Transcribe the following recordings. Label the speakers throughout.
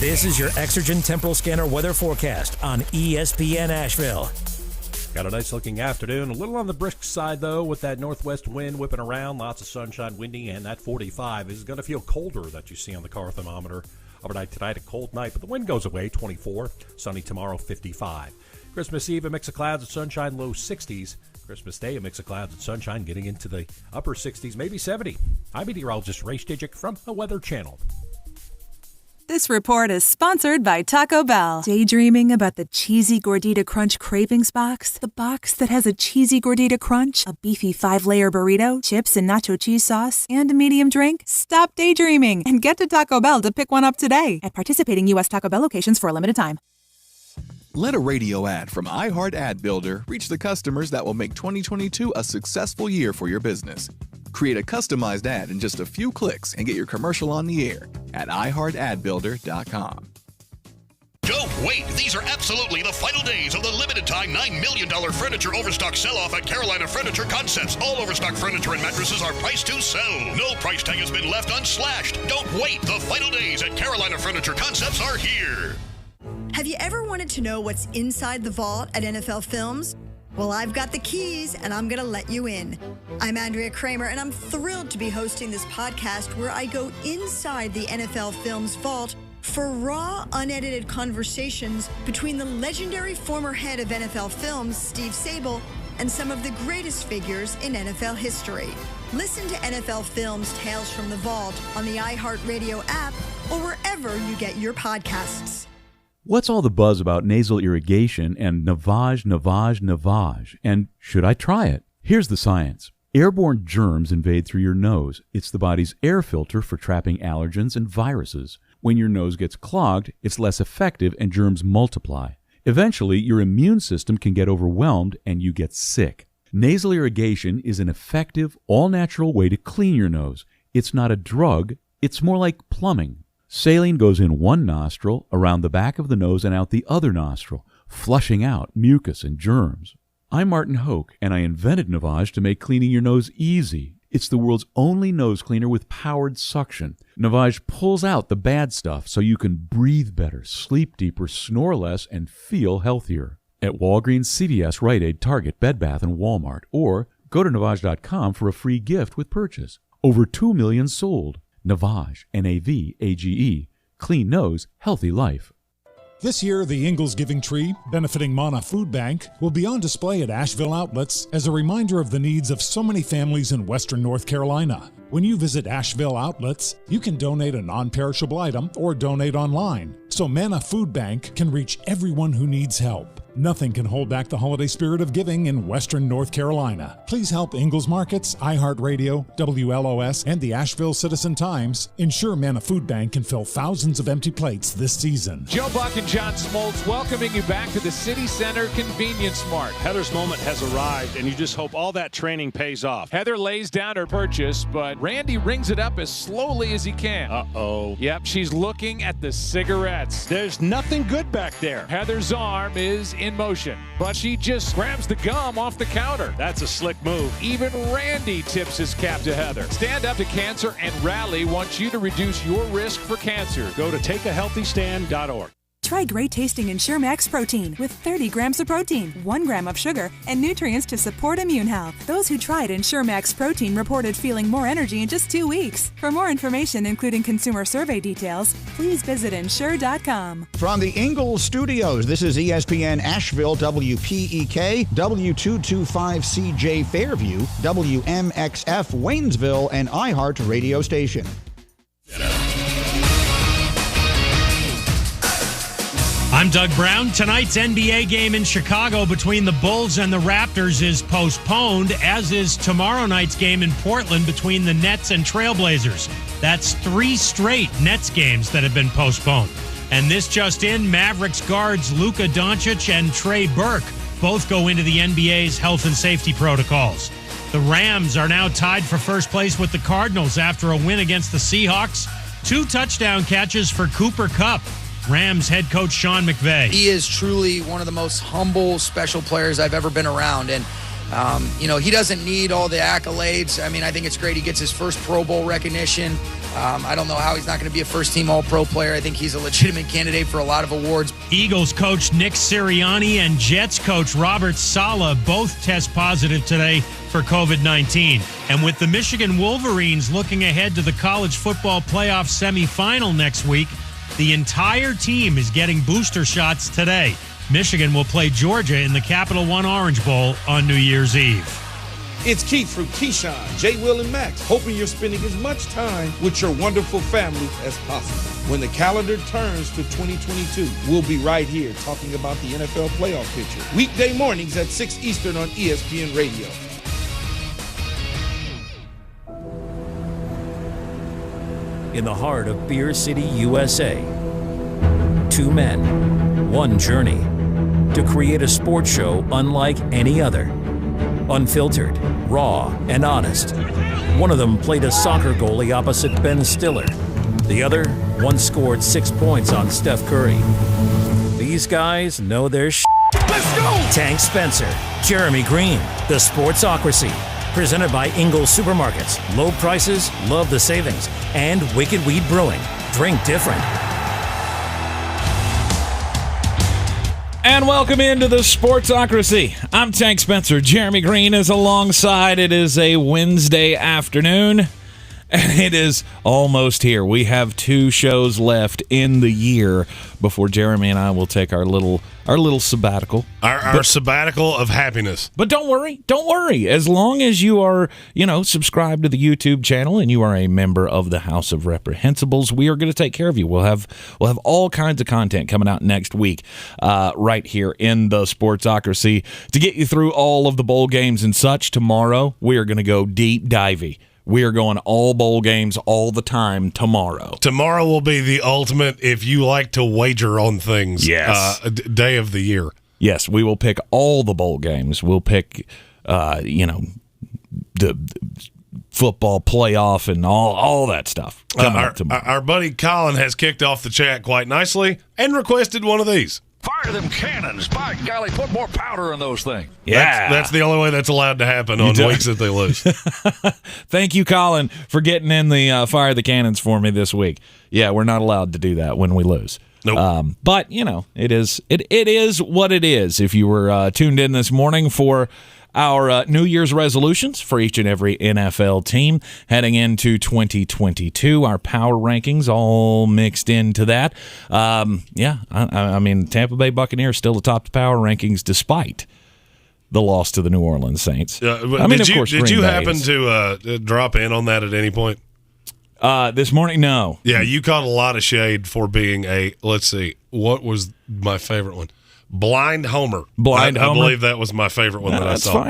Speaker 1: This is your Exergen Temporal Scanner weather forecast on ESPN Asheville.
Speaker 2: Got a nice-looking afternoon. A little on the brisk side, though, with that northwest wind whipping around. Lots of sunshine, windy, and that 45 is going to feel colder that you see on the car thermometer. Overnight tonight, a cold night, but the wind goes away, 24. Sunny tomorrow, 55. Christmas Eve, a mix of clouds and sunshine, low 60s. Christmas Day, a mix of clouds and sunshine, getting into the upper 60s, maybe 70. I'm meteorologist Ray Stijic from the Weather Channel.
Speaker 3: This report is sponsored by Taco Bell. Daydreaming about the cheesy Gordita Crunch Cravings Box? The box that has a cheesy Gordita Crunch, a beefy 5-layer burrito, chips and nacho cheese sauce, and a medium drink? Stop daydreaming and get to Taco Bell to pick one up today at participating U.S. Taco Bell locations for a limited time.
Speaker 4: Let a radio ad from iHeart Ad Builder reach the customers that will make 2022 a successful year for your business. Create a customized ad in just a few clicks and get your commercial on the air at iHeartAdBuilder.com.
Speaker 5: Don't wait. These are absolutely the final days of the limited-time $9 million furniture overstock sell-off at Carolina Furniture Concepts. All overstock furniture and mattresses are priced to sell. No price tag has been left unslashed. Don't wait. The final days at Carolina Furniture Concepts are here.
Speaker 6: Have you ever wanted to know what's inside the vault at NFL Films? Well, I've got the keys, and I'm going to let you in. I'm Andrea Kramer, and I'm thrilled to be hosting this podcast where I go inside the NFL Films vault for raw, unedited conversations between the legendary former head of NFL Films, Steve Sable, and some of the greatest figures in NFL history. Listen to NFL Films Tales from the Vault on the iHeartRadio app or wherever you get your podcasts.
Speaker 7: What's all the buzz about nasal irrigation and Navage? And should I try it? Here's the science. Airborne germs invade through your nose. It's the body's air filter for trapping allergens and viruses. When your nose gets clogged, it's less effective and germs multiply. Eventually, your immune system can get overwhelmed and you get sick. Nasal irrigation is an effective, all-natural way to clean your nose. It's not a drug. It's more like plumbing. Saline goes in one nostril, around the back of the nose, and out the other nostril, flushing out mucus and germs. I'm Martin Hoke, and I invented Navage to make cleaning your nose easy. It's the world's only nose cleaner with powered suction. Navage pulls out the bad stuff so you can breathe better, sleep deeper, snore less, and feel healthier. At Walgreens, CVS, Rite Aid, Target, Bed Bath, and Walmart. Or go to Navage.com for a free gift with purchase. Over 2 million sold. Navage, Navage, clean nose, healthy life.
Speaker 8: This year, the Ingalls Giving Tree, benefiting Mana Food Bank, will be on display at Asheville Outlets as a reminder of the needs of so many families in western North Carolina. When you visit Asheville Outlets, you can donate a non-perishable item or donate online, so Mana Food Bank can reach everyone who needs help. Nothing can hold back the holiday spirit of giving in western North Carolina. Please help Ingalls Markets, iHeartRadio, WLOS, and the Asheville Citizen-Times ensure Mana Food Bank can fill thousands of empty plates this season.
Speaker 9: Joe Buck and John Smoltz welcoming you back to the City Center Convenience Mart.
Speaker 10: Heather's moment has arrived, and you just hope all that training pays off.
Speaker 9: Heather lays down her purchase, but Randy rings it up as slowly as he can.
Speaker 10: Uh-oh.
Speaker 9: Yep, she's looking at the cigarettes.
Speaker 10: There's nothing good back there.
Speaker 9: Heather's arm is in motion, but she just grabs the gum off the counter.
Speaker 10: That's a slick move.
Speaker 9: Even Randy tips his cap to Heather. Stand Up to Cancer and Rally wants you to reduce your risk for cancer.
Speaker 10: Go to takeahealthystand.org.
Speaker 3: Try great tasting Ensure Max Protein with 30 grams of protein, 1 gram of sugar, and nutrients to support immune health. Those who tried Ensure Max Protein reported feeling more energy in just 2 weeks. For more information, including consumer survey details, please visit Ensure.com.
Speaker 11: From the Ingalls Studios, this is ESPN Asheville, WPEK, W225CJ Fairview, WMXF Waynesville, and iHeart radio station.
Speaker 12: I'm Doug Brown. Tonight's NBA game in Chicago between the Bulls and the Raptors is postponed, as is tomorrow night's game in Portland between the Nets and Trailblazers. That's 3 straight Nets games that have been postponed. And this just in, Mavericks guards Luka Doncic and Trey Burke both go into the NBA's health and safety protocols. The Rams are now tied for first place with the Cardinals after a win against the Seahawks. 2 touchdown catches for Cooper Kupp. Rams head coach Sean McVay.
Speaker 13: He is truly one of the most humble, special players I've ever been around. And He doesn't need all the accolades. I mean, I think it's great he gets his first Pro Bowl recognition. I don't know how he's not going to be a first-team All-Pro player. I think he's a legitimate candidate for a lot of awards.
Speaker 12: Eagles coach Nick Sirianni and Jets coach Robert Saleh both test positive today for COVID-19. And with the Michigan Wolverines looking ahead to the college football playoff semifinal next week, the entire team is getting booster shots today. Michigan will play Georgia in the Capital One Orange Bowl on New Year's Eve.
Speaker 14: It's Keith from Keyshawn, J. Will, and Max, hoping you're spending as much time with your wonderful family as possible. When the calendar turns to 2022, we'll be right here talking about the NFL playoff picture. Weekday mornings at 6 Eastern on ESPN Radio.
Speaker 1: In the heart of Beer City, USA, two men, one journey to create a sports show unlike any other. Unfiltered, raw, and honest. One of them played a soccer goalie opposite Ben Stiller. The other once scored 6 points on Steph Curry. These guys know their shit. Let's go! Tank Spencer, Jeremy Greene, The Sportsocracy. Presented by Ingles Supermarkets. Low prices, love the savings. And Wicked Weed Brewing. Drink different.
Speaker 15: And welcome into the Sportsocracy. I'm Tank Spencer. Jeremy Greene is alongside. It is a Wednesday afternoon, and it is almost here. We have 2 shows left in the year before Jeremy and I will take our little sabbatical.
Speaker 16: Our sabbatical of happiness.
Speaker 15: But don't worry. As long as you are, subscribed to the YouTube channel and you are a member of the House of Reprehensibles, we are going to take care of you. We'll have all kinds of content coming out next week, right here in the Sportsocracy to get you through all of the bowl games and such. Tomorrow we are going to go deep divey. We are going all bowl games all the time tomorrow.
Speaker 16: Tomorrow will be the ultimate, if you like to wager on things, day of the year.
Speaker 15: Yes, we will pick all the bowl games. We'll pick, the football playoff and all that stuff.
Speaker 16: Our buddy Colin has kicked off the chat quite nicely and requested one of these.
Speaker 17: Fire them cannons. By golly, put more powder in those things.
Speaker 15: Yeah.
Speaker 16: That's the only way that's allowed to happen on weeks that they lose.
Speaker 15: Thank you, Colin, for getting in the fire the cannons for me this week. Yeah, we're not allowed to do that when we lose.
Speaker 16: Nope.
Speaker 15: But, it is what it is. If you were tuned in this morning for our New Year's resolutions for each and every NFL team heading into 2022. Our power rankings all mixed into that. I mean, Tampa Bay Buccaneers still atop the power rankings despite the loss to the New Orleans Saints.
Speaker 16: Did you happen to drop in on that at any point?
Speaker 15: This morning, no.
Speaker 16: Yeah, you caught a lot of shade for being let's see, what was my favorite one? Blind Homer. I believe that was my favorite one that I saw.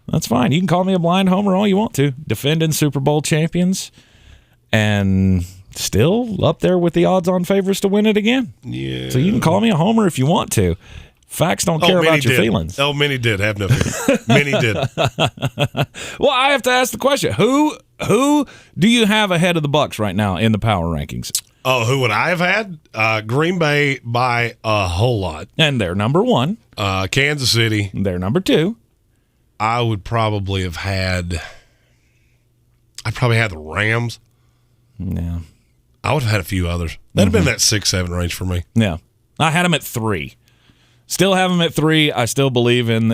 Speaker 15: That's fine. You can call me a blind homer all you want to. Defending Super Bowl champions and still up there with the odds-on favorites to win it again.
Speaker 16: Yeah.
Speaker 15: So you can call me a homer if you want to. Facts don't care about your feelings.
Speaker 16: Oh, many did. Have no feelings. Many did.
Speaker 15: Well, I have to ask the question. Who do you have ahead of the Bucs right now in the power rankings?
Speaker 16: Oh, who would I have had? Green Bay by a whole lot.
Speaker 15: And they're number 1.
Speaker 16: Kansas City.
Speaker 15: They're number 2.
Speaker 16: I would probably have had the Rams.
Speaker 15: Yeah.
Speaker 16: I would have had a few others. That'd have been that 6-7 range for me.
Speaker 15: Yeah. I had them at 3. Still have them at 3. I still believe in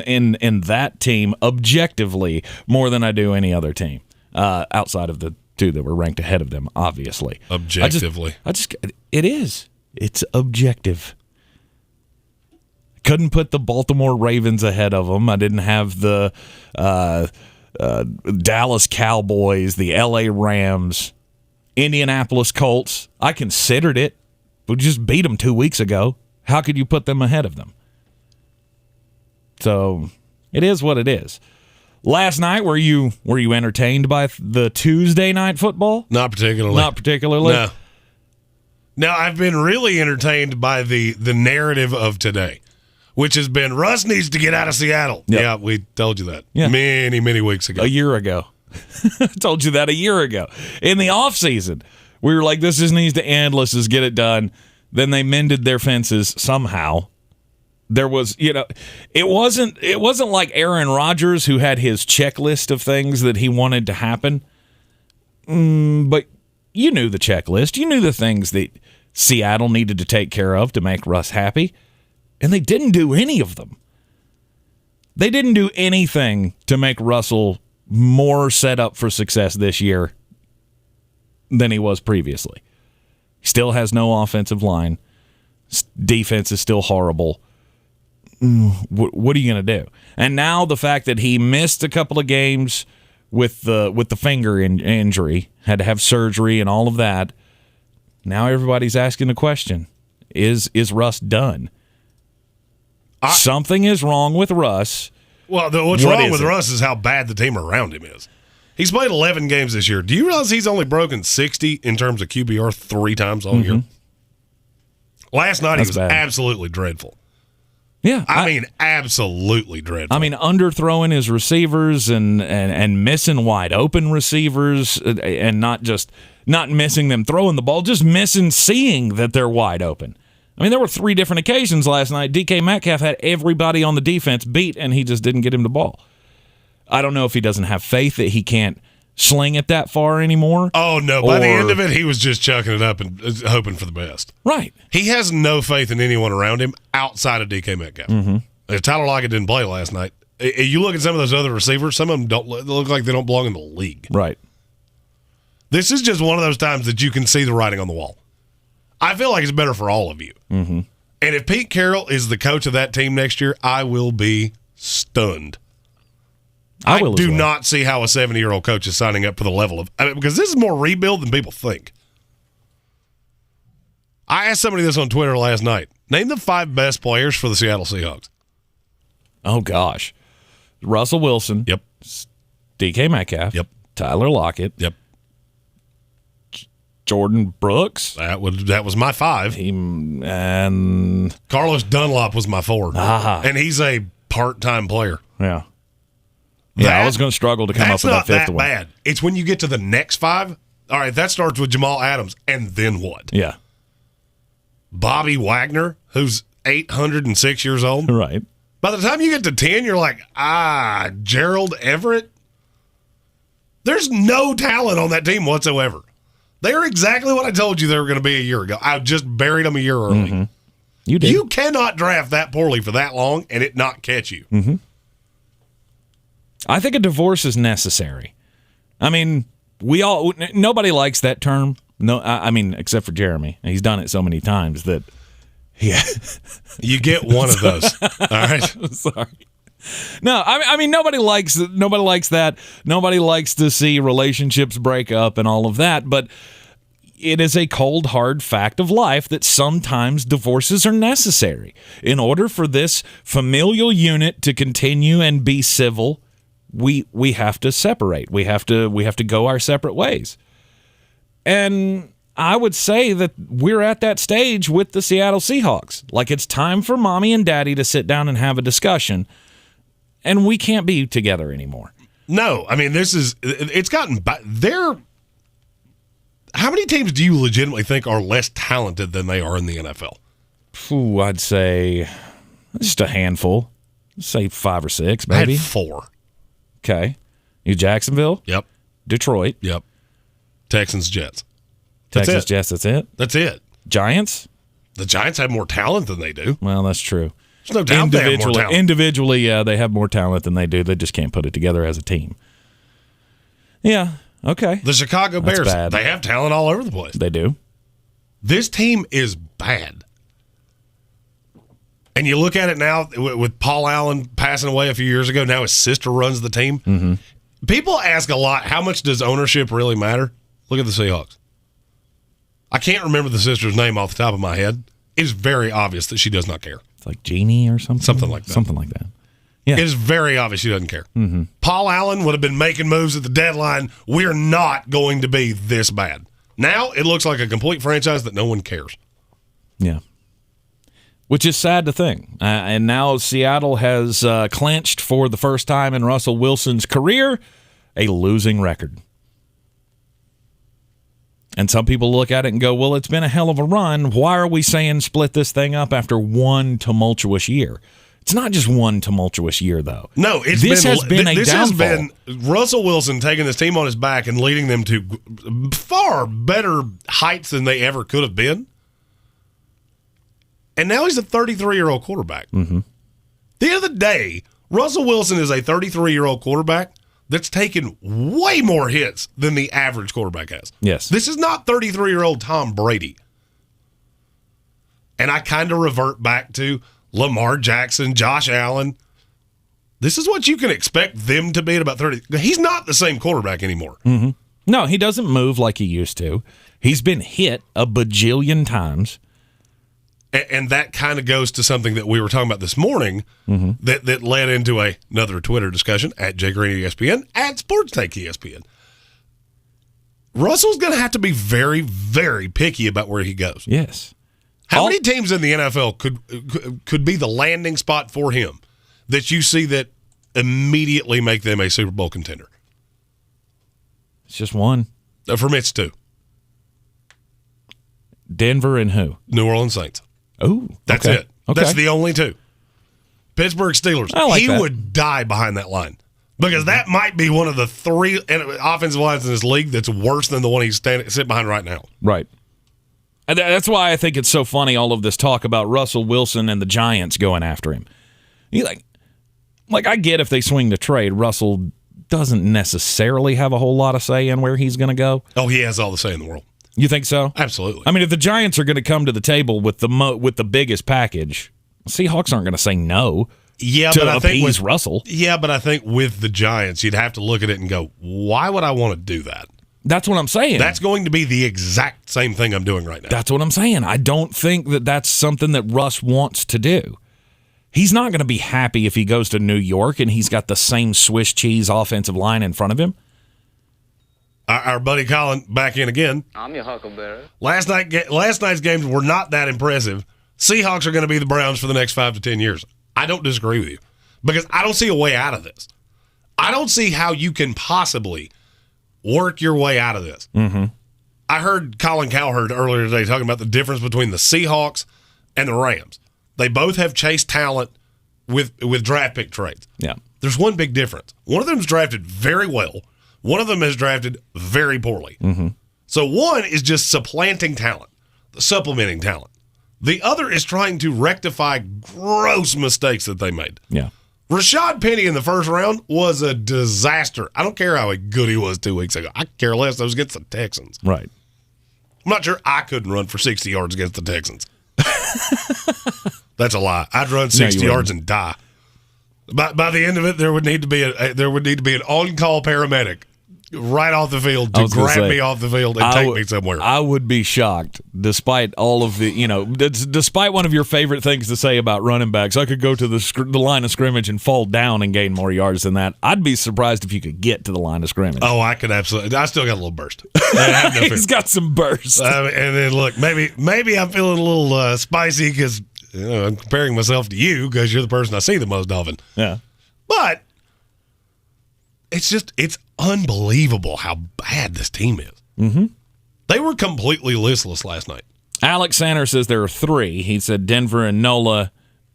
Speaker 15: that team objectively more than I do any other team outside of the 2 that were ranked ahead of them, obviously.
Speaker 16: Objectively.
Speaker 15: It's objective. Couldn't put the Baltimore Ravens ahead of them. I didn't have the Dallas Cowboys, the LA Rams, Indianapolis Colts. I considered it. We just beat them 2 weeks ago. How could you put them ahead of them? So it is what it is. Last night, were you entertained by the Tuesday night football?
Speaker 16: Not particularly. No, I've been really entertained by the narrative of today, which has been Russ needs to get out of Seattle. Yep. Yeah, we told you that many, many weeks ago.
Speaker 15: A year ago. I told you that a year ago. In the offseason, we were like, this just needs to end. Let's just get it done. Then they mended their fences somehow. There was, it wasn't like Aaron Rodgers who had his checklist of things that he wanted to happen. But you knew the checklist. You knew the things that Seattle needed to take care of to make Russ happy, and they didn't do any of them. They didn't do anything to make Russell more set up for success this year than he was previously. He still has no offensive line. Defense is still horrible. What are you going to do? And now the fact that he missed a couple of games with the finger injury, had to have surgery and all of that, now everybody's asking the question, is Russ done? Something is wrong with Russ.
Speaker 16: Well, what's wrong with Russ is how bad the team around him is. He's played 11 games this year. Do you realize he's only broken 60 in terms of QBR 3 times all year? Last night he was absolutely dreadful.
Speaker 15: Yeah.
Speaker 16: I mean, absolutely dreadful.
Speaker 15: I mean, underthrowing his receivers and missing wide open receivers, and not missing them throwing the ball, just missing seeing that they're wide open. I mean, there were 3 different occasions last night. DK Metcalf had everybody on the defense beat, and he just didn't get him the ball. I don't know if he doesn't have faith that he can't sling it that far anymore.
Speaker 16: Oh, no. By the end of it, he was just chucking it up and hoping for the best.
Speaker 15: Right.
Speaker 16: He has no faith in anyone around him outside of DK Metcalf. Tyler Lockett didn't play last night. You look at some of those other receivers, some of them look like they don't belong in the league.
Speaker 15: Right.
Speaker 16: This is just one of those times that you can see the writing on the wall. I feel like it's better for all of you. And if Pete Carroll is the coach of that team next year, I will be stunned. I do not see how a 70-year-old coach is signing up for the level of, because this is more rebuild than people think. I asked somebody this on Twitter last night. Name the 5 best players for the Seattle Seahawks.
Speaker 15: Oh, gosh. Russell Wilson.
Speaker 16: Yep.
Speaker 15: DK Metcalf.
Speaker 16: Yep.
Speaker 15: Tyler Lockett.
Speaker 16: Yep.
Speaker 15: Jordan Brooks.
Speaker 16: That was my 5.
Speaker 15: And
Speaker 16: Carlos Dunlop was my 4. And he's a part-time player.
Speaker 15: Yeah. I was going to struggle to come up with that 5th one.
Speaker 16: That's not that bad. It's when you get to the next 5. All right, that starts with Jamal Adams, and then what?
Speaker 15: Yeah.
Speaker 16: Bobby Wagner, who's 806 years old.
Speaker 15: Right.
Speaker 16: By the time you get to 10, you're like, Gerald Everett? There's no talent on that team whatsoever. They're exactly what I told you they were going to be a year ago. I just buried them a year early.
Speaker 15: You did.
Speaker 16: You cannot draft that poorly for that long and it not catch you.
Speaker 15: I think a divorce is necessary. I mean, nobody likes that term. No, I mean, except for Jeremy. He's done it so many times that,
Speaker 16: you get one of those. All right.
Speaker 15: Sorry. No, I mean, nobody likes that. Nobody likes to see relationships break up and all of that. But it is a cold, hard fact of life that sometimes divorces are necessary in order for this familial unit to continue and be civil. We have to separate. We have to go our separate ways. And I would say that we're at that stage with the Seattle Seahawks. Like, it's time for mommy and daddy to sit down and have a discussion, and we can't be together anymore.
Speaker 16: No, I mean, it's gotten there. How many teams do you legitimately think are less talented than they are in the NFL?
Speaker 15: Ooh, I'd say just a handful. Say 5 or 6, maybe.
Speaker 16: I had 4.
Speaker 15: Okay. Jacksonville?
Speaker 16: Yep.
Speaker 15: Detroit?
Speaker 16: Yep. Texans, Jets.
Speaker 15: Texans, Jets, that's it?
Speaker 16: That's it.
Speaker 15: Giants?
Speaker 16: The Giants have more talent than they do.
Speaker 15: Well, that's true.
Speaker 16: There's no doubt they have more talent.
Speaker 15: Individually, yeah, they have more talent than they do. They just can't put it together as a team. Yeah, okay.
Speaker 16: The Chicago Bears, they have talent all over the place.
Speaker 15: They do.
Speaker 16: This team is bad. And you look at it now with Paul Allen passing away a few years ago. Now his sister runs the team. People ask a lot, how much does ownership really matter? Look at the Seahawks. I can't remember the sister's name off the top of my head. It's very obvious that she does not care.
Speaker 15: It's like Jeannie or something?
Speaker 16: Something like that.
Speaker 15: Something like that. Yeah.
Speaker 16: It is very obvious she doesn't care. Paul Allen would have been making moves at the deadline. We're not going to be this bad. Now it looks like a complete franchise that no one cares.
Speaker 15: Yeah. Which is sad to think. And now Seattle has clinched for the first time in Russell Wilson's career a losing record. And some people look at it and go, well, it's been a hell of a run. Why are we saying split this thing up after one tumultuous year? It's not just one tumultuous year, though.
Speaker 16: No,
Speaker 15: this has been a downfall.
Speaker 16: Has been Russell Wilson taking this team on his back and leading them to far better heights than they ever could have been. And now he's a 33-year-old quarterback.
Speaker 15: Mm-hmm.
Speaker 16: At the end of the day, Russell Wilson is a 33-year-old quarterback that's taken way more hits than the average quarterback has.
Speaker 15: Yes.
Speaker 16: This is not 33-year-old Tom Brady. And I kind of revert back to Lamar Jackson, Josh Allen. This is what you can expect them to be at about 30. He's not the same quarterback anymore.
Speaker 15: Mm-hmm. No, he doesn't move like he used to. He's been hit a bajillion times.
Speaker 16: And that kind of goes to something that we were talking about this morning that led into another Twitter discussion at Jay Greene ESPN, at Sports Take ESPN. Russell's going to have to be very, very picky about where he goes.
Speaker 15: Yes.
Speaker 16: How many teams in the NFL could be the landing spot for him that you see that immediately make them a Super Bowl contender?
Speaker 15: It's just one.
Speaker 16: For me, it's two.
Speaker 15: Denver and who?
Speaker 16: New Orleans Saints.
Speaker 15: Oh,
Speaker 16: that's
Speaker 15: okay.
Speaker 16: it.
Speaker 15: Okay.
Speaker 16: That's the only two. Pittsburgh Steelers.
Speaker 15: I like
Speaker 16: he
Speaker 15: that.
Speaker 16: would die behind that line because that might be one of the three offensive lines in this league that's worse than the one he's sitting behind right now.
Speaker 15: Right. And that's why I think it's so funny, all of this talk about Russell Wilson and the Giants going after him. You like I get if they swing the trade, Russell doesn't necessarily have a whole lot of say in where he's going to go.
Speaker 16: Oh, he has all the say in the world.
Speaker 15: You think so?
Speaker 16: Absolutely.
Speaker 15: I mean, if the Giants are going to come to the table with the biggest package, Seahawks aren't going to say no.
Speaker 16: Yeah,
Speaker 15: to
Speaker 16: but I think
Speaker 15: with Russell.
Speaker 16: Yeah, but I think with the Giants, you'd have to look at it and go, "Why would I want to do that?"
Speaker 15: That's what I'm saying.
Speaker 16: That's going to be the exact same thing I'm doing right now.
Speaker 15: That's what I'm saying. I don't think that that's something that Russ wants to do. He's not going to be happy if he goes to New York and he's got the same Swiss cheese offensive line in front of him.
Speaker 16: Our buddy Colin back in again.
Speaker 18: I'm your huckleberry.
Speaker 16: Last night's games were not that impressive. Seahawks are going to be the Browns for the next 5 to 10 years. I don't disagree with you because I don't see a way out of this. I don't see how you can possibly work your way out of this.
Speaker 15: Mm-hmm.
Speaker 16: I heard Colin Cowherd earlier today talking about the difference between the Seahawks and the Rams. They both have chased talent with draft pick trades.
Speaker 15: Yeah.
Speaker 16: There's one big difference. One of them is drafted very well. One of them is drafted very poorly.
Speaker 15: Mm-hmm.
Speaker 16: So one is just supplanting talent, supplementing talent. The other is trying to rectify gross mistakes that they made.
Speaker 15: Yeah.
Speaker 16: Rashad Penny in the first round was a disaster. I don't care how good he was 2 weeks ago. I care less. That was against the Texans.
Speaker 15: Right.
Speaker 16: I'm not sure I couldn't run for 60 yards against the Texans. That's a lie. I'd run 60 yards and die. By the end of it, there would need to be an on-call paramedic right off the field to grab me off the field and take me somewhere.
Speaker 15: I would be shocked, despite all of the, despite one of your favorite things to say about running backs. I could go to the line of scrimmage and fall down and gain more yards than that. I'd be surprised if you could get to the line of scrimmage.
Speaker 16: Oh, I could absolutely. I still got a little burst.
Speaker 15: He's got some burst.
Speaker 16: And then look, maybe I'm feeling a little spicy because I'm comparing myself to you because you're the person I see the most often.
Speaker 15: Yeah,
Speaker 16: but it's unbelievable how bad this team is.
Speaker 15: Mm-hmm.
Speaker 16: They were completely listless last night.
Speaker 15: Alex Sander says there are three. He said Denver and NOLA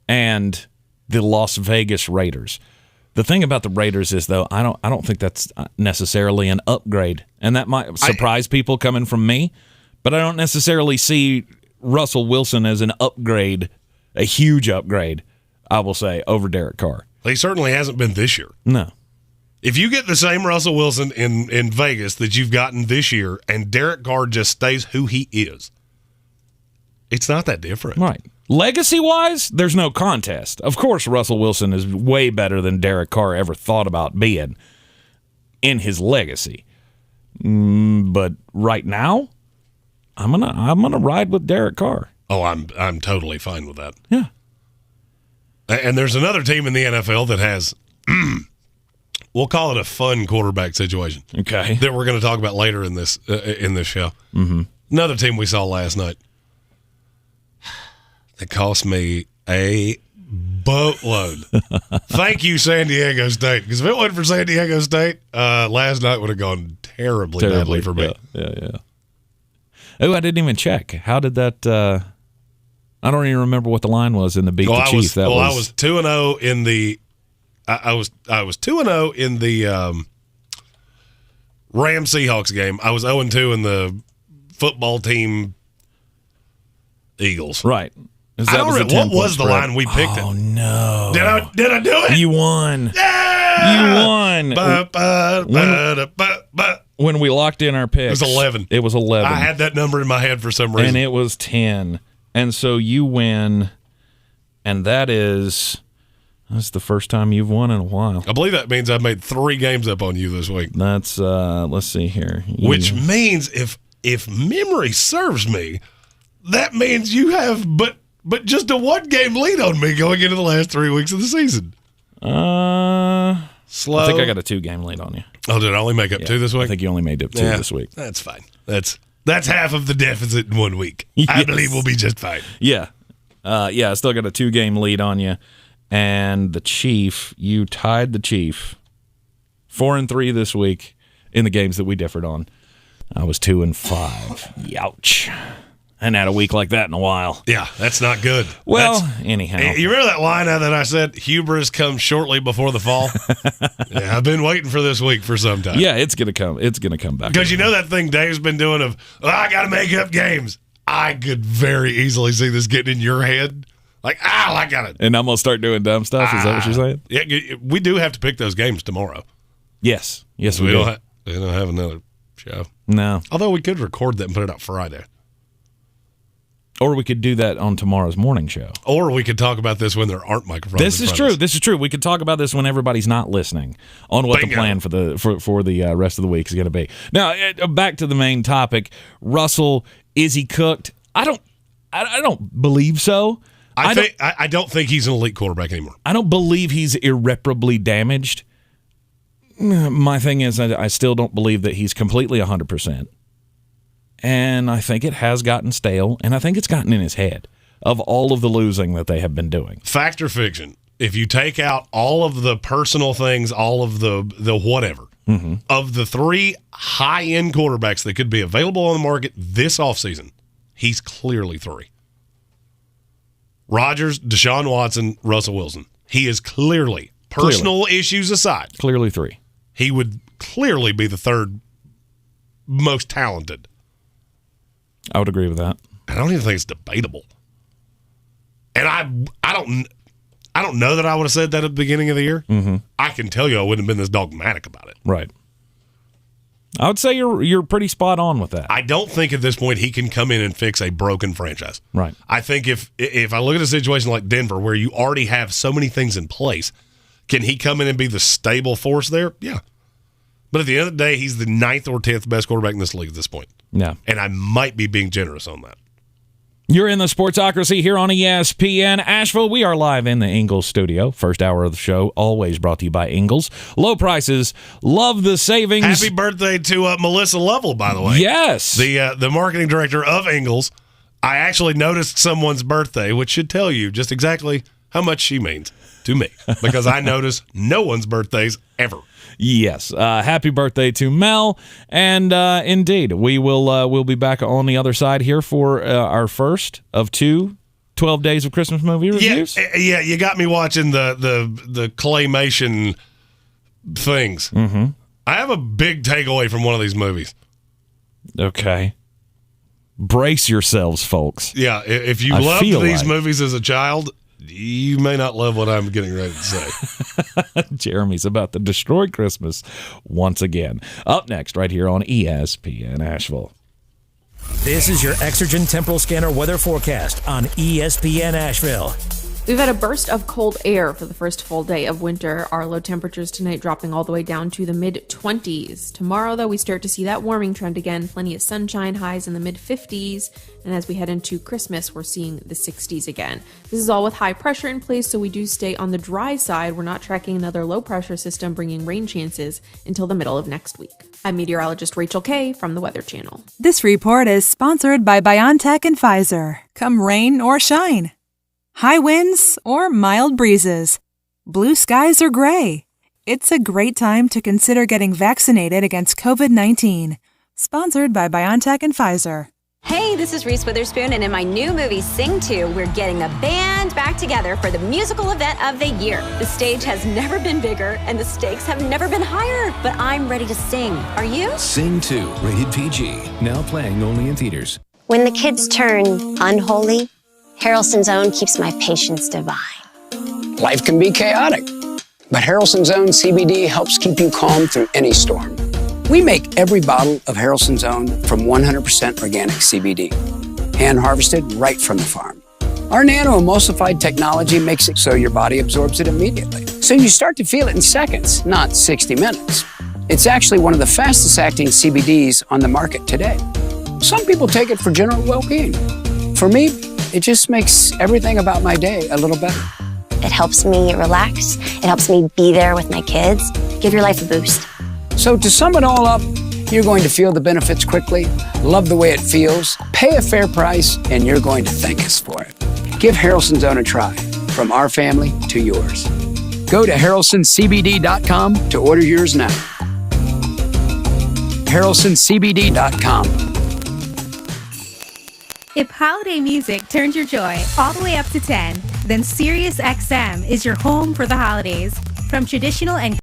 Speaker 15: and the Las Vegas Raiders. The thing about the Raiders is, though, I don't think that's necessarily an upgrade, and that might surprise people coming from me, but I don't necessarily see Russell Wilson as an upgrade, a huge upgrade, I will say, over Derek Carr.
Speaker 16: He certainly hasn't been this year.
Speaker 15: No.
Speaker 16: If you get the same Russell Wilson in Vegas that you've gotten this year and Derek Carr just stays who he is, it's not that different.
Speaker 15: Right. Legacy-wise, there's no contest. Of course, Russell Wilson is way better than Derek Carr ever thought about being in his legacy. But right now, I'm gonna ride with Derek Carr.
Speaker 16: Oh, I'm totally fine with that.
Speaker 15: Yeah.
Speaker 16: And there's another team in the NFL that has, we'll call it a fun quarterback situation.
Speaker 15: Okay.
Speaker 16: That we're going to talk about later in this show.
Speaker 15: Mm-hmm.
Speaker 16: Another team we saw last night. It cost me a boatload. Thank you, San Diego State. Because if it wasn't for San Diego State, last night would have gone terribly badly for me.
Speaker 15: Yeah. Oh, I didn't even check. How did that? I don't even remember what the line was in the beat the Chiefs.
Speaker 16: I was 2-0 in the. I was 2-0 in the Rams Seahawks game. I was 0-2 in the football team Eagles.
Speaker 15: Right.
Speaker 16: I don't remember what was the line we picked.
Speaker 15: Oh no!
Speaker 16: Did I do it?
Speaker 15: You won.
Speaker 16: Yeah!
Speaker 15: You won. When we locked in our picks,
Speaker 16: it was 11.
Speaker 15: It was 11.
Speaker 16: I had that number in my head for some reason,
Speaker 15: and it was 10. And so you win, and that's the first time you've won in a while.
Speaker 16: I believe that means I've made 3 games up on you this week.
Speaker 15: That's let's see here.
Speaker 16: Which means if memory serves me, that means you have but just a 1-game lead on me going into the last 3 weeks of the season. Slow.
Speaker 15: I think I got a 2-game lead on you.
Speaker 16: Oh, did I only make up 2 this week?
Speaker 15: I think you only made up 2 this week.
Speaker 16: That's fine. That's half of the deficit in 1 week. Yes. I believe we'll be just fine.
Speaker 15: Yeah. I still got a 2-game lead on you. And the Chief, you tied the Chief 4-3 this week in the games that we differed on. I was 2-5. Youch. I hadn't had a week like that in a while.
Speaker 16: Yeah, that's not good.
Speaker 15: Well, anyhow.
Speaker 16: You remember that line that I said, hubris comes shortly before the fall? Yeah, I've been waiting for this week for some time.
Speaker 15: Yeah, it's going to come. It's going to come back.
Speaker 16: Because you know that thing Dave's been doing of, I got to make up games. I could very easily see this getting in your head. Like, I got it.
Speaker 15: And I'm going to start doing dumb stuff? Is that what you're saying?
Speaker 16: Yeah, we do have to pick those games tomorrow.
Speaker 15: Yes. Yes, we do.
Speaker 16: We don't have another show.
Speaker 15: No.
Speaker 16: Although we could record that and put it out Friday.
Speaker 15: Or we could do that on tomorrow's morning show.
Speaker 16: Or we could talk about this when there aren't microphones.
Speaker 15: This is true. This is true. We could talk about this when everybody's not listening on what the plan for the rest of the week is going to be. Now, back to the main topic. Russell, is he cooked? I don't believe so.
Speaker 16: I don't think he's an elite quarterback anymore.
Speaker 15: I don't believe he's irreparably damaged. My thing is, I still don't believe that he's completely 100%. And I think it has gotten stale, and I think it's gotten in his head of all of the losing that they have been doing.
Speaker 16: Fact or fiction? If you take out all of the personal things, all of the whatever, of the 3 high-end quarterbacks that could be available on the market this offseason, he's clearly 3. Rodgers, Deshaun Watson, Russell Wilson. He is clearly, personal issues aside,
Speaker 15: clearly 3.
Speaker 16: He would clearly be the 3rd most talented.
Speaker 15: I would agree with that.
Speaker 16: I don't even think it's debatable. And I don't know that I would have said that at the beginning of the year. I can tell you I wouldn't have been this dogmatic about it.
Speaker 15: Right. I would say you're pretty spot on with that.
Speaker 16: I don't think at this point he can come in and fix a broken franchise.
Speaker 15: Right.
Speaker 16: I think if I look at a situation like Denver where you already have so many things in place, can he come in and be the stable force there? Yeah. But at the end of the day, he's the 9th or 10th best quarterback in this league at this point.
Speaker 15: Yeah.
Speaker 16: And I might be being generous on that.
Speaker 15: You're in the Sportsocracy here on ESPN Asheville. We are live in the Ingles studio. First hour of the show, always brought to you by Ingles. Low prices, love the savings.
Speaker 16: Happy birthday to Melissa Lovell, by the way.
Speaker 15: Yes.
Speaker 16: The marketing director of Ingles. I actually noticed someone's birthday, which should tell you just exactly how much she means to me, because I notice no one's birthdays ever.
Speaker 15: Yes. Happy birthday to Mel. And indeed, we'll be back on the other side here for our first of 2 12 Days of Christmas movie reviews.
Speaker 16: Yeah, you got me watching the claymation things. I have a big takeaway from one of these movies.
Speaker 15: Okay. Brace yourselves, folks.
Speaker 16: Yeah, if you loved these movies as a child, you may not love what I'm getting ready to say.
Speaker 15: Jeremy's about to destroy Christmas once again. Up next, right here on ESPN Asheville.
Speaker 1: This is your Exergen Temporal Scanner weather forecast on ESPN Asheville.
Speaker 18: We've had a burst of cold air for the first full day of winter. Our low temperatures tonight dropping all the way down to the mid-20s. Tomorrow, though, we start to see that warming trend again. Plenty of sunshine, highs in the mid-50s. And as we head into Christmas, we're seeing the 60s again. This is all with high pressure in place, so we do stay on the dry side. We're not tracking another low-pressure system bringing rain chances until the middle of next week. I'm meteorologist Rachel Kay from the Weather Channel.
Speaker 3: This report is sponsored by BioNTech and Pfizer. Come rain or shine. High winds or mild breezes. Blue skies or gray. It's a great time to consider getting vaccinated against COVID-19. Sponsored by BioNTech and Pfizer.
Speaker 19: Hey, this is Reese Witherspoon, and in my new movie, Sing 2, we're getting the band back together for the musical event of the year. The stage has never been bigger, and the stakes have never been higher, but I'm ready to sing. Are you?
Speaker 1: Sing 2, rated PG, now playing only in theaters.
Speaker 20: When the kids turn unholy, Harrelson's Own kee's my patience divine.
Speaker 21: Life can be chaotic, but Harrelson's Own CBD helps keep you calm through any storm. We make every bottle of Harrelson's Own from 100% organic CBD, hand-harvested right from the farm. Our nano-emulsified technology makes it so your body absorbs it immediately, so you start to feel it in seconds, not 60 minutes. It's actually one of the fastest-acting CBDs on the market today. Some people take it for general well-being. For me, it just makes everything about my day a little better.
Speaker 20: It helps me relax. It helps me be there with my kids. Give your life a boost.
Speaker 21: So to sum it all up, you're going to feel the benefits quickly, love the way it feels, pay a fair price, and you're going to thank us for it. Give Harrelson's Own a try, from our family to yours. Go to harrelsoncbd.com to order yours now. harrelsoncbd.com.
Speaker 22: If holiday music turns your joy all the way up to 10, then SiriusXM is your home for the holidays. From traditional and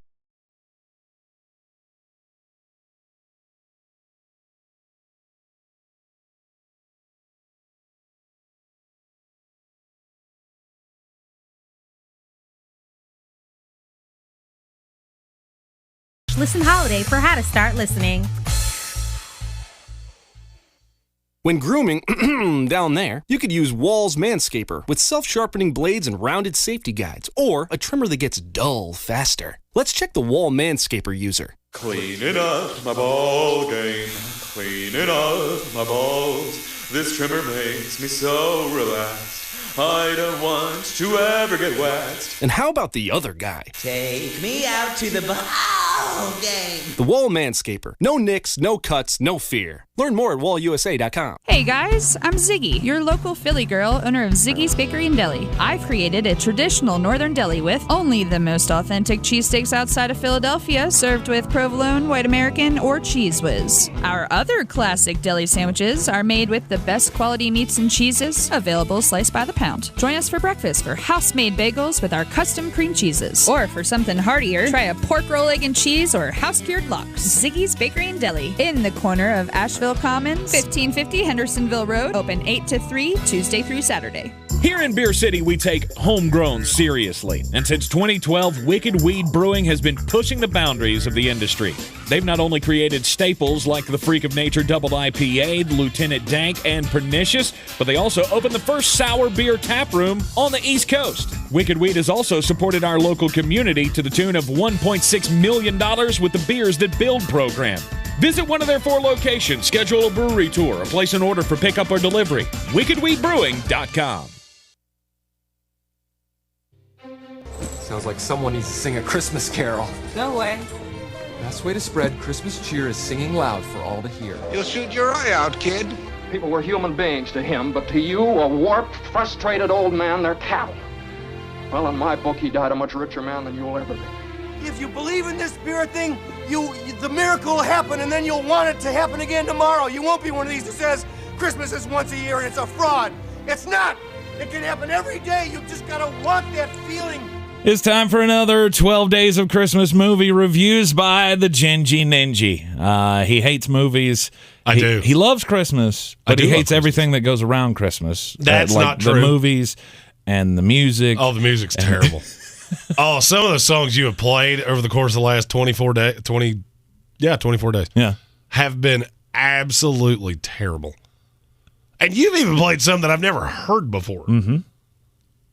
Speaker 22: Listen Holiday for how to start listening.
Speaker 23: When grooming down there, you could use Wall's Manscaper with self-sharpening blades and rounded safety guides, or a trimmer that gets dull faster. Let's check the Wall Manscaper user.
Speaker 24: Cleaning up my ball game, cleaning up my balls. This trimmer makes me so relaxed. I don't want to ever get waxed.
Speaker 23: And how about the other guy?
Speaker 25: Take me out to the ball game.
Speaker 23: The Wall Manscaper. No nicks, no cuts, no fear. Learn more at wallusa.com.
Speaker 26: Hey guys, I'm Ziggy, your local Philly girl, owner of Ziggy's Bakery and Deli. I've created a traditional northern deli with only the most authentic cheesesteaks outside of Philadelphia, served with provolone, white American, or Cheese Whiz. Our other classic deli sandwiches are made with the best quality meats and cheeses, available sliced by the pound. Join us for breakfast for house-made bagels with our custom cream cheeses. Or for something heartier, try a pork roll, egg, and cheese or house-cured lox. Ziggy's Bakery and Deli, in the corner of Asheville Commons, 1550 Hendersonville Road, open 8 to 3, Tuesday through Saturday.
Speaker 9: Here in Beer City, we take homegrown seriously. And since 2012, Wicked Weed Brewing has been pushing the boundaries of the industry. They've not only created staples like the Freak of Nature Double IPA, the Lieutenant Dank, and Pernicious, but they also opened the first sour beer tap room on the East Coast. Wicked Weed has also supported our local community to the tune of $1.6 million with the Beers That Build program. Visit one of their 4 locations, schedule a brewery tour, or place an order for pickup or delivery. WickedWeedBrewing.com.
Speaker 27: Sounds like someone needs to sing a Christmas carol.
Speaker 28: No way.
Speaker 27: Best way to spread Christmas cheer is singing loud for all to hear.
Speaker 29: You'll shoot your eye out, kid.
Speaker 30: People were human beings to him, but to you, a warped, frustrated old man, they're cattle. Well, in my book, he died a much richer man than you'll ever be.
Speaker 31: If you believe in this spirit thing, the miracle will happen, and then you'll want it to happen again tomorrow. You won't be one of these that says Christmas is once a year and it's a fraud. It's not. It can happen every day. You just gotta want that feeling.
Speaker 15: It's time for another 12 Days of Christmas movie reviews by the Gingy Ninja. He hates movies.
Speaker 16: I do.
Speaker 15: He loves Christmas, but he hates everything that goes around Christmas.
Speaker 16: That's
Speaker 15: like
Speaker 16: not true.
Speaker 15: The movies and the music.
Speaker 16: Oh, the music's terrible. Oh, some of the songs you have played over the course of the last 24 days, 24 days, have been absolutely terrible. And you've even played some that I've never heard before.
Speaker 15: Mm-hmm.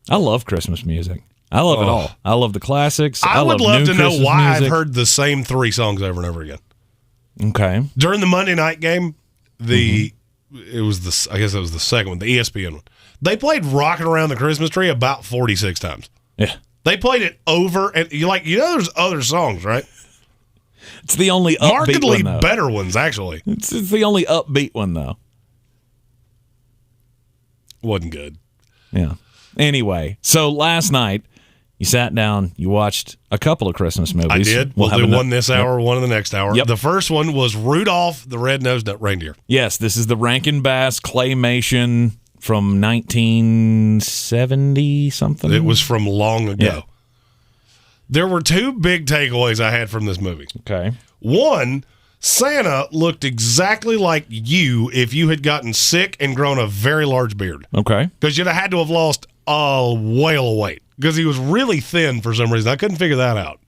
Speaker 15: I love Christmas music. I love it all. I love the classics.
Speaker 16: I would love to know
Speaker 15: Christmas
Speaker 16: why
Speaker 15: music.
Speaker 16: I've heard the same 3 songs over and over again.
Speaker 15: Okay.
Speaker 16: During the Monday night game, it was the second one, the ESPN one. They played "Rocking Around the Christmas Tree" about 46 times.
Speaker 15: Yeah.
Speaker 16: They played it over, and there's other songs, right?
Speaker 15: It's the only upbeat
Speaker 16: markedly
Speaker 15: one, though.
Speaker 16: better ones, actually.
Speaker 15: It's the only upbeat one, though.
Speaker 16: Wasn't good.
Speaker 15: Yeah. Anyway, so last night, You sat down, you watched a couple of Christmas movies.
Speaker 16: I did. We'll do one this hour, one in the next hour.
Speaker 15: Yep.
Speaker 16: The first one was Rudolph the Red-Nosed Reindeer.
Speaker 15: Yes, this is the Rankin Bass claymation from 1970-something.
Speaker 16: It was from long ago.
Speaker 15: Yeah.
Speaker 16: There were two big takeaways I had from this movie.
Speaker 15: Okay.
Speaker 16: One, Santa looked exactly like you if you had gotten sick and grown a very large beard.
Speaker 15: Okay.
Speaker 16: Because you'd have had to have lost a whale of weight. Because he was really thin for some reason. I couldn't figure that out.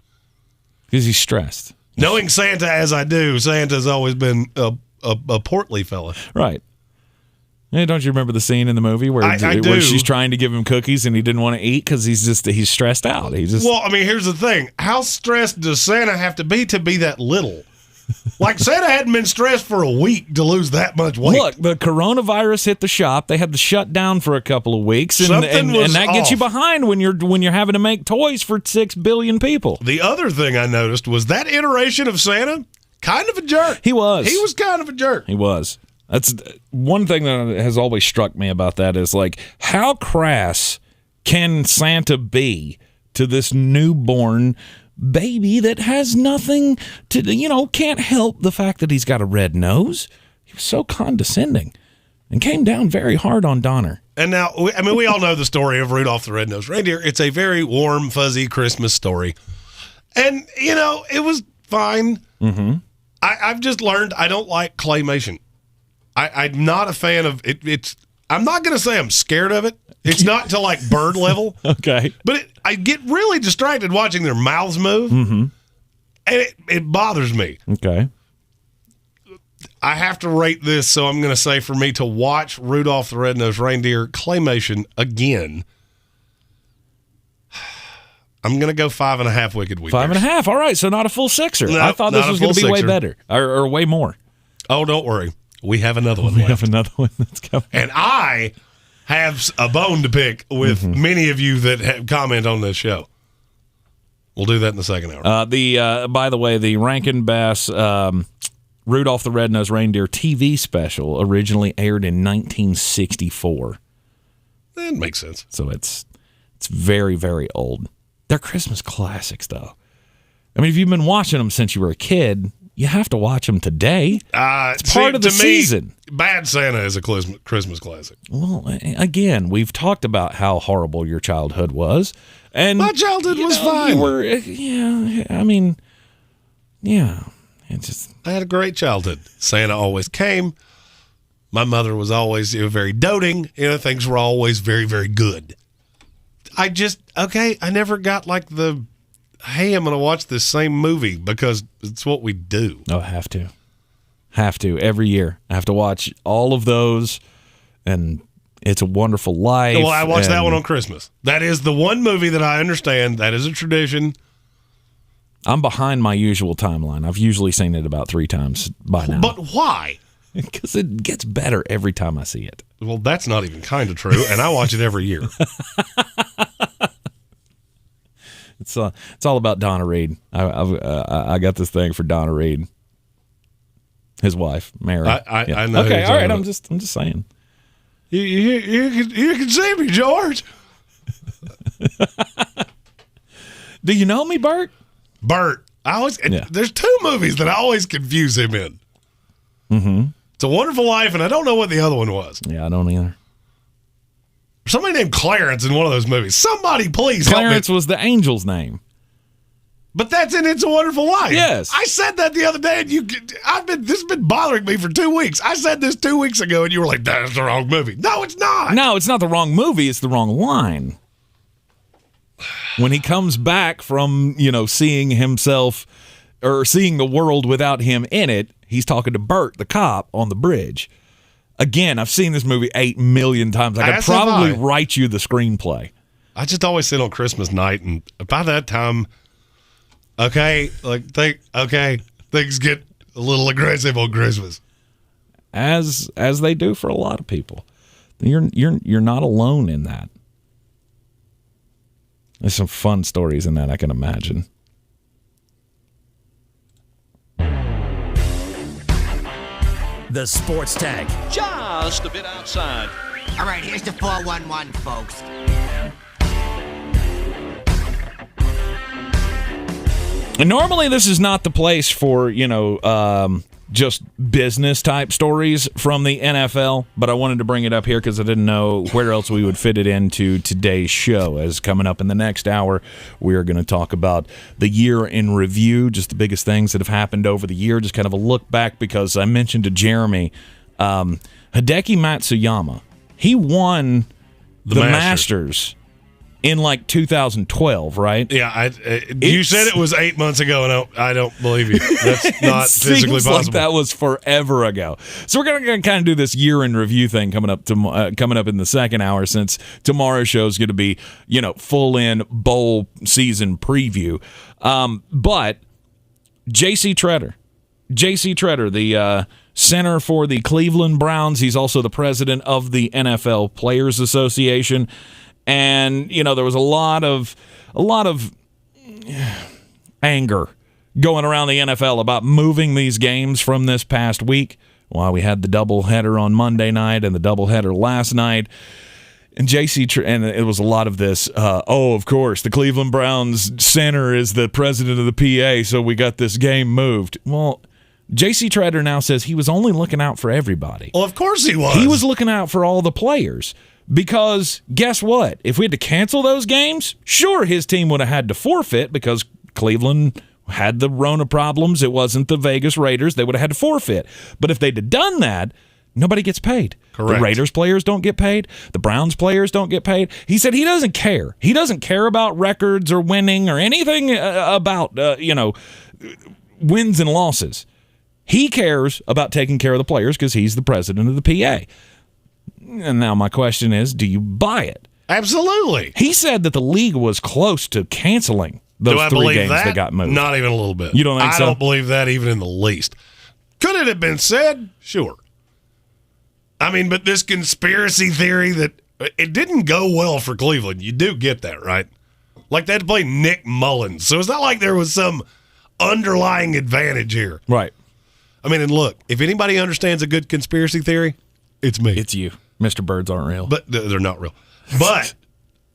Speaker 15: Because he's stressed.
Speaker 16: Knowing Santa as I do, Santa's always been a portly fella.
Speaker 15: Right. Hey, don't you remember the scene in the movie where she's trying to give him cookies and he didn't want to eat because he's stressed out?
Speaker 16: Well, I mean, here's the thing. How stressed does Santa have to be that little? Like, Santa hadn't been stressed for a week to lose that much weight.
Speaker 15: Look, the coronavirus hit the shop. They had to shut down for a couple of weeks, and that gets you behind when you're having to make toys for 6 billion people.
Speaker 16: The other thing I noticed was that iteration of Santa, kind of a jerk.
Speaker 15: He was.
Speaker 16: He was kind of a jerk.
Speaker 15: He was. That's one thing that has always struck me about that is, like, how crass can Santa be to this newborn baby that has nothing to, can't help the fact that he's got a red nose. He was so condescending and came down very hard on Donner.
Speaker 16: And now, we all know the story of Rudolph the Red-Nosed Reindeer. It's a very warm, fuzzy Christmas story. And, it was fine.
Speaker 15: Mm-hmm.
Speaker 16: I've just learned I don't like claymation. I'm not a fan of it. I'm not going to say I'm scared of it. It's not to like bird level.
Speaker 15: Okay.
Speaker 16: But I get really distracted watching their mouths move.
Speaker 15: Mm-hmm.
Speaker 16: And it bothers me.
Speaker 15: Okay.
Speaker 16: I have to rate this, so I'm going to say for me to watch Rudolph the Red-Nosed Reindeer claymation again, I'm going to go 5.5 Wicked Week.
Speaker 15: 5.5. All right, so not a full sixer.
Speaker 16: No,
Speaker 15: I thought this was going to be way better or way more.
Speaker 16: Oh, don't worry. We have another one.
Speaker 15: We have another one that's coming.
Speaker 16: And I have a bone to pick with many of you that have comment on this show. We'll do that in the second hour.
Speaker 15: By the way, the Rankin Bass Rudolph the Red-Nosed Reindeer TV special originally aired in 1964.
Speaker 16: That makes sense.
Speaker 15: So it's very, very old. They're Christmas classics, though. I mean, if you've been watching them since you were a kid, you have to watch them today. It's part of the season.
Speaker 16: Bad Santa is a Christmas classic.
Speaker 15: Well, again, we've talked about how horrible your childhood was. And
Speaker 16: my childhood was fine. I had a great childhood. Santa always came. My mother was always very doting. Things were always very, very good. I never got like the, hey, I'm going to watch this same movie because it's what we do.
Speaker 15: Oh, have to. Every year. I have to watch all of those, and It's a Wonderful Life.
Speaker 16: Well, I watched that one on Christmas. That is the one movie that I understand. That is a tradition.
Speaker 15: I'm behind my usual timeline. I've usually seen it about 3 times by now.
Speaker 16: But why?
Speaker 15: Because it gets better every time I see it.
Speaker 16: Well, that's not even kind of true, and I watch it every year.
Speaker 15: It's all about Donna Reed. I got this thing for Donna Reed, his wife, Mary.
Speaker 16: I know.
Speaker 15: Okay, all right. I'm just saying.
Speaker 16: You can see me, George.
Speaker 15: Do you know me, Bert?
Speaker 16: Bert. There's 2 movies that I always confuse him in.
Speaker 15: Mm-hmm.
Speaker 16: It's a Wonderful Life, and I don't know what the other one was.
Speaker 15: Yeah, I don't either.
Speaker 16: Somebody named Clarence in one of those movies. Somebody please help me.
Speaker 15: Clarence was the angel's name.
Speaker 16: But that's in It's a Wonderful Life.
Speaker 15: Yes.
Speaker 16: I said that the other day, and this has been bothering me for 2 weeks. I said this 2 weeks ago, and you were like, that's the wrong movie. No, it's not.
Speaker 15: No, it's not the wrong movie. It's the wrong line. When he comes back from, seeing himself or seeing the world without him in it, he's talking to Bert, the cop, on the bridge. Again, I've seen this movie 8 million times. I could probably write you the screenplay.
Speaker 16: I just always sit on Christmas night, and by that time, things get a little aggressive on Christmas,
Speaker 15: as they do for a lot of people. You're not alone in that. There's some fun stories in that, I can imagine.
Speaker 1: The Sports Tag.
Speaker 17: Just a bit outside.
Speaker 25: All right, here's the 411, folks.
Speaker 15: And normally this is not the place for, just business type stories from the NFL, but I wanted to bring it up here because I didn't know where else we would fit it into today's show. As coming up in the next hour, we are going to talk about the year in review, just the biggest things that have happened over the year, just kind of a look back, because I mentioned to Jeremy, Hideki Matsuyama, he won the Masters in like 2012, right?
Speaker 16: Yeah, you said it was 8 months ago, and I don't believe you. That's not physically possible.
Speaker 15: Like that was forever ago. So we're going to kind of do this year in review thing coming up in the second hour, since tomorrow's show is going to be full in bowl season preview. But J.C. Tretter, the center for the Cleveland Browns, he's also the president of the NFL Players Association. And, there was a lot of anger going around the NFL about moving these games from this past week. Well, we had the doubleheader on Monday night and the doubleheader last night. And and it was a lot of this, of course, the Cleveland Browns center is the president of the PA, so we got this game moved. Well, J.C. Tretter now says he was only looking out for everybody.
Speaker 16: Well, of course he was.
Speaker 15: He was looking out for all the players. Because guess what? If we had to cancel those games, sure, his team would have had to forfeit because Cleveland had the Rona problems. It wasn't the Vegas Raiders. They would have had to forfeit. But if they'd have done that, nobody gets paid.
Speaker 16: Correct.
Speaker 15: The Raiders players don't get paid. The Browns players don't get paid. He said he doesn't care. He doesn't care about records or winning or anything about, wins and losses. He cares about taking care of the players because he's the president of the PA. And now my question is, do you buy it?
Speaker 16: Absolutely.
Speaker 15: He said that the league was close to canceling those 3 games that got moved.
Speaker 16: Not even a little bit.
Speaker 15: You don't think so?
Speaker 16: I don't believe that even in the least. Could it have been said? Sure. I mean, but this conspiracy theory that it didn't go well for Cleveland, you do get that, right? Like they had to play Nick Mullins. So it's not like there was some underlying advantage here.
Speaker 15: Right.
Speaker 16: I mean, and look, if anybody understands a good conspiracy theory, it's me.
Speaker 15: It's you. Mr. Birds aren't real.
Speaker 16: But they're not real. But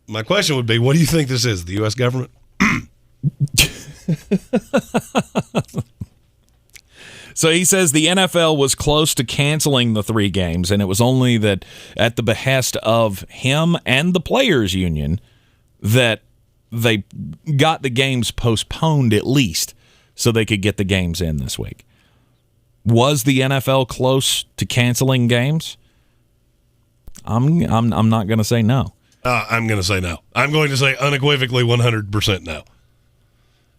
Speaker 16: my question would be, what do you think this is, the U.S. government?
Speaker 15: So he says the NFL was close to canceling the 3 games, and it was only that at the behest of him and the players' union that they got the games postponed at least so they could get the games in this week. Was the NFL close to canceling games? I'm not going to say no.
Speaker 16: I'm going to say no. I'm going to say unequivocally 100% no.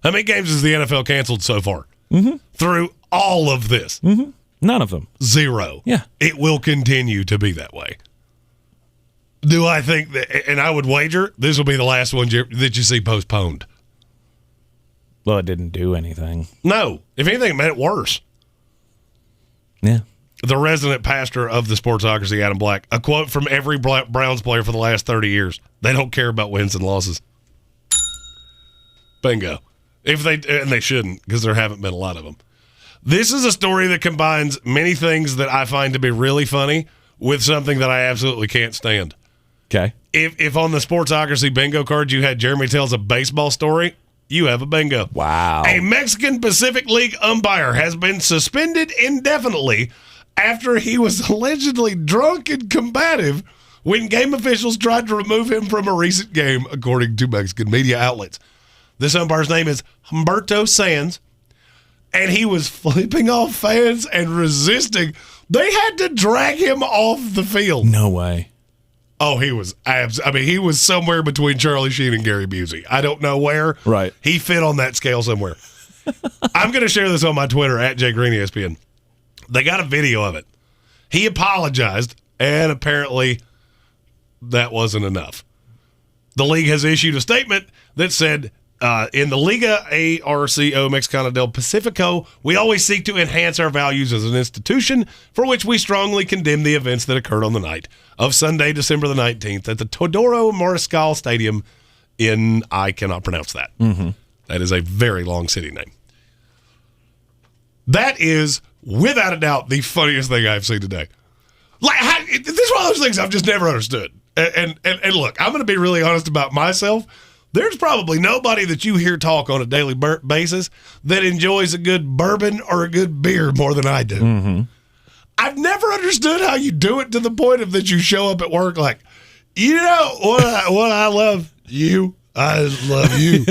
Speaker 16: How many games has the NFL canceled so far?
Speaker 15: Mm-hmm.
Speaker 16: Through all of this?
Speaker 15: Mm-hmm. None of them.
Speaker 16: 0.
Speaker 15: Yeah.
Speaker 16: It will continue to be that way. Do I think that, and I would wager, this will be the last one that you see postponed?
Speaker 15: Well, it didn't do anything.
Speaker 16: No. If anything, it made it worse.
Speaker 15: Yeah.
Speaker 16: The resident pastor of the Sportsocracy, Adam Black, a quote from every Browns player for the last 30 years. They don't care about wins and losses. Bingo. And they shouldn't, because there haven't been a lot of them. This is a story that combines many things that I find to be really funny with something that I absolutely can't stand.
Speaker 15: Okay.
Speaker 16: If on the Sportsocracy bingo card you had Jeremy tells a baseball story, you have a bingo.
Speaker 15: Wow.
Speaker 16: A Mexican Pacific League umpire has been suspended indefinitely after he was allegedly drunk and combative when game officials tried to remove him from a recent game, according to Mexican media outlets. This umpire's name is Humberto Sanz, and he was flipping off fans and resisting. They had to drag him off the field.
Speaker 15: No way.
Speaker 16: Oh, he was he was somewhere between Charlie Sheen and Gary Busey. I don't know where.
Speaker 15: Right.
Speaker 16: He fit on that scale somewhere. I'm going to share this on my Twitter, @Greene ESPN. They got a video of it. He apologized, and apparently that wasn't enough. The league has issued a statement that said, in the Liga ARCO Mexicana del Pacifico, we always seek to enhance our values as an institution, for which we strongly condemn the events that occurred on the night of Sunday, December the 19th at the Teodoro Mariscal Stadium in, I cannot pronounce that.
Speaker 15: Mm-hmm.
Speaker 16: That is a very long city name. That is, without a doubt, the funniest thing I've seen today. This is one of those things I've just never understood. And look, I'm going to be really honest about myself. There's probably nobody that you hear talk on a daily basis that enjoys a good bourbon or a good beer more than I do.
Speaker 15: Mm-hmm.
Speaker 16: I've never understood how you do it to the point of that you show up at work like, you know what I love? You. I love you.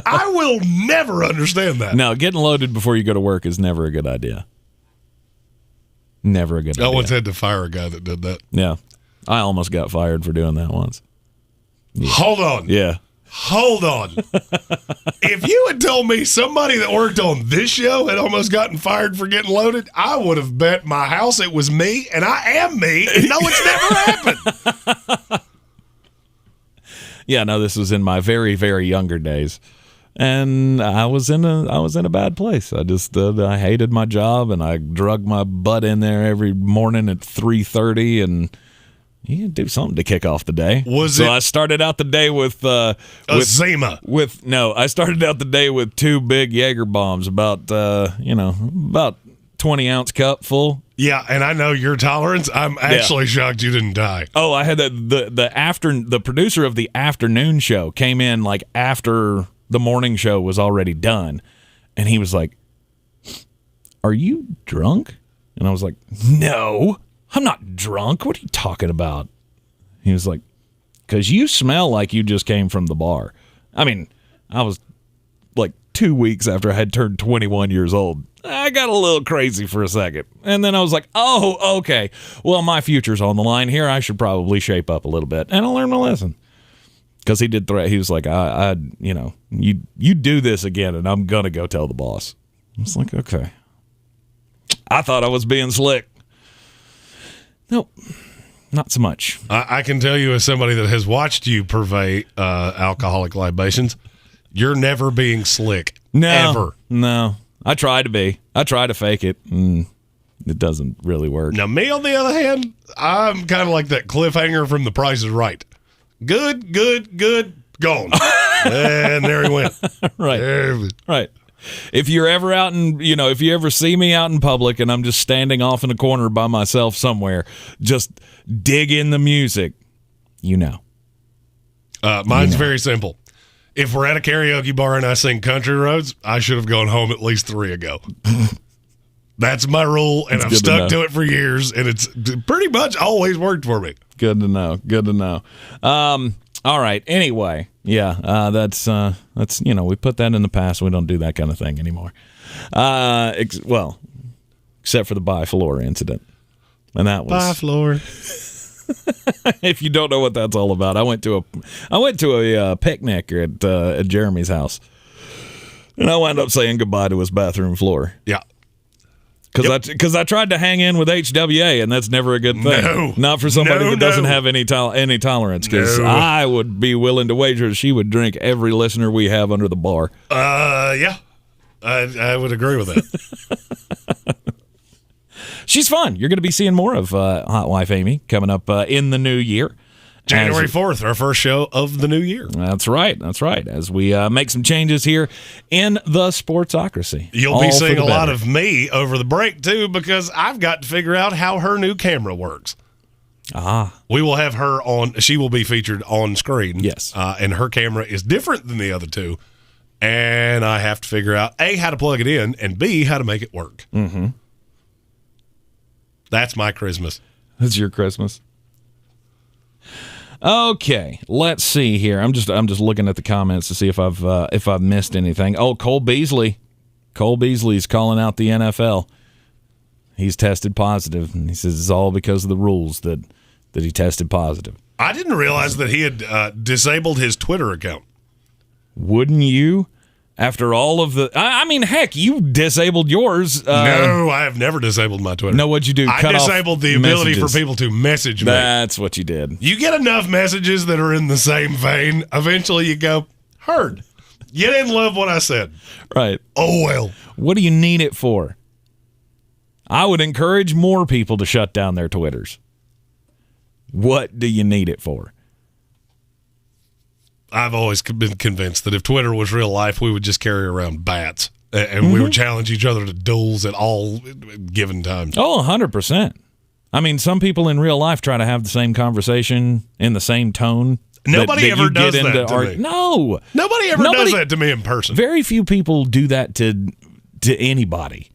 Speaker 16: I will never understand that.
Speaker 15: No, getting loaded before you go to work is never a good idea. Never a good idea.
Speaker 16: I once had to fire a guy that did that.
Speaker 15: Yeah. I almost got fired for doing that once. Yeah.
Speaker 16: Hold on.
Speaker 15: Yeah.
Speaker 16: Hold on. If you had told me somebody that worked on this show had almost gotten fired for getting loaded, I would have bet my house it was me, and I am me, and no, it's never happened.
Speaker 15: Yeah, no, this was in my very, very younger days. And I was in a bad place. I hated my job, and I drug my butt in there every morning at 3:30, and you can do something to kick off the day. I started out the day with
Speaker 16: Zima.
Speaker 15: I started out the day with 2 big Jaeger bombs, about 20-ounce cup full.
Speaker 16: Yeah, and I know your tolerance. I'm actually shocked you didn't die.
Speaker 15: Oh, I had the producer of the afternoon show came in like after the morning show was already done, and he was like, "Are you drunk?" And I was like, "No, I'm not drunk. What are you talking about?" He was like, "'Cause you smell like you just came from the bar." I mean, I was like 2 weeks after I had turned 21 years old. I got a little crazy for a second. And then I was like, oh, okay. Well, my future's on the line here. I should probably shape up a little bit. And I learned my lesson. Because he did threat. He was like, you do this again, and I'm going to go tell the boss. I was like, okay. I thought I was being slick. Nope. Not so much.
Speaker 16: I can tell you as somebody that has watched you purvey alcoholic libations, you're never being slick.
Speaker 15: No.
Speaker 16: Ever.
Speaker 15: No. I try to be. I try to fake it, and it doesn't really work.
Speaker 16: Now, me, on the other hand, I'm kind of like that cliffhanger from The Price is Right. Good, gone. And there he went.
Speaker 15: Right. If you're ever out if you ever see me out in public and I'm just standing off in a corner by myself somewhere, just dig in the music,
Speaker 16: Mine's very simple. If we're at a karaoke bar and I sing Country Roads, I should have gone home at least 3 ago. That's my rule, and I've stuck to it for years, and it's pretty much always worked for me.
Speaker 15: Good to know. All right. Anyway, that's we put that in the past. We don't do that kind of thing anymore. Except for the Bi-Floor incident, and that was
Speaker 16: Bi-Floor.
Speaker 15: If you don't know what that's all about, I went to a picnic at Jeremy's house, and I wound up saying goodbye to his bathroom floor.
Speaker 16: Yeah,
Speaker 15: because I tried to hang in with HWA, and that's never a good thing.
Speaker 16: No,
Speaker 15: not for somebody that doesn't have any tolerance. Because I would be willing to wager she would drink every listener we have under the bar.
Speaker 16: Yeah, I would agree with that.
Speaker 15: She's fun. You're going to be seeing more of Hot Wife Amy coming up in the new year.
Speaker 16: January 4th, our first show of the new year.
Speaker 15: That's right. As we make some changes here in the Sportsocracy.
Speaker 16: You'll be seeing a lot of me over the break, too, because I've got to figure out how her new camera works. We will have her on. She will be featured on screen.
Speaker 15: Yes.
Speaker 16: And her camera is different than the other two. And I have to figure out, A, how to plug it in, and B, how to make it work.
Speaker 15: Mm-hmm.
Speaker 16: That's my Christmas.
Speaker 15: That's your Christmas. Okay, let's see here. I'm just looking at the comments to see if I've missed anything. Oh, Cole Beasley's calling out the NFL. He's tested positive, and he says it's all because of the rules that he tested positive.
Speaker 16: I didn't realize that he had disabled his Twitter account.
Speaker 15: Wouldn't you? After all of the, I mean, heck, you disabled yours.
Speaker 16: No, I have never disabled my Twitter.
Speaker 15: No, what'd you do?
Speaker 16: I disabled the ability for people to message me.
Speaker 15: That's what you did.
Speaker 16: You get enough messages that are in the same vein, eventually you go, heard. You didn't love what I said.
Speaker 15: Right.
Speaker 16: Oh, well.
Speaker 15: What do you need it for? I would encourage more people to shut down their Twitters. What do you need it for?
Speaker 16: I've always been convinced that if Twitter was real life, we would just carry around bats and we would challenge each other to duels at all given times.
Speaker 15: Oh, 100%. I mean, some people in real life try to have the same conversation in the same tone
Speaker 16: Nobody ever does that to me.
Speaker 15: No.
Speaker 16: Nobody ever does that to me in person.
Speaker 15: Very few people do that to anybody.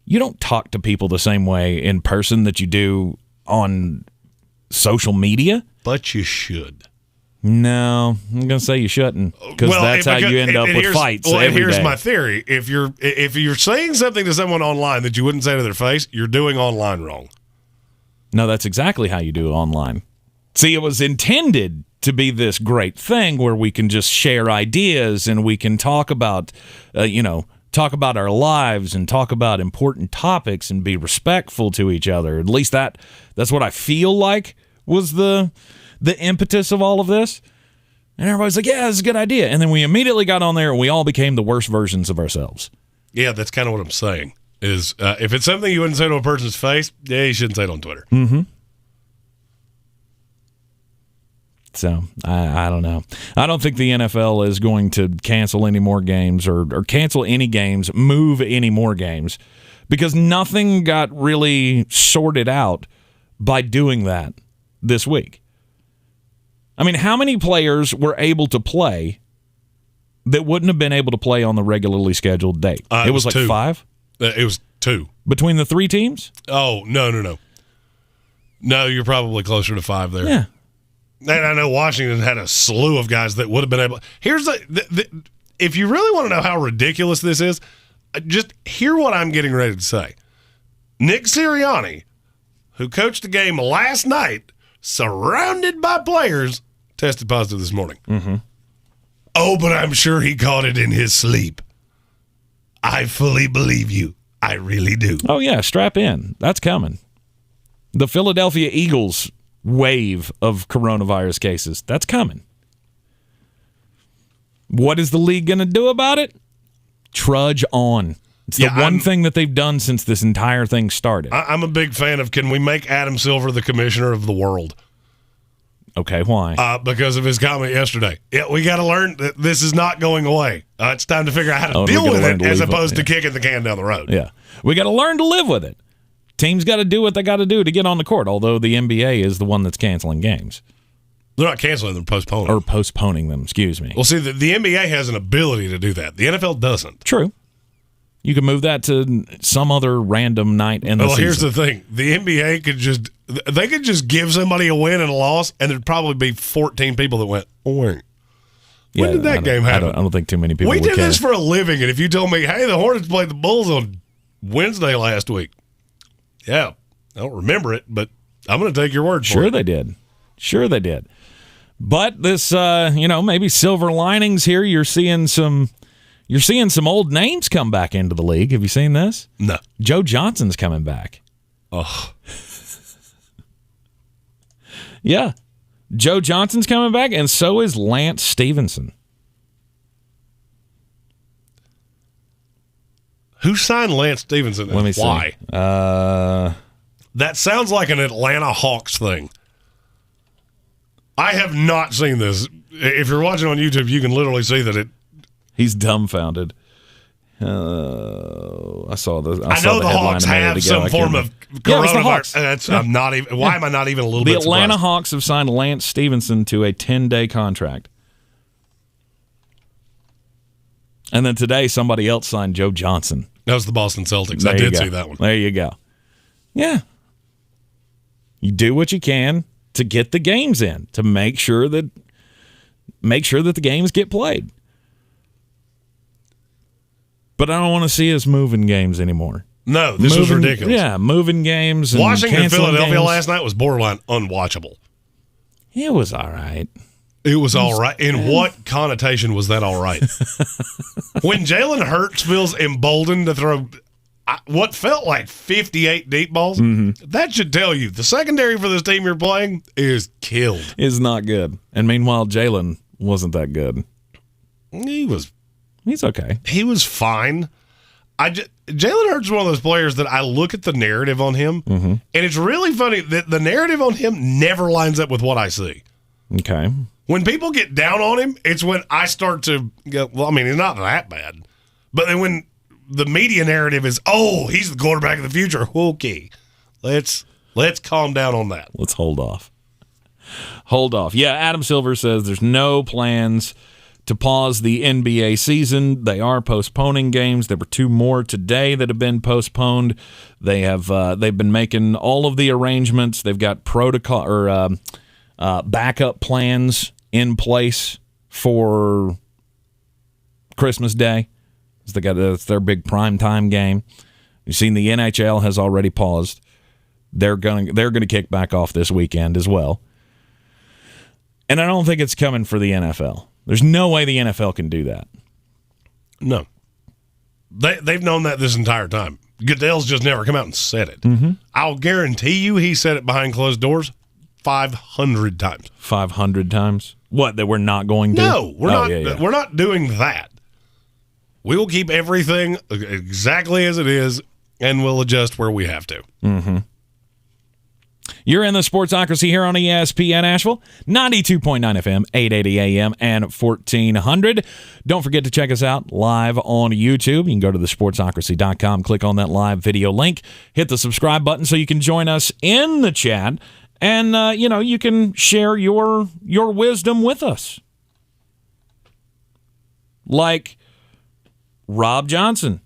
Speaker 15: You don't talk to people the same way in person that you do on social media.
Speaker 16: But you should.
Speaker 15: No, I'm going to say you shouldn't, because that's how you end up with fights every
Speaker 16: here's
Speaker 15: day.
Speaker 16: my theory. If you're saying something to someone online that you wouldn't say to their face, you're doing online wrong.
Speaker 15: No, that's exactly how you do it online. See, it was intended to be this great thing where we can just share ideas and we can talk about, talk about our lives and talk about important topics and be respectful to each other. At least that's what I feel like was the impetus of all of this. And everybody's like, yeah, this is a good idea. And then we immediately got on there and we all became the worst versions of ourselves.
Speaker 16: Yeah, that's kind of what I'm saying. Is if it's something you wouldn't say to a person's face, yeah, you shouldn't say it on Twitter.
Speaker 15: Mm-hmm. So, I don't know. I don't think the NFL is going to cancel any more games or cancel any games, move any more games, because nothing got really sorted out by doing that this week. I mean, how many players were able to play that wouldn't have been able to play on the regularly scheduled date? It was like
Speaker 16: 2.
Speaker 15: 5?
Speaker 16: It was 2.
Speaker 15: Between the 3 teams?
Speaker 16: Oh, no. No, you're probably closer to 5 there.
Speaker 15: Yeah.
Speaker 16: And I know Washington had a slew of guys that would have been able. Here's if you really want to know how ridiculous this is, just hear what I'm getting ready to say. Nick Sirianni, who coached the game last night, surrounded by players, tested positive this morning.
Speaker 15: Mm-hmm.
Speaker 16: Oh, but I'm sure he caught it in his sleep. I fully believe you. I really do.
Speaker 15: Oh, yeah, strap in. That's coming. The Philadelphia Eagles wave of coronavirus cases. That's coming. What is the league going to do about it? Trudge on. It's the one thing that they've done since this entire thing started.
Speaker 16: I'm a big fan of, can we make Adam Silver the commissioner of the world?
Speaker 15: Okay, why?
Speaker 16: Because of his comment yesterday. Yeah, we got to learn that this is not going away. It's time to figure out how to deal with it as opposed to kicking the can down the road.
Speaker 15: Yeah. We got to learn to live with it. Teams got to do what they got to do to get on the court, although the NBA is the one that's canceling games.
Speaker 16: They're not canceling them, postponing.
Speaker 15: Or postponing them, excuse me.
Speaker 16: Well, see, the NBA has an ability to do that. The NFL doesn't.
Speaker 15: True. You can move that to some other random night in the season.
Speaker 16: Well, here's the thing. The NBA could just give somebody a win and a loss, and there'd probably be 14 people that went, oh, wait. When did that game happen?
Speaker 15: I don't think too many people
Speaker 16: would care. We did this
Speaker 15: care.
Speaker 16: for a living, and if you told me, hey, the Hornets played the Bulls on Wednesday last week, yeah, I don't remember it, but I'm going to take your word for it.
Speaker 15: Sure they did. But this, maybe silver linings here. You're seeing some old names come back into the league. Have you seen this?
Speaker 16: No.
Speaker 15: Joe Johnson's coming back.
Speaker 16: Oh.
Speaker 15: Yeah. Joe Johnson's coming back, and so is Lance Stevenson.
Speaker 16: Who signed Lance Stevenson and why? That sounds like an Atlanta Hawks thing. I have not seen this. If you're watching on YouTube, you can literally see that
Speaker 15: he's dumbfounded. I saw the.
Speaker 16: I know the Hawks have some form of coronavirus. I'm not even. Why am I not even a little bit surprised?
Speaker 15: The Atlanta Hawks have signed Lance Stevenson to a 10-day contract. And then today, somebody else signed Joe Johnson.
Speaker 16: That was the Boston Celtics. I did see that one.
Speaker 15: There you go. Yeah. You do what you can to get the games in, to make sure that the games get played. But I don't want to see us moving games anymore.
Speaker 16: No, this was ridiculous.
Speaker 15: Yeah, moving games. And
Speaker 16: Washington, Philadelphia
Speaker 15: games.
Speaker 16: Last night was borderline unwatchable.
Speaker 15: It was all right.
Speaker 16: It was all right. In what connotation was that all right? When Jalen Hurts feels emboldened to throw what felt like 58 deep balls, that should tell you the secondary for this team you're playing is killed.
Speaker 15: Is not good. And meanwhile, Jalen wasn't that good. He's okay.
Speaker 16: He was fine. Jalen Hurts is one of those players that I look at the narrative on him, and it's really funny that the narrative on him never lines up with what I see.
Speaker 15: Okay.
Speaker 16: When people get down on him, it's when I start to go, well, I mean, he's not that bad. But then when the media narrative is, oh, he's the quarterback of the future, okay, let's calm down on that.
Speaker 15: Let's hold off. Hold off. Yeah, Adam Silver says there's no plans to pause the NBA season. They are postponing games. There were 2 more today that have been postponed. They've been making all of the arrangements. They've got protocol or backup plans in place for Christmas Day. It's their big primetime game. You've seen the NHL has already paused. They're gonna kick back off this weekend as well. And I don't think it's coming for the NFL. There's no way the NFL can do that.
Speaker 16: No. They've known that this entire time. Goodell's just never come out and said it.
Speaker 15: Mm-hmm.
Speaker 16: I'll guarantee you he said it behind closed doors 500 times.
Speaker 15: 500 times? What, that we're not going to?
Speaker 16: No, we're not. Yeah. We're not doing that. We will keep everything exactly as it is, and we'll adjust where we have to.
Speaker 15: Mm-hmm. You're in the Sportsocracy here on ESPN Asheville, 92.9 FM, 880 AM, and 1400. Don't forget to check us out live on YouTube. You can go to thesportsocracy.com, click on that live video link, hit the subscribe button so you can join us in the chat, and you can share your wisdom with us. Like Rob Johnson,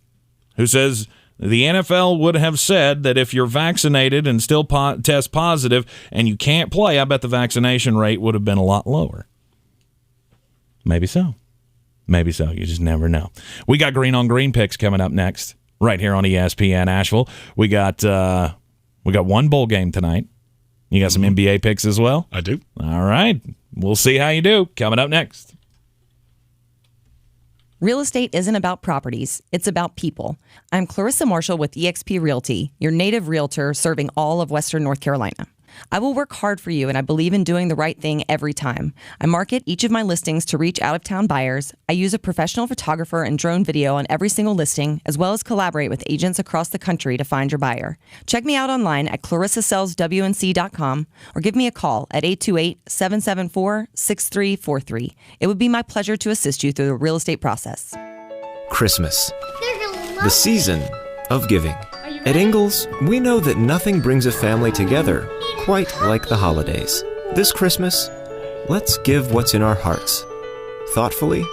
Speaker 15: who says the NFL would have said that if you're vaccinated and still test positive and you can't play, I bet the vaccination rate would have been a lot lower. Maybe so. Maybe so. You just never know. We got Green on Green picks coming up next, right here on ESPN Asheville. We got one bowl game tonight. You got some NBA picks as well?
Speaker 16: I do.
Speaker 15: All right. We'll see how you do. Coming up next.
Speaker 2: Real estate isn't about properties, it's about people. I'm Clarissa Marshall with eXp Realty, your native realtor serving all of Western North Carolina. I will work hard for you, and I believe in doing the right thing every time. I market each of my listings to reach out-of-town buyers. I use a professional photographer and drone video on every single listing, as well as collaborate with agents across the country to find your buyer. Check me out online at clarissasellswnc.com or give me a call at 828-774-6343. It would be my pleasure to assist you through the real estate process.
Speaker 4: Christmas, the season of giving. At Ingalls, we know that nothing brings a family together quite like the holidays. This Christmas, let's give what's in our hearts, thoughtfully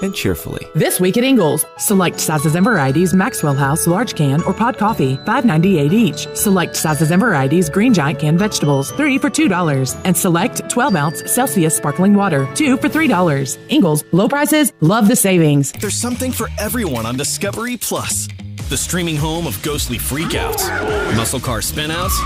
Speaker 4: and cheerfully.
Speaker 5: This week at Ingalls, select sizes and varieties Maxwell House large can or pod coffee, $5.98 each. Select sizes and varieties Green Giant canned vegetables, 3 for $2. And select 12-ounce Celsius sparkling water, 2 for $3. Ingalls, low prices, love the savings.
Speaker 6: There's something for everyone on Discovery Plus. The streaming home of ghostly freakouts, muscle car spinouts,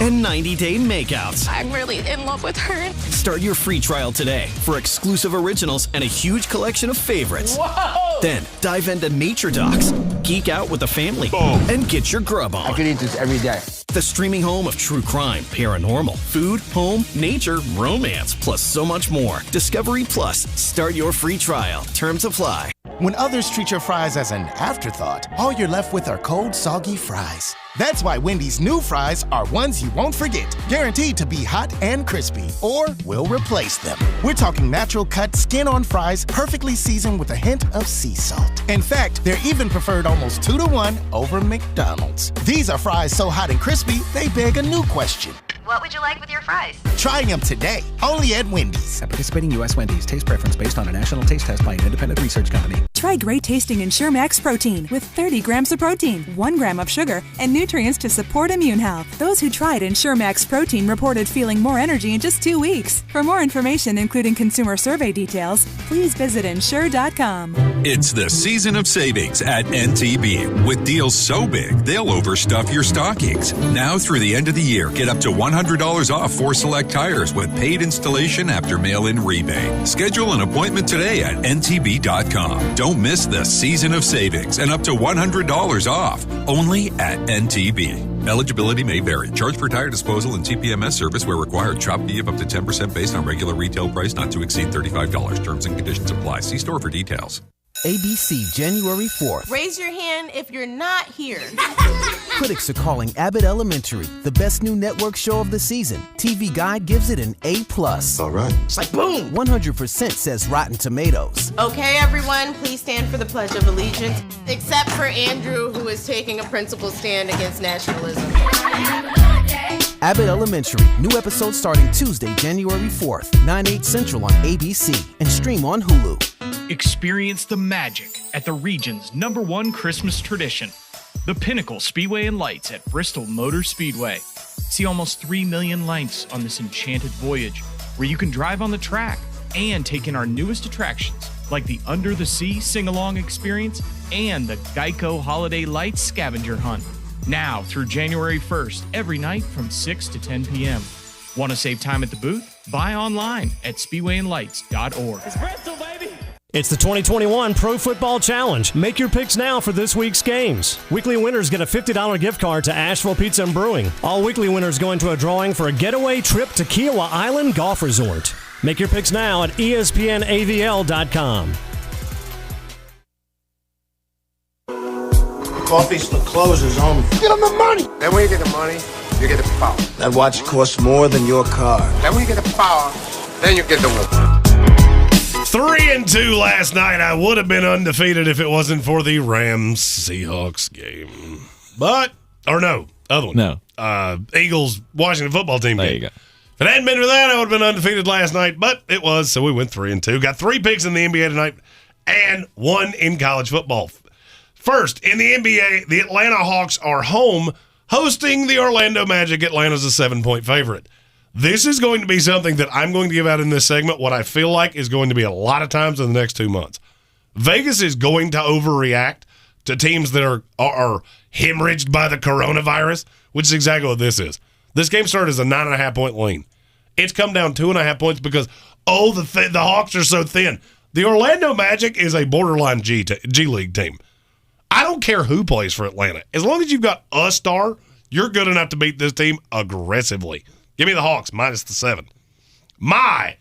Speaker 6: and 90-day makeouts.
Speaker 7: I'm really in love with her.
Speaker 6: Start your free trial today for exclusive originals and a huge collection of favorites.
Speaker 7: Whoa!
Speaker 6: Then dive into nature docs, geek out with the family, and get your grub on.
Speaker 7: I could eat this every day.
Speaker 6: The streaming home of true crime, paranormal, food, home, nature, romance, plus so much more. Discovery Plus. Start your free trial. Terms apply.
Speaker 8: When others treat your fries as an afterthought, all you're left with are cold, soggy fries. That's why Wendy's new fries are ones you won't forget, guaranteed to be hot and crispy, or we'll replace them. We're talking natural cut, skin-on fries, perfectly seasoned with a hint of sea salt. In fact, they're even preferred almost 2-to-1 over McDonald's. These are fries so hot and crispy, they beg a new question.
Speaker 10: What would you like with your fries?
Speaker 8: Try them today, only at Wendy's.
Speaker 11: At participating U.S. Wendy's, taste preference based on a national taste test by an independent research company.
Speaker 3: Try great tasting Ensure Max Protein with 30 grams of protein, 1 gram of sugar, and nutrients to support immune health. Those who tried Ensure Max Protein reported feeling more energy in just 2 weeks. For more information, including consumer survey details, please visit Ensure.com.
Speaker 12: It's the season of savings at NTB with deals so big they'll overstuff your stockings. Now through the end of the year, get up to $100 off 4 select tires with paid installation after mail-in rebate. Schedule an appointment today at ntb.com. Don't miss the season of savings and up to $100 off. Only at NTB. Eligibility may vary. Charge for tire disposal and TPMS service where required. Shop fee of up to 10% based on regular retail price not to exceed $35. Terms and conditions apply. See store for details.
Speaker 13: ABC January 4th.
Speaker 28: Raise your hand if you're not here.
Speaker 13: Critics are calling Abbott Elementary the best new network show of the season. TV Guide gives it an A+.
Speaker 28: All right.
Speaker 13: It's like boom! 100% says Rotten Tomatoes.
Speaker 28: Okay, everyone, please stand for the Pledge of Allegiance. Except for Andrew, who is taking a principled stand against nationalism.
Speaker 13: Abbott Elementary. New episodes starting Tuesday, January 4th, 9/8 Central on ABC and stream on Hulu.
Speaker 9: Experience the magic at the region's #1 Christmas tradition, the Pinnacle Speedway and Lights at Bristol Motor Speedway. See almost 3 million lights on this enchanted voyage, where you can drive on the track and take in our newest attractions, like the Under the Sea Sing-Along experience and the Geico Holiday Lights Scavenger Hunt. Now through January 1st, every night from 6 to 10 p.m. Want to save time at the booth? Buy online at speedwayandlights.org.
Speaker 14: It's Bristol, baby!
Speaker 18: It's the 2021 Pro Football Challenge. Make your picks now for this week's games. Weekly winners get a $50 gift card to Asheville Pizza and Brewing. All weekly winners go into a drawing for a getaway trip to Kiowa Island Golf Resort. Make your picks now at ESPNAVL.com.
Speaker 31: Coffee store closes, homie. Get them the money.
Speaker 29: Then when you get the money, you get the power.
Speaker 31: That watch costs more than your car.
Speaker 29: Then when you get the power, then you get the woman.
Speaker 16: 3-2 last night. I would have been undefeated if it wasn't for the Rams-Seahawks game. But, or no, other one.
Speaker 15: No.
Speaker 16: Eagles-Washington football team game.
Speaker 15: There you go.
Speaker 16: If it hadn't been for that, I would have been undefeated last night, but it was, so we went 3-2. Got 3 picks in the NBA tonight and 1 in college football. First, in the NBA, the Atlanta Hawks are home hosting the Orlando Magic. Atlanta's a 7-point favorite. This is going to be something that I'm going to give out in this segment, what I feel like is going to be a lot of times in the next 2 months. Vegas is going to overreact to teams that are hemorrhaged by the coronavirus, which is exactly what this is. This game started as a 9.5-point lean. It's come down 2.5 points because, the Hawks are so thin. The Orlando Magic is a borderline G League team. I don't care who plays for Atlanta. As long as you've got a star, you're good enough to beat this team aggressively. Give me the Hawks minus the 7. My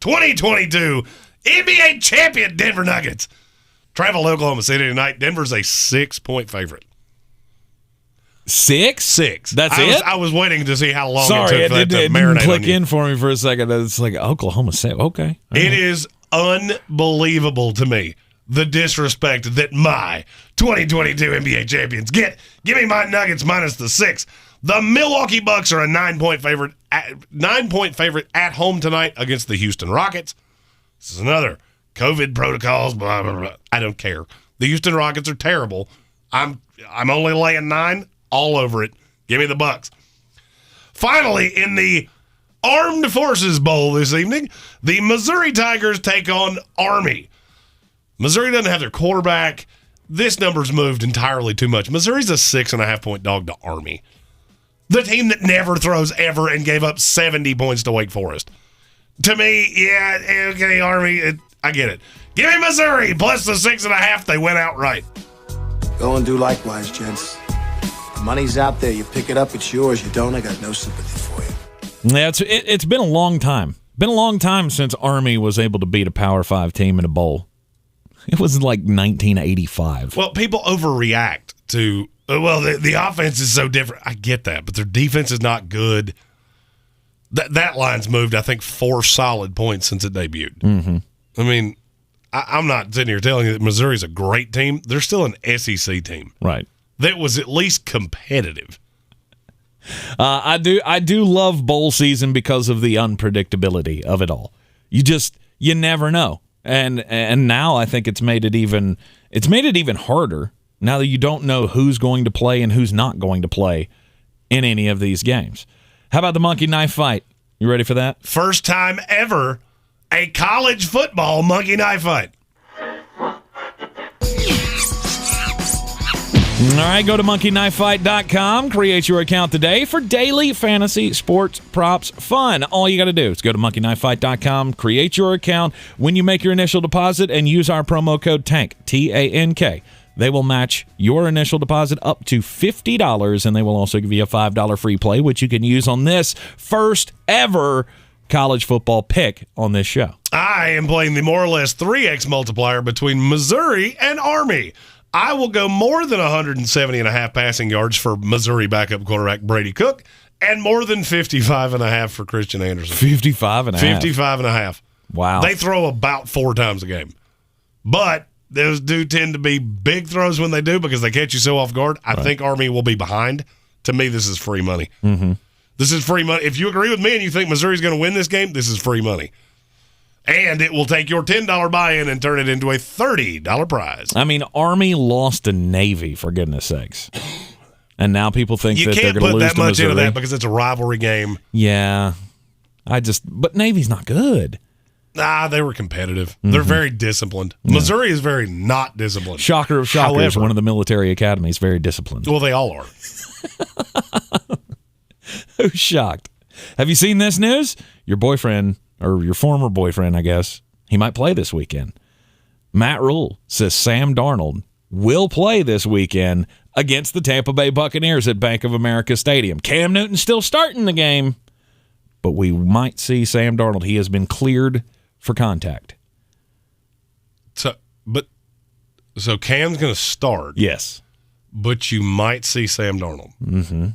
Speaker 16: 2022 NBA champion Denver Nuggets travel to Oklahoma City tonight. Denver's a 6-point favorite.
Speaker 15: 6?
Speaker 16: 6.
Speaker 15: That's it?
Speaker 16: I was waiting to see how long
Speaker 15: Sorry,
Speaker 16: it took for that to marinate
Speaker 15: didn't click
Speaker 16: on you.
Speaker 15: in for me for a second. It's like Oklahoma City. Okay.
Speaker 16: It is unbelievable to me, the disrespect that my 2022 NBA champions get. Give me my Nuggets minus the 6. The Milwaukee Bucks are a 9-point favorite. 9-point favorite at home tonight against the Houston Rockets. This is another COVID protocols. Blah blah blah. I don't care. The Houston Rockets are terrible. I'm only laying 9. All over it. Give me the Bucks. Finally, in the Armed Forces Bowl this evening, the Missouri Tigers take on Army. Missouri doesn't have their quarterback. This number's moved entirely too much. Missouri's a 6.5-point dog to Army. The team that never throws ever and gave up 70 points to Wake Forest. To me, yeah, okay, Army, I get it. Give me Missouri plus the 6.5. They went outright.
Speaker 31: Go and do likewise, gents. The money's out there. You pick it up, it's yours. You don't, I got no sympathy for you.
Speaker 15: Yeah, it's been a long time. Been a long time since Army was able to beat a Power 5 team in a bowl. It was like 1985.
Speaker 16: Well, people overreact to, the offense is so different. I get that, but their defense is not good. That line's moved, I think, 4 solid points since it debuted.
Speaker 15: Mm-hmm.
Speaker 16: I mean, I'm not sitting here telling you that Missouri's a great team. They're still an SEC team.
Speaker 15: Right.
Speaker 16: That was at least competitive.
Speaker 15: I do love bowl season because of the unpredictability of it all. You never know. And now I think it's made it even harder now that you don't know who's going to play and who's not going to play in any of these games. How about the monkey knife fight? You ready for that?
Speaker 16: First time ever, a college football monkey knife fight.
Speaker 15: All right, go to monkeyknifefight.com. Create your account today for daily fantasy sports props fun. All you got to do is go to monkeyknifefight.com, create your account. When you make your initial deposit and use our promo code TANK, T-A-N-K, they will match your initial deposit up to $50, and they will also give you a $5 free play, which you can use on this first ever college football pick on this show.
Speaker 16: I am playing the more or less 3X multiplier between Missouri and Army. I will go more than 170.5 passing yards for Missouri backup quarterback Brady Cook and more than 55.5 for Christian Anderson.
Speaker 15: 55.5?
Speaker 16: 55.5.
Speaker 15: Wow.
Speaker 16: They throw about 4 times a game. But those do tend to be big throws when they do because they catch you so off guard. I think Army will be behind. To me, this is free money.
Speaker 15: Mm-hmm.
Speaker 16: This is free money. If you agree with me and you think Missouri's going to win this game, this is free money. And it will take your $10 buy-in and turn it into a $30 prize.
Speaker 15: I mean, Army lost to Navy, for goodness sakes. And now people think that they're going to lose to Missouri. You can't put that much into that
Speaker 16: because it's a rivalry game.
Speaker 15: Yeah. But Navy's not good.
Speaker 16: They were competitive. Mm-hmm. They're very disciplined. Yeah. Missouri is very not disciplined.
Speaker 15: Shocker of shockers, however, one of the military academies, very disciplined.
Speaker 16: Well, they all are.
Speaker 15: Who's shocked? Have you seen this news? Your boyfriend, or your former boyfriend, I guess, he might play this weekend. Matt Rule says Sam Darnold will play this weekend against the Tampa Bay Buccaneers at Bank of America Stadium. Cam Newton's still starting the game, but we might see Sam Darnold. He has been cleared for contact.
Speaker 16: So Cam's going to start.
Speaker 15: Yes.
Speaker 16: But you might see Sam Darnold.
Speaker 15: Mm-hmm.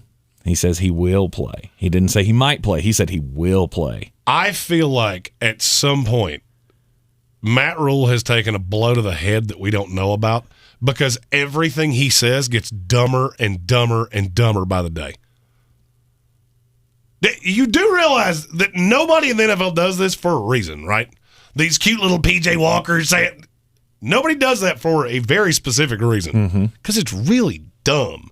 Speaker 15: He says he will play. He didn't say he might play. He said he will play.
Speaker 16: I feel like at some point, Matt Rule has taken a blow to the head that we don't know about because everything he says gets dumber and dumber and dumber by the day. You do realize that nobody in the NFL does this for a reason, right? These cute little PJ Walkers say it. Nobody does that for a very specific reason because it's really dumb.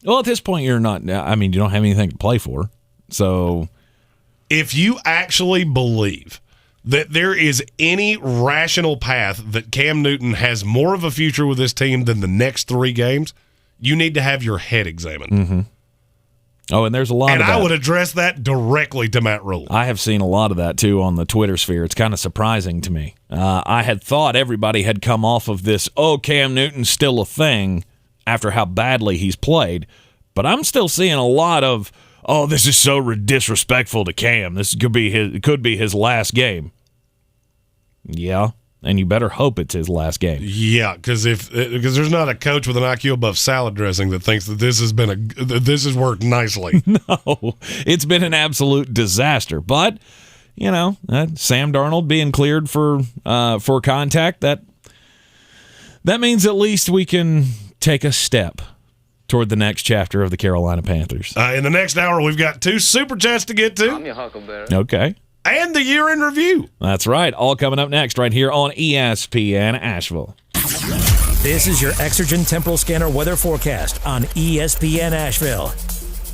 Speaker 15: Well, at this point, you don't have anything to play for. So
Speaker 16: if you actually believe that there is any rational path that Cam Newton has more of a future with this team than the next 3 games, you need to have your head examined.
Speaker 15: Mm-hmm. Oh, and there's a lot of that.
Speaker 16: And I would address that directly to Matt Rule.
Speaker 15: I have seen a lot of that, too, on the Twitter sphere. It's kind of surprising to me. I had thought everybody had come off of this, Cam Newton's still a thing, after how badly he's played. But I'm still seeing a lot of, this is so disrespectful to Cam. This could be his last game. Yeah, and you better hope it's his last game.
Speaker 16: Yeah, because there's not a coach with an IQ above salad dressing that thinks that this has worked nicely.
Speaker 15: No, it's been an absolute disaster. But Sam Darnold being cleared for contact, that means at least we can take a step toward the next chapter of the Carolina Panthers.
Speaker 16: In the next hour, we've got 2 super chats to get to.
Speaker 1: I'm your huckleberry.
Speaker 15: Okay.
Speaker 16: And the year in review.
Speaker 15: That's right. All coming up next right here on ESPN Asheville.
Speaker 14: This is your Exergen Temporal Scanner weather forecast on ESPN Asheville.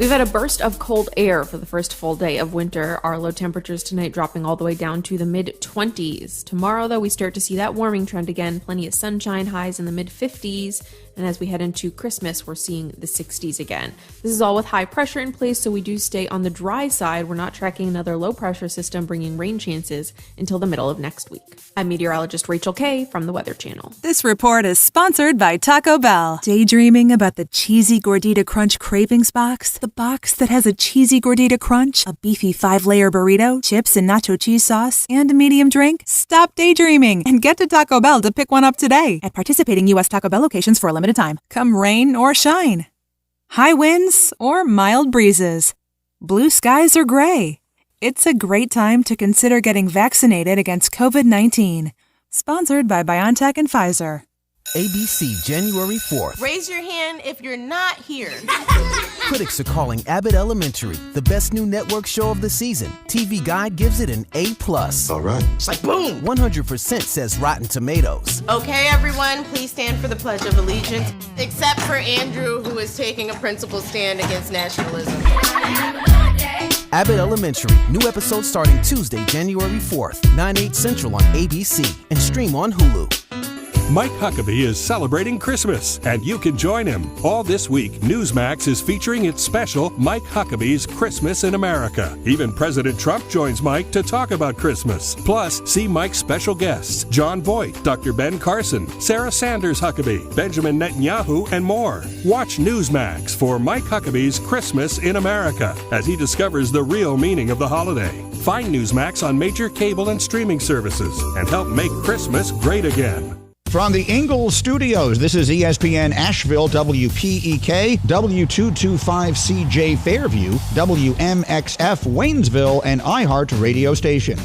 Speaker 19: We've had a burst of cold air for the first full day of winter. Our low temperatures tonight dropping all the way down to the mid-20s. Tomorrow, though, we start to see that warming trend again. Plenty of sunshine, highs in the mid-50s. And as we head into Christmas, we're seeing the 60s again. This is all with high pressure in place, so we do stay on the dry side. We're not tracking another low-pressure system bringing rain chances until the middle of next week. I'm meteorologist Rachel Kay from the Weather Channel.
Speaker 3: This report is sponsored by Taco Bell. Daydreaming about the cheesy Gordita Crunch Cravings Box? The box that has a cheesy Gordita Crunch, a beefy 5-layer burrito, chips and nacho cheese sauce, and a medium drink? Stop daydreaming and get to Taco Bell to pick one up today at participating U.S. Taco Bell locations for a limited time. Come rain or shine. High winds or mild breezes. Blue skies or gray. It's a great time to consider getting vaccinated against COVID-19. Sponsored by BioNTech and Pfizer.
Speaker 13: ABC January 4th.
Speaker 28: Raise your hand if you're not here.
Speaker 13: Critics are calling Abbott Elementary the best new network show of the season. TV Guide gives it an A+.
Speaker 28: All right.
Speaker 13: It's like boom! 100% says Rotten Tomatoes.
Speaker 28: Okay, everyone, please stand for the Pledge of Allegiance, except for Andrew, who is taking a principled stand against nationalism.
Speaker 13: Abbott Elementary. New episodes starting Tuesday, January 4th, 9/8 Central on ABC and stream on Hulu.
Speaker 20: Mike Huckabee is celebrating Christmas, and you can join him. All this week, Newsmax is featuring its special Mike Huckabee's Christmas in America. Even President Trump joins Mike to talk about Christmas. Plus, see Mike's special guests, John Voight, Dr. Ben Carson, Sarah Sanders Huckabee, Benjamin Netanyahu, and more. Watch Newsmax for Mike Huckabee's Christmas in America as he discovers the real meaning of the holiday. Find Newsmax on major cable and streaming services and help make Christmas great again.
Speaker 21: From the Ingalls Studios, this is ESPN Asheville, WPEK, W225CJ Fairview, WMXF Waynesville, and iHeart radio station.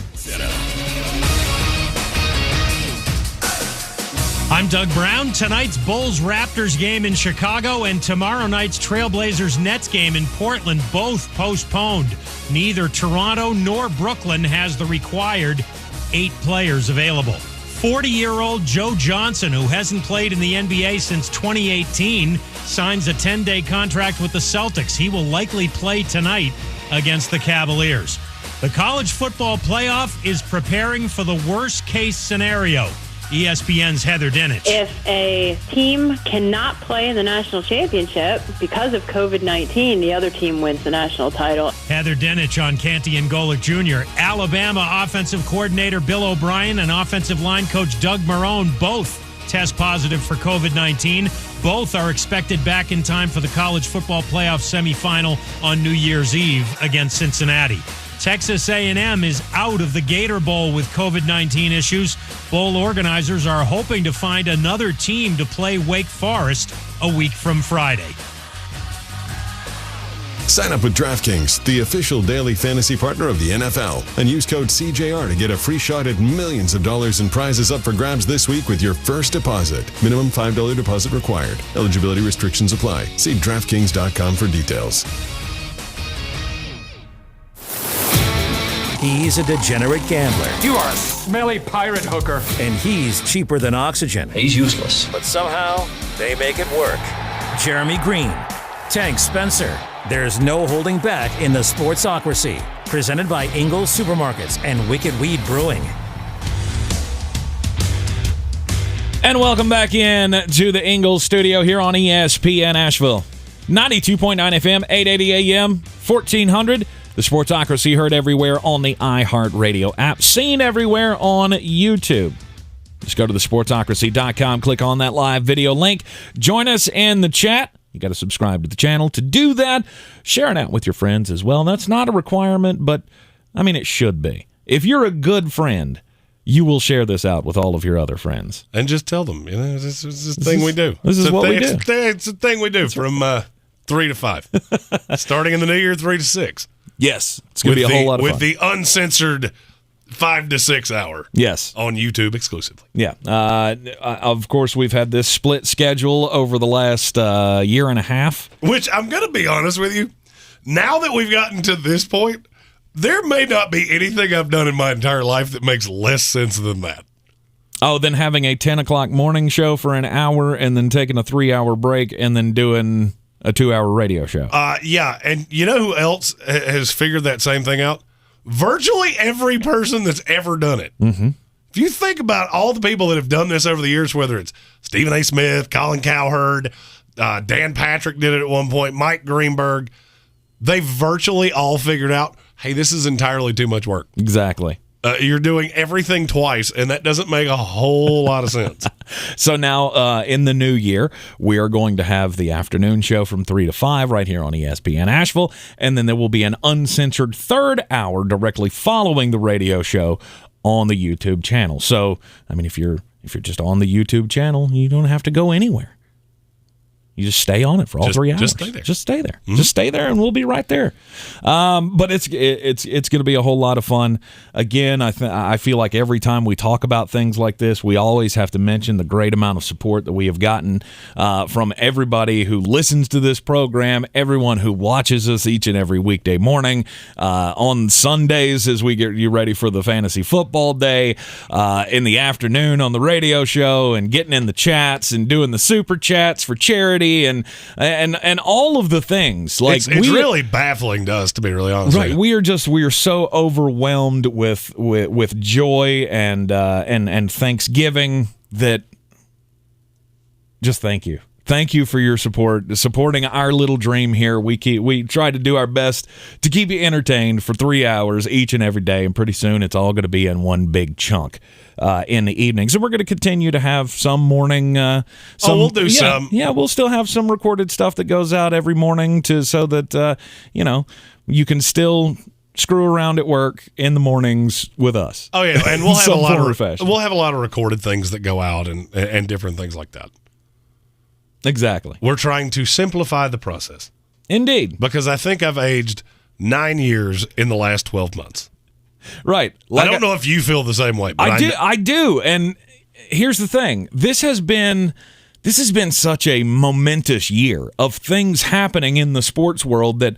Speaker 18: I'm Doug Brown. Tonight's Bulls-Raptors game in Chicago and tomorrow night's Trailblazers-Nets game in Portland, both postponed. Neither Toronto nor Brooklyn has the required 8 players available. 40-year-old Joe Johnson, who hasn't played in the NBA since 2018, signs a 10-day contract with the Celtics. He will likely play tonight against the Cavaliers. The college football playoff is preparing for the worst-case scenario. ESPN's Heather Dinich.
Speaker 1: If a team cannot play in the national championship because of COVID-19, the other team wins the national title.
Speaker 18: Heather Dinich on Canty and Golick Jr. Alabama offensive coordinator Bill O'Brien and offensive line coach Doug Marrone both test positive for COVID-19. Both are expected back in time for the college football playoff semifinal on New Year's Eve against Cincinnati. Texas A&M is out of the Gator Bowl with COVID-19 issues. Bowl organizers are hoping to find another team to play Wake Forest a week from Friday.
Speaker 2: Sign up with DraftKings, the official daily fantasy partner of the NFL, and use code CJR to get a free shot at millions of dollars in prizes up for grabs this week with your first deposit. Minimum $5 deposit required. Eligibility restrictions apply. See DraftKings.com for details.
Speaker 14: He's a degenerate gambler.
Speaker 4: You are a smelly pirate hooker.
Speaker 14: And he's cheaper than oxygen.
Speaker 4: He's useless.
Speaker 14: But somehow, they make it work. Jeremy Greene, Tank Spencer. There's no holding back in the Sportsocracy. Presented by Ingles Supermarkets and Wicked Weed Brewing.
Speaker 15: And welcome back in to the Ingles studio here on ESPN Asheville. 92.9 FM, 880 AM, 1400. The Sportsocracy heard everywhere on the iHeartRadio app. Seen everywhere on YouTube. Just go to thesportsocracy.com, click on that live video link. Join us in the chat. You got to subscribe to the channel to do that. Share it out with your friends as well. That's not a requirement, but, I mean, it should be. If you're a good friend, you will share this out with all of your other friends.
Speaker 16: And just tell them, this is the thing we do.
Speaker 15: This is what we do.
Speaker 16: It's the thing we do from 3 to 5. Starting in the new year, 3 to 6.
Speaker 15: Yes, it's going to be a whole lot of fun.
Speaker 16: With the uncensored 5 to 6 hour.
Speaker 15: Yes.
Speaker 16: On YouTube exclusively.
Speaker 15: Yeah. Of course, we've had this split schedule over the last year and a half.
Speaker 16: Which, I'm going to be honest with you, now that we've gotten to this point, there may not be anything I've done in my entire life that makes less sense than that.
Speaker 15: Oh, then having a 10 o'clock morning show for an hour and then taking a 3-hour break and then doing a 2-hour radio show.
Speaker 16: Yeah, and you know who else has figured that same thing out? Virtually every person that's ever done it.
Speaker 15: Mm-hmm.
Speaker 16: If you think about all the people that have done this over the years, whether it's Stephen A. Smith, Colin Cowherd, Dan Patrick did it at one point, Mike Greenberg, they've virtually all figured out, hey, this is entirely too much work.
Speaker 15: Exactly.
Speaker 16: You're doing everything twice, and that doesn't make a whole lot of sense.
Speaker 15: So now, in the new year, we are going to have the afternoon show from 3 to 5 right here on ESPN Asheville, and then there will be an uncensored third hour directly following the radio show on the YouTube channel. So, I mean, if you're just on the YouTube channel, you don't have to go anywhere. You just stay on it for all 3 hours.
Speaker 16: Just stay there.
Speaker 15: Just stay there.
Speaker 16: Mm-hmm.
Speaker 15: Just stay there, and we'll be right there. But it's going to be a whole lot of fun. Again, I feel like every time we talk about things like this, we always have to mention the great amount of support that we have gotten from everybody who listens to this program, everyone who watches us each and every weekday morning, on Sundays as we get you ready for the fantasy football day, in the afternoon on the radio show, and getting in the chats and doing the super chats for charity. And all of the things like
Speaker 16: it's really baffling to us, to be really honest.
Speaker 15: Right, we are so overwhelmed with joy and Thanksgiving that just thank you for your supporting our little dream here. We try to do our best to keep you entertained for 3 hours each and every day, and pretty soon it's all going to be in one big chunk in the evenings. And we're going to continue to have some morning.
Speaker 16: We'll do some.
Speaker 15: Yeah, we'll still have some recorded stuff that goes out every morning so that you can still screw around at work in the mornings with us.
Speaker 16: Oh yeah, and we'll have a lot of recorded things that go out and different things like that.
Speaker 15: Exactly.
Speaker 16: We're trying to simplify the process.
Speaker 15: Indeed.
Speaker 16: Because I think I've aged 9 years in the last 12 months.
Speaker 15: Right.
Speaker 16: I don't know if you feel the same way. But
Speaker 15: I do. And here's the thing. This has been such a momentous year of things happening in the sports world that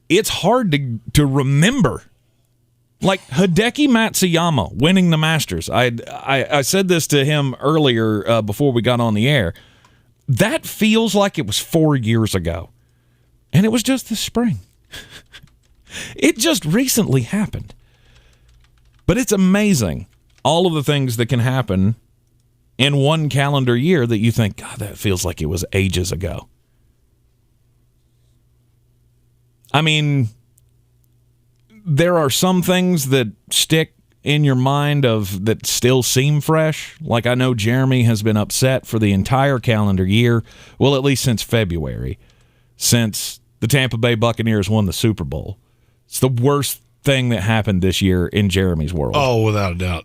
Speaker 15: it's hard to remember. Like Hideki Matsuyama winning the Masters. I said this to him earlier before we got on the air. That feels like it was 4 years ago. And it was just this spring. It just recently happened. But it's amazing, all of the things that can happen in one calendar year that you think, God, that feels like it was ages ago. I mean, there are some things that stick in your mind that still seem fresh. Like I know Jeremy has been upset for the entire calendar year, well, at least since February, since the Tampa Bay Buccaneers won the Super Bowl. It's the worst thing that happened this year in Jeremy's world.
Speaker 16: Oh, without a doubt.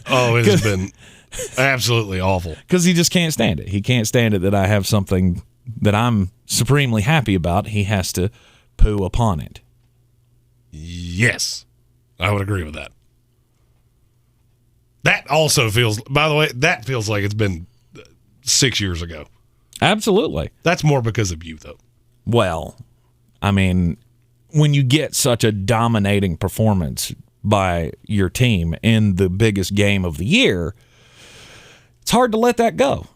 Speaker 16: Oh, it has been absolutely awful.
Speaker 15: Because he just can't stand it. He can't stand it that I have something that I'm supremely happy about. He has to poo upon it.
Speaker 16: Yes, I would agree with that. That also feels, by the way, that feels like it's been 6 years ago.
Speaker 15: Absolutely.
Speaker 16: That's more because of you, though.
Speaker 15: Well, I mean, when you get such a dominating performance by your team in the biggest game of the year, it's hard to let that go.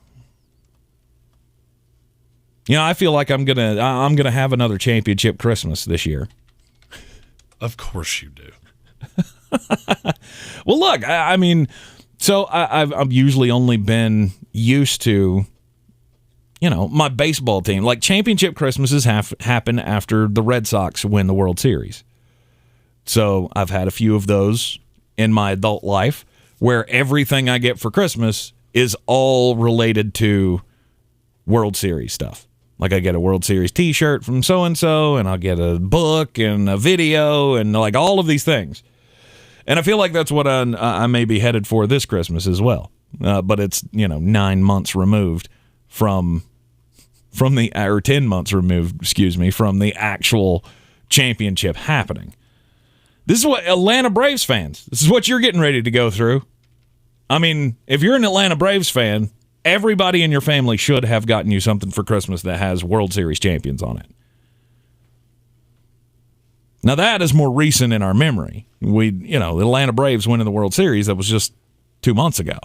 Speaker 15: You know, I feel like I'm gonna have another championship Christmas this year.
Speaker 16: Of course you do.
Speaker 15: Well, look, I mean, so I've usually only been used to, you know, my baseball team. Like championship Christmases happen after the Red Sox win the World Series. So I've had a few of those in my adult life where everything I get for Christmas is all related to World Series stuff. Like I get a World Series t-shirt from so-and-so, and I'll get a book and a video and like all of these things. And I feel like that's what I may be headed for this Christmas as well. But it's, 9 months removed from the, or 10 months removed, from the actual championship happening. This is what Atlanta Braves fans, this is what you're getting ready to go through. I mean, if you're an Atlanta Braves fan, everybody in your family should have gotten you something for Christmas that has World Series champions on it. Now, that is more recent in our memory. The Atlanta Braves winning the World Series, that was just 2 months ago.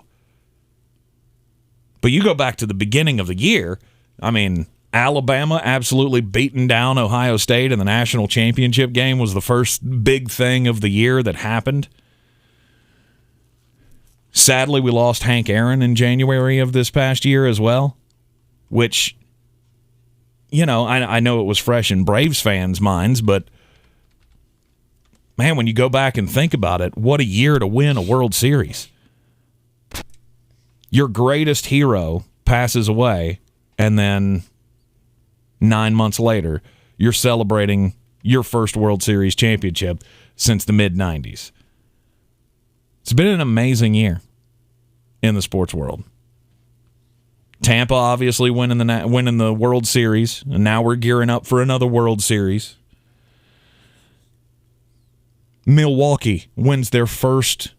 Speaker 15: But you go back to the beginning of the year, I mean, Alabama absolutely beating down Ohio State in the national championship game was the first big thing of the year that happened. Sadly, we lost Hank Aaron in January of this past year as well, which, I know it was fresh in Braves fans' minds, but, man, when you go back and think about it, what a year to win a World Series. Your greatest hero passes away, and then 9 months later, you're celebrating your first World Series championship since the mid-'90s. It's been an amazing year in the sports world. Tampa obviously winning the World Series, and now we're gearing up for another World Series. Milwaukee wins their first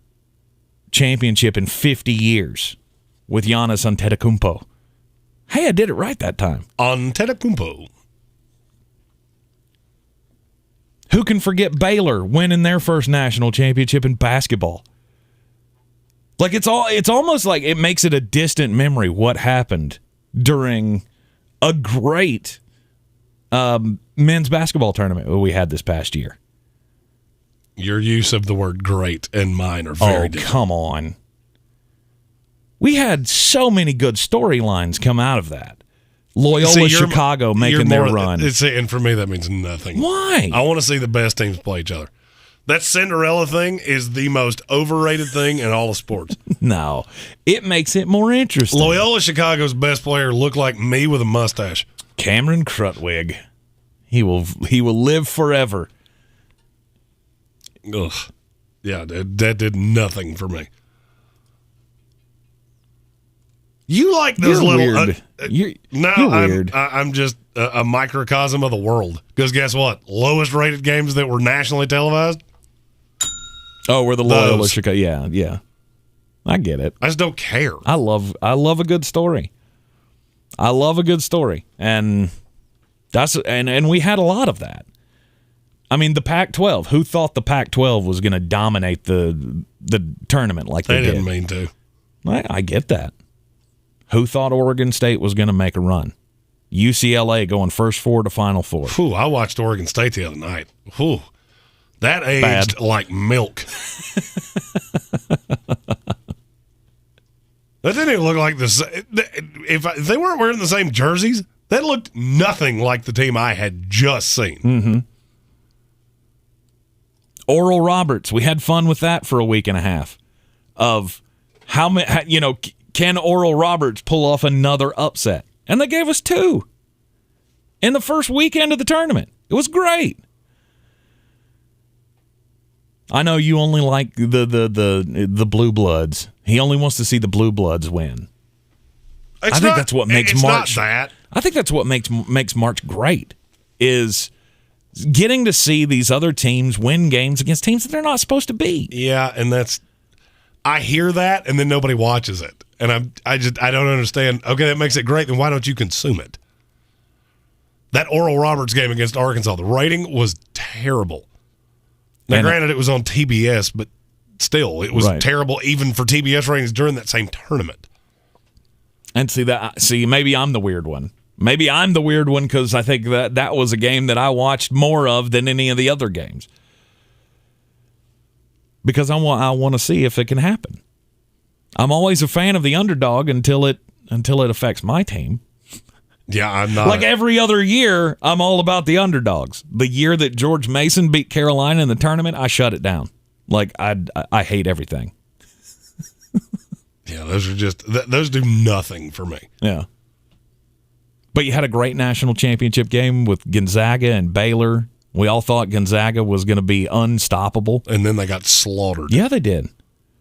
Speaker 15: championship in 50 years with Giannis Antetokounmpo. Hey, I did it right that time.
Speaker 16: Antetokounmpo.
Speaker 15: Who can forget Baylor winning their first national championship in basketball? Like it's almost like it makes it a distant memory what happened during a great men's basketball tournament we had this past year.
Speaker 16: Your use of the word great and mine are very different.
Speaker 15: Come on. We had so many good storylines come out of that. Loyola Chicago making their run.
Speaker 16: And for me, that means nothing.
Speaker 15: Why?
Speaker 16: I want to see the best teams play each other. That Cinderella thing is the most overrated thing in all of sports.
Speaker 15: No, it makes it more interesting.
Speaker 16: Loyola Chicago's best player looked like me with a mustache.
Speaker 15: Cameron Krutwig. He will live forever.
Speaker 16: Ugh. Yeah, that did nothing for me. You like those
Speaker 15: You're
Speaker 16: little...
Speaker 15: weird. You're
Speaker 16: weird. I'm just a microcosm of the world. Because guess what? Lowest rated games that were nationally televised?
Speaker 15: Oh, we're the Loyola Chicago. Yeah. I get it.
Speaker 16: I just don't care.
Speaker 15: I love a good story. I love a good story, and we had a lot of that. I mean, the Pac-12. Who thought the Pac-12 was going to dominate the tournament like they did?
Speaker 16: They didn't mean to.
Speaker 15: I get that. Who thought Oregon State was going to make a run? UCLA going first four to Final Four.
Speaker 16: Whew, I watched Oregon State the other night. Whew, that aged like milk. That didn't even look like this. If they weren't wearing the same jerseys, that looked nothing like the team I had just seen.
Speaker 15: Mm-hmm. Oral Roberts, we had fun with that for a week and a half. Of how many, can Oral Roberts pull off another upset? And they gave us 2 in the first weekend of the tournament. It was great. I know you only like the Blue Bloods. He only wants to see the Blue Bloods win. I think that's what makes March. I think that's what makes March great, is getting to see these other teams win games against teams that they're not supposed to be.
Speaker 16: Yeah, and I hear that, and then nobody watches it, and I don't understand. Okay, that makes it great. Then why don't you consume it? That Oral Roberts game against Arkansas, the rating was terrible. Now, granted, it was on TBS, but still, it was terrible even for TBS ratings during that same tournament.
Speaker 15: And see, maybe I'm the weird one. Maybe I'm the weird one because I think that was a game that I watched more of than any of the other games. Because I want to see if it can happen. I'm always a fan of the underdog until it affects my team.
Speaker 16: Yeah, I'm not.
Speaker 15: Like every other year, I'm all about the underdogs. The year that George Mason beat Carolina in the tournament, I shut it down. Like I hate everything.
Speaker 16: Yeah, those do nothing for me.
Speaker 15: Yeah. But you had a great national championship game with Gonzaga and Baylor. We all thought Gonzaga was going to be unstoppable.
Speaker 16: And then they got slaughtered.
Speaker 15: Yeah, they did.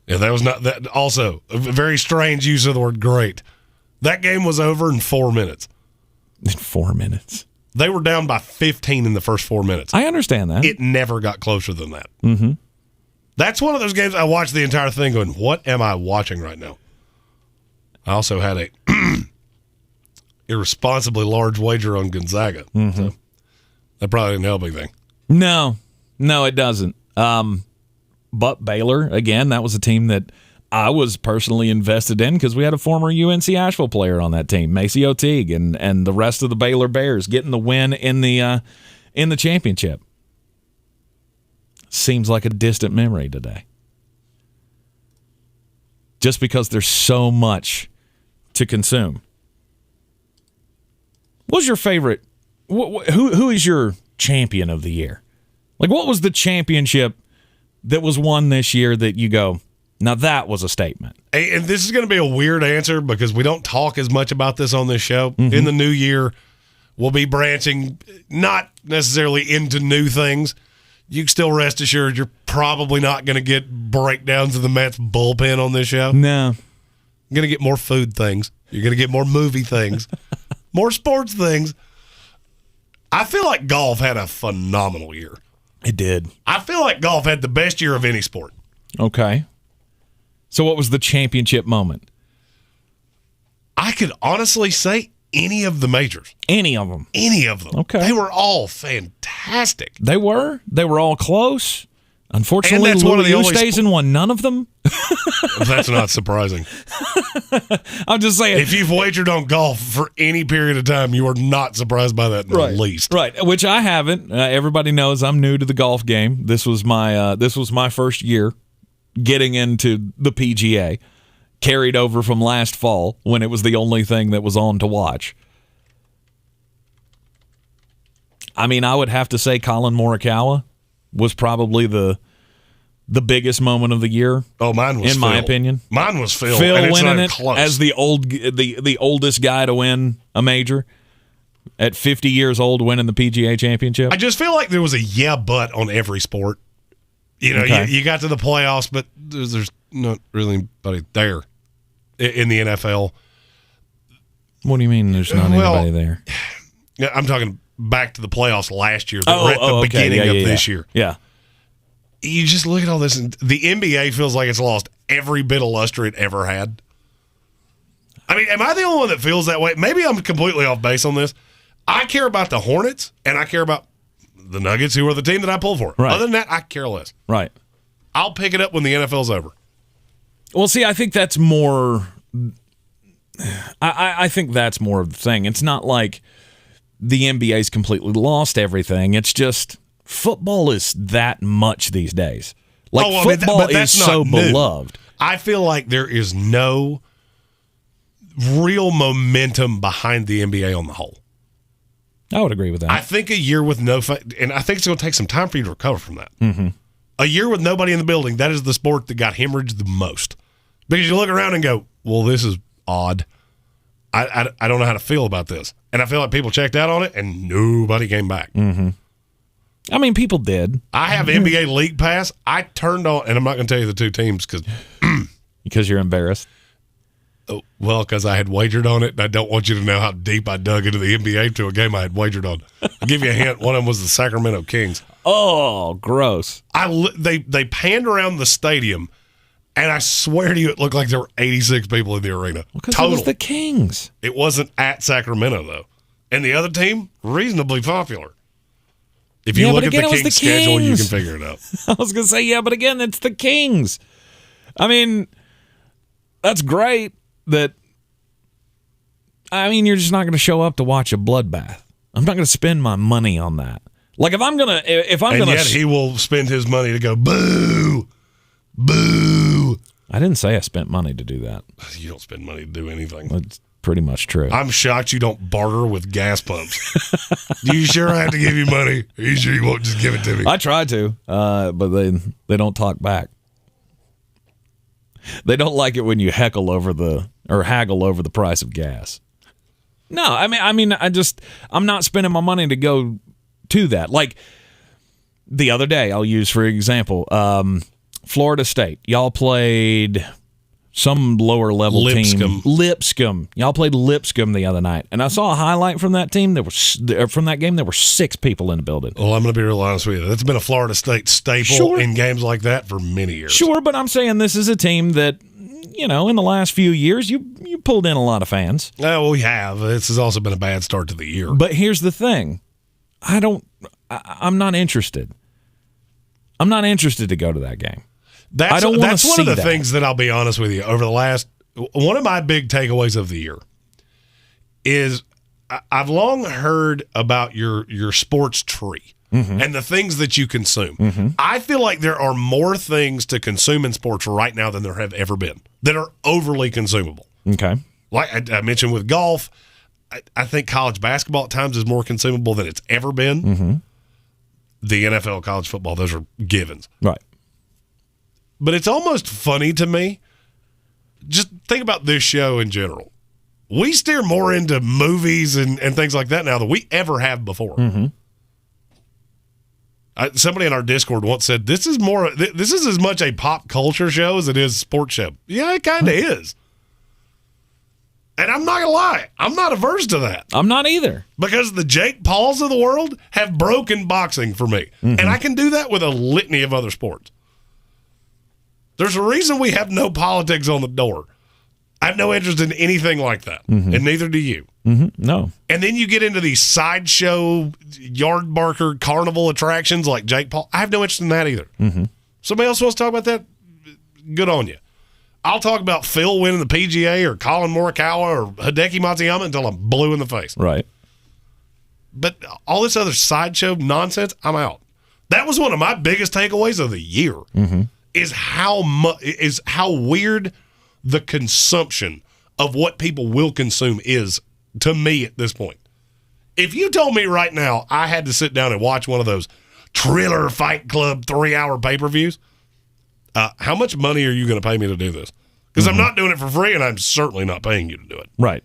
Speaker 16: Yeah, that was not that. Also, a very strange use of the word great. That game was over in 4 minutes.
Speaker 15: In 4 minutes.
Speaker 16: They were down by 15 in the first 4 minutes.
Speaker 15: I understand that.
Speaker 16: It never got closer than that.
Speaker 15: Mm-hmm.
Speaker 16: That's one of those games I watched the entire thing going, what am I watching right now? I also had a irresponsibly large wager on Gonzaga.
Speaker 15: Mm-hmm.
Speaker 16: So that probably didn't help anything.
Speaker 15: No, it doesn't. But Baylor, again, that was a team that I was personally invested in because we had a former UNC Asheville player on that team, Macy O'Teague, and the rest of the Baylor Bears getting the win in the championship. Seems like a distant memory today. Just because there's so much to consume. What's your favorite? Who is your champion of the year? Like, what was the championship that was won this year that you go, now that was a statement?
Speaker 16: And this is going to be a weird answer because we don't talk as much about this on this show.
Speaker 15: Mm-hmm.
Speaker 16: In the new year, we'll be branching not necessarily into new things. You can still rest assured you're probably not going to get breakdowns of the Mets bullpen on this show.
Speaker 15: No.
Speaker 16: You're going to get more food things. You're going to get more movie things, more sports things. I feel like golf had a phenomenal year.
Speaker 15: It did.
Speaker 16: I feel like golf had the best year of any sport.
Speaker 15: Okay. So what was the championship moment?
Speaker 16: I could honestly say any of the majors.
Speaker 15: Any of them.
Speaker 16: Any of them.
Speaker 15: Okay.
Speaker 16: They were all fantastic.
Speaker 15: They were. They were all close. Unfortunately, Louis Oosthuizen won none of them.
Speaker 16: That's not surprising.
Speaker 15: I'm just saying.
Speaker 16: If you've wagered on golf for any period of time, you are not surprised by that in the least.
Speaker 15: Right, which I haven't. Everybody knows I'm new to the golf game. This was my first year getting into the PGA, carried over from last fall when it was the only thing that was on to watch. I mean, I would have to say Colin Morikawa was probably the biggest moment of the year.
Speaker 16: Oh, mine was
Speaker 15: in my opinion.
Speaker 16: Mine was Phil.
Speaker 15: Phil
Speaker 16: and
Speaker 15: winning it
Speaker 16: close.
Speaker 15: as the oldest guy to win a major at 50 years old, winning the PGA Championship.
Speaker 16: I just feel like there was a yeah but on every sport. You know,
Speaker 15: Okay.
Speaker 16: you got to the playoffs, but there's not really anybody there in the NFL.
Speaker 15: What do you mean? There's not anybody there?
Speaker 16: Yeah, I'm talking back to the playoffs last year. We're at the beginning of this year.
Speaker 15: Yeah.
Speaker 16: you just look at all this, and the NBA feels like it's lost every bit of luster it ever had. I mean, am I the only one that feels that way? Maybe I'm completely off base on this. I care about the Hornets, and I care about the Nuggets, who are the team that I pull for.
Speaker 15: Right.
Speaker 16: Other than that, I care less.
Speaker 15: Right.
Speaker 16: I'll pick it up when the NFL's over.
Speaker 15: Well, see, I think that's more. I think that's more of the thing. It's not like the NBA's completely lost everything. It's just football is that much these days. Like football is so beloved.
Speaker 16: I feel like there is no real momentum behind the NBA on the whole.
Speaker 15: I would agree with that.
Speaker 16: I think a year with no and I think it's going to take some time for you to recover from that.
Speaker 15: Mm-hmm.
Speaker 16: A year with nobody in the building, that is the sport that got hemorrhaged the most. Because you look around and go, well, this is odd. I don't know how to feel about this. And I feel like people checked out on it and nobody came back.
Speaker 15: Mm-hmm. I mean, people did.
Speaker 16: I have NBA League Pass. I turned on, and I'm not going to tell you the two teams
Speaker 15: because you're embarrassed.
Speaker 16: Oh, well, because I had wagered on it, and I don't want you to know how deep I dug into the NBA to a game I had wagered on. I'll give you a hint. One of them was the Sacramento Kings.
Speaker 15: Oh, gross.
Speaker 16: They panned around the stadium, and I swear to you, it looked like there were 86 people in the arena.
Speaker 15: Because it was the Kings.
Speaker 16: It wasn't at Sacramento, though. And the other team, reasonably popular. If you look at the Kings schedule, you can figure it out.
Speaker 15: I was going to say, yeah, but again, it's the Kings. I mean, that's great that, you're just not going to show up to watch a bloodbath. I'm not going to spend my money on that. Like, and
Speaker 16: yet he will spend his money to go, boo, boo.
Speaker 15: I didn't say I spent money to do that.
Speaker 16: You don't spend money to do anything.
Speaker 15: That's pretty much true.
Speaker 16: I'm shocked you don't barter with gas pumps. You sure I have to give you money? Are you sure you won't just give it to me?
Speaker 15: I tried to, but they don't talk back. They don't like it when you haggle over the price of gas. No, I'm not spending my money to go to that. Like the other day, I'll use for example, Florida State. Y'all played some lower level team. Lipscomb. Y'all played Lipscomb the other night, and I saw a highlight from that team. From that game, there were 6 people in the building.
Speaker 16: Well, I'm going to be real honest with you. That's been a Florida State staple in games like that for many years.
Speaker 15: Sure, but I'm saying this is a team that, in the last few years, you pulled in a lot of fans.
Speaker 16: Well, we have. This has also been a bad start to the year.
Speaker 15: But here's the thing. I'm not interested. I'm not interested to go to that game.
Speaker 16: That's one of the things that I'll be honest with you. Over the last, one of my big takeaways of the year is I've long heard about your sports tree and the things that you consume.
Speaker 15: Mm-hmm.
Speaker 16: I feel like there are more things to consume in sports right now than there have ever been that are overly consumable.
Speaker 15: Okay.
Speaker 16: Like I mentioned with golf, I think college basketball at times is more consumable than it's ever been.
Speaker 15: Mm-hmm.
Speaker 16: The NFL, college football, those are givens.
Speaker 15: Right.
Speaker 16: But it's almost funny to me. Just think about this show in general. We steer more into movies and things like that now than we ever have before.
Speaker 15: Mm-hmm.
Speaker 16: Somebody in our Discord once said, this is as much a pop culture show as it is a sports show. Yeah, it kind of is. And I'm not going to lie, I'm not averse to that.
Speaker 15: I'm not either.
Speaker 16: Because the Jake Pauls of the world have broken boxing for me.
Speaker 15: Mm-hmm.
Speaker 16: And I can do that with a litany of other sports. There's a reason we have no politics on the door. I have no interest in anything like that.
Speaker 15: Mm-hmm.
Speaker 16: And neither do you.
Speaker 15: Mm-hmm. No.
Speaker 16: And then you get into these sideshow, yard barker, carnival attractions like Jake Paul. I have no interest in that either.
Speaker 15: Mm-hmm.
Speaker 16: Somebody else wants to talk about that? Good on you. I'll talk about Phil winning the PGA or Colin Morikawa or Hideki Matsuyama until I'm blue in the face.
Speaker 15: Right.
Speaker 16: But all this other sideshow nonsense, I'm out. That was one of my biggest takeaways of the year.
Speaker 15: Mm-hmm.
Speaker 16: Is how weird the consumption of what people will consume is to me at this point. If you told me right now I had to sit down and watch one of those Triller Fight Club 3-hour pay-per-views, how much money are you going to pay me to do this? Because I'm not doing it for free, and I'm certainly not paying you to do it.
Speaker 15: Right.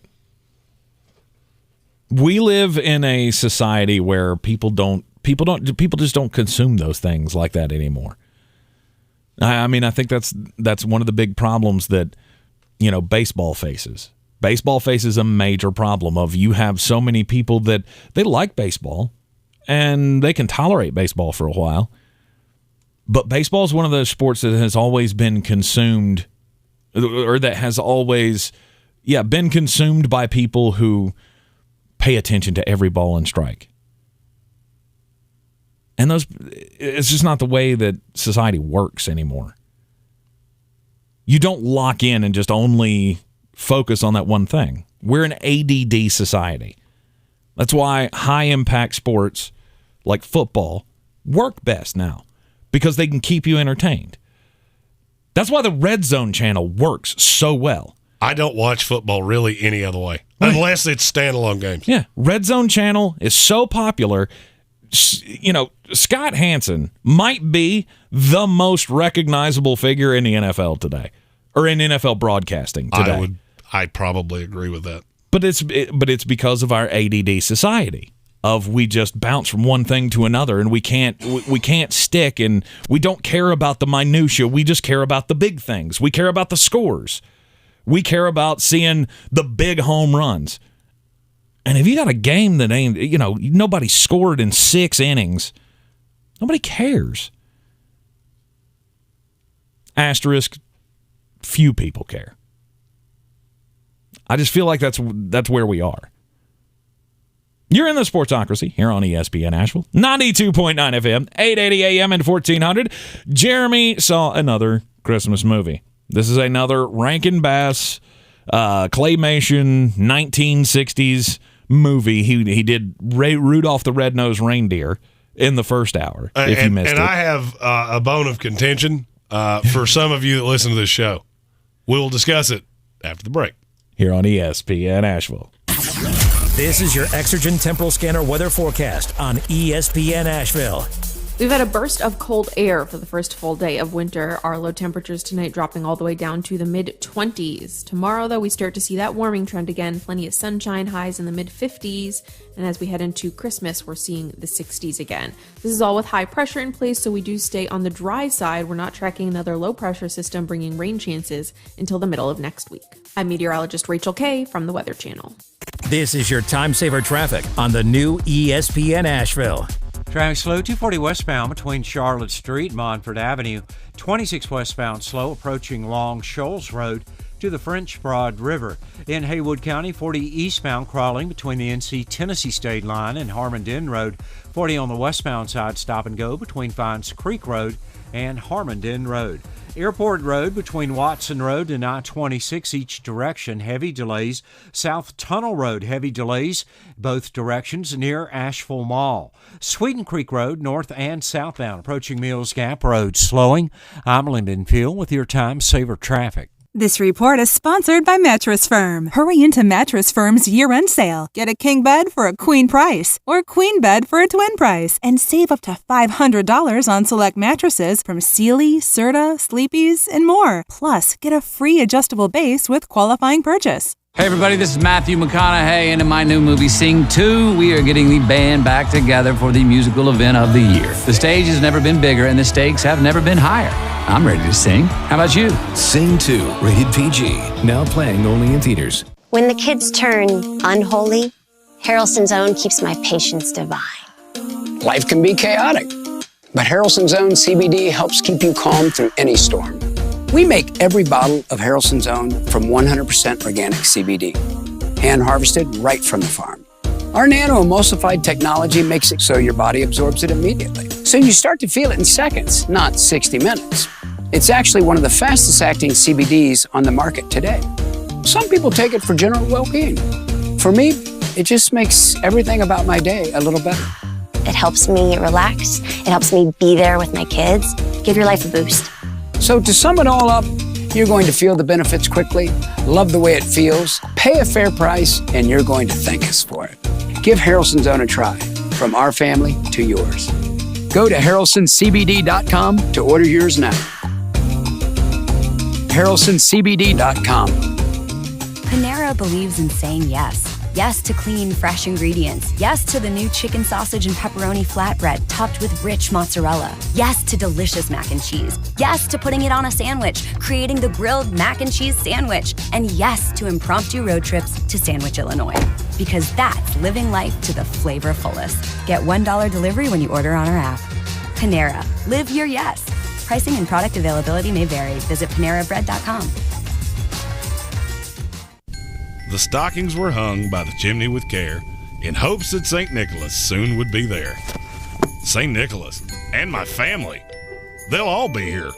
Speaker 15: We live in a society where people just don't consume those things like that anymore. I think that's one of the big problems that, baseball faces. Baseball faces a major problem of you have so many people that they like baseball and they can tolerate baseball for a while, But baseball is one of those sports that has always been consumed, or that has always, been consumed by people who pay attention to every ball and strike. And it's just not the way that society works anymore. You don't lock in and just only focus on that one thing. We're an ADD society. That's why high-impact sports like football work best now, because they can keep you entertained. That's why the Red Zone channel works so well.
Speaker 16: I don't watch football really any other way, unless it's standalone games.
Speaker 15: Yeah, Red Zone channel is so popular. You know, Scott Hansen might be the most recognizable figure in the NFL today, or in NFL broadcasting today.
Speaker 16: I probably agree with that.
Speaker 15: But it's because of our ADD society of we just bounce from one thing to another, and we can't stick, and we don't care about the minutia. We just care about the big things. We care about the scores. We care about seeing the big home runs. And if you got a game that ain't, nobody scored in 6 innings, nobody cares. Asterisk, few people care. I just feel like that's where we are. You're in the Sportsocracy here on ESPN Asheville, 92.9 FM, 880 AM and 1400. Jeremy saw another Christmas movie. This is another Rankin Bass claymation 1960s movie. He did Rudolph the Red-Nosed Reindeer in the first hour, if you missed it.
Speaker 16: And I have a bone of contention for some of you that listen to this show. We'll discuss it after the break.
Speaker 15: Here on ESPN Asheville.
Speaker 14: This is your Exergen Temporal Scanner weather forecast on ESPN Asheville.
Speaker 19: We've had a burst of cold air for the first full day of winter. Our low temperatures tonight dropping all the way down to the mid-20s. Tomorrow, though, we start to see that warming trend again. Plenty of sunshine, highs in the mid-50s. And as we head into Christmas, we're seeing the 60s again. This is all with high pressure in place, so we do stay on the dry side. We're not tracking another low-pressure system bringing rain chances until the middle of next week. I'm meteorologist Rachel Kay from the Weather Channel.
Speaker 14: This is your time saver traffic on the new ESPN Asheville.
Speaker 5: Traffic slow, 240 westbound between Charlotte Street and Montford Avenue. 26 westbound slow approaching Long Shoals Road to the French Broad River. In Haywood County, 40 eastbound crawling between the NC-Tennessee State Line and Harmondin Road. 40 on the westbound side stop and go between Fines Creek Road and Harmondin Road. Airport Road between Watson Road and I-26 each direction, heavy delays. South Tunnel Road, heavy delays both directions near Asheville Mall. Sweeten Creek Road, north and southbound, approaching Mills Gap Road, slowing. I'm Lyndon Field with your time saver traffic.
Speaker 3: This report is sponsored by Mattress Firm. Hurry into Mattress Firm's year-end sale. Get a king bed for a queen price or queen bed for a twin price and save up to $500 on select mattresses from Sealy, Serta, Sleepy's, and more. Plus, get a free adjustable base with qualifying purchase.
Speaker 6: Hey everybody, this is Matthew McConaughey, and in my new movie, Sing 2, we are getting the band back together for the musical event of the year. The stage has never been bigger, and the stakes have never been higher. I'm ready to sing. How about you?
Speaker 7: Sing 2, rated PG, now playing only in theaters.
Speaker 17: When the kids turn unholy, Harrelson's Own kee's my patience divine.
Speaker 22: Life can be chaotic, but Harrelson's Own CBD helps keep you calm through any storm. We make every bottle of Harrelson's Own from 100% organic CBD, hand-harvested right from the farm. Our nano-emulsified technology makes it so your body absorbs it immediately, so you start to feel it in seconds, not 60 minutes. It's actually one of the fastest-acting CBDs on the market today. Some people take it for general well-being. For me, it just makes everything about my day a little better.
Speaker 17: It helps me relax. It helps me be there with my kids. Give your life a boost.
Speaker 22: So to sum it all up, you're going to feel the benefits quickly, love the way it feels, pay a fair price, and you're going to thank us for it. Give Harrelson's Own a try, from our family to yours. Go to harrelsoncbd.com to order yours now. harrelsoncbd.com.
Speaker 23: Panera believes in saying yes. Yes to clean, fresh ingredients. Yes to the new chicken sausage and pepperoni flatbread topped with rich mozzarella. Yes to delicious mac and cheese. Yes to putting it on a sandwich, creating the grilled mac and cheese sandwich. And yes to impromptu road trips to Sandwich, Illinois. Because that's living life to the flavor fullest. Get $1 delivery when you order on our app. Panera. Live your yes. Pricing and product availability may vary. Visit PaneraBread.com.
Speaker 8: The stockings were hung by the chimney with care in hopes that St. Nicholas soon would be there. St. Nicholas and my family, they'll all be here.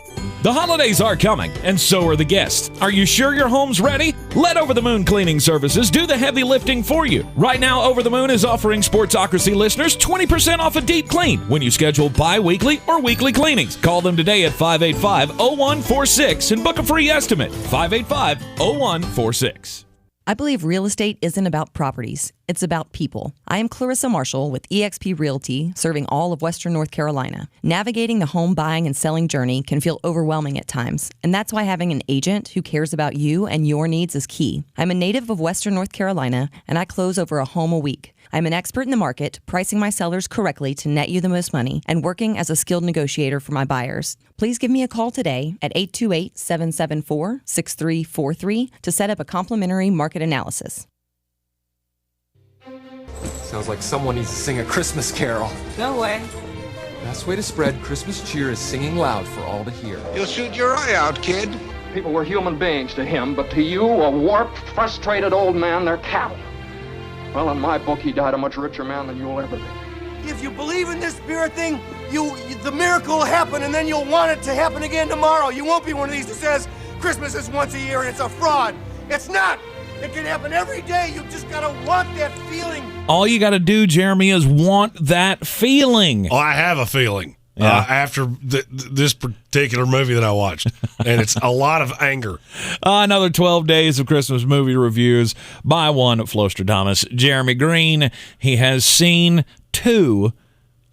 Speaker 15: The holidays are coming, and so are the guests. Are you sure your home's ready? Let Over the Moon Cleaning Services do the heavy lifting for you. Right now, Over the Moon is offering Sportsocracy listeners 20% off a deep clean when you schedule bi-weekly or weekly cleanings. Call them today at 585-0146 and book a free estimate. 585-0146.
Speaker 9: I believe real estate isn't about properties. It's about people. I am Clarissa Marshall with eXp Realty, serving all of Western North Carolina. Navigating the home buying and selling journey can feel overwhelming at times, and that's why having an agent who cares about you and your needs is key. I'm a native of Western North Carolina, and I close over a home a week. I'm an expert in the market, pricing my sellers correctly to net you the most money, and working as a skilled negotiator for my buyers. Please give me a call today at 828-774-6343 to set up a complimentary market analysis.
Speaker 10: Sounds like someone needs to sing a Christmas carol.
Speaker 11: No way.
Speaker 10: Best way to spread Christmas cheer is singing loud for all to hear.
Speaker 11: You'll shoot your eye out, kid. People were human beings to him, but to you, a warped, frustrated old man, they're cattle. Well, in my book, he died a much richer man than you'll ever be.
Speaker 31: If you believe in this spirit thing, the miracle will happen, and then you'll want it to happen again tomorrow. You won't be one of these that says Christmas is once a year and it's a fraud. It's not. It can happen every day. You just gotta want that feeling.
Speaker 15: All you got to do, Jeremy, is want that feeling.
Speaker 16: Oh, I have a feeling after this particular movie that I watched, and it's a lot of anger.
Speaker 15: Another 12 days of Christmas movie reviews by one Flostradamus, Jeremy Greene. He has seen 2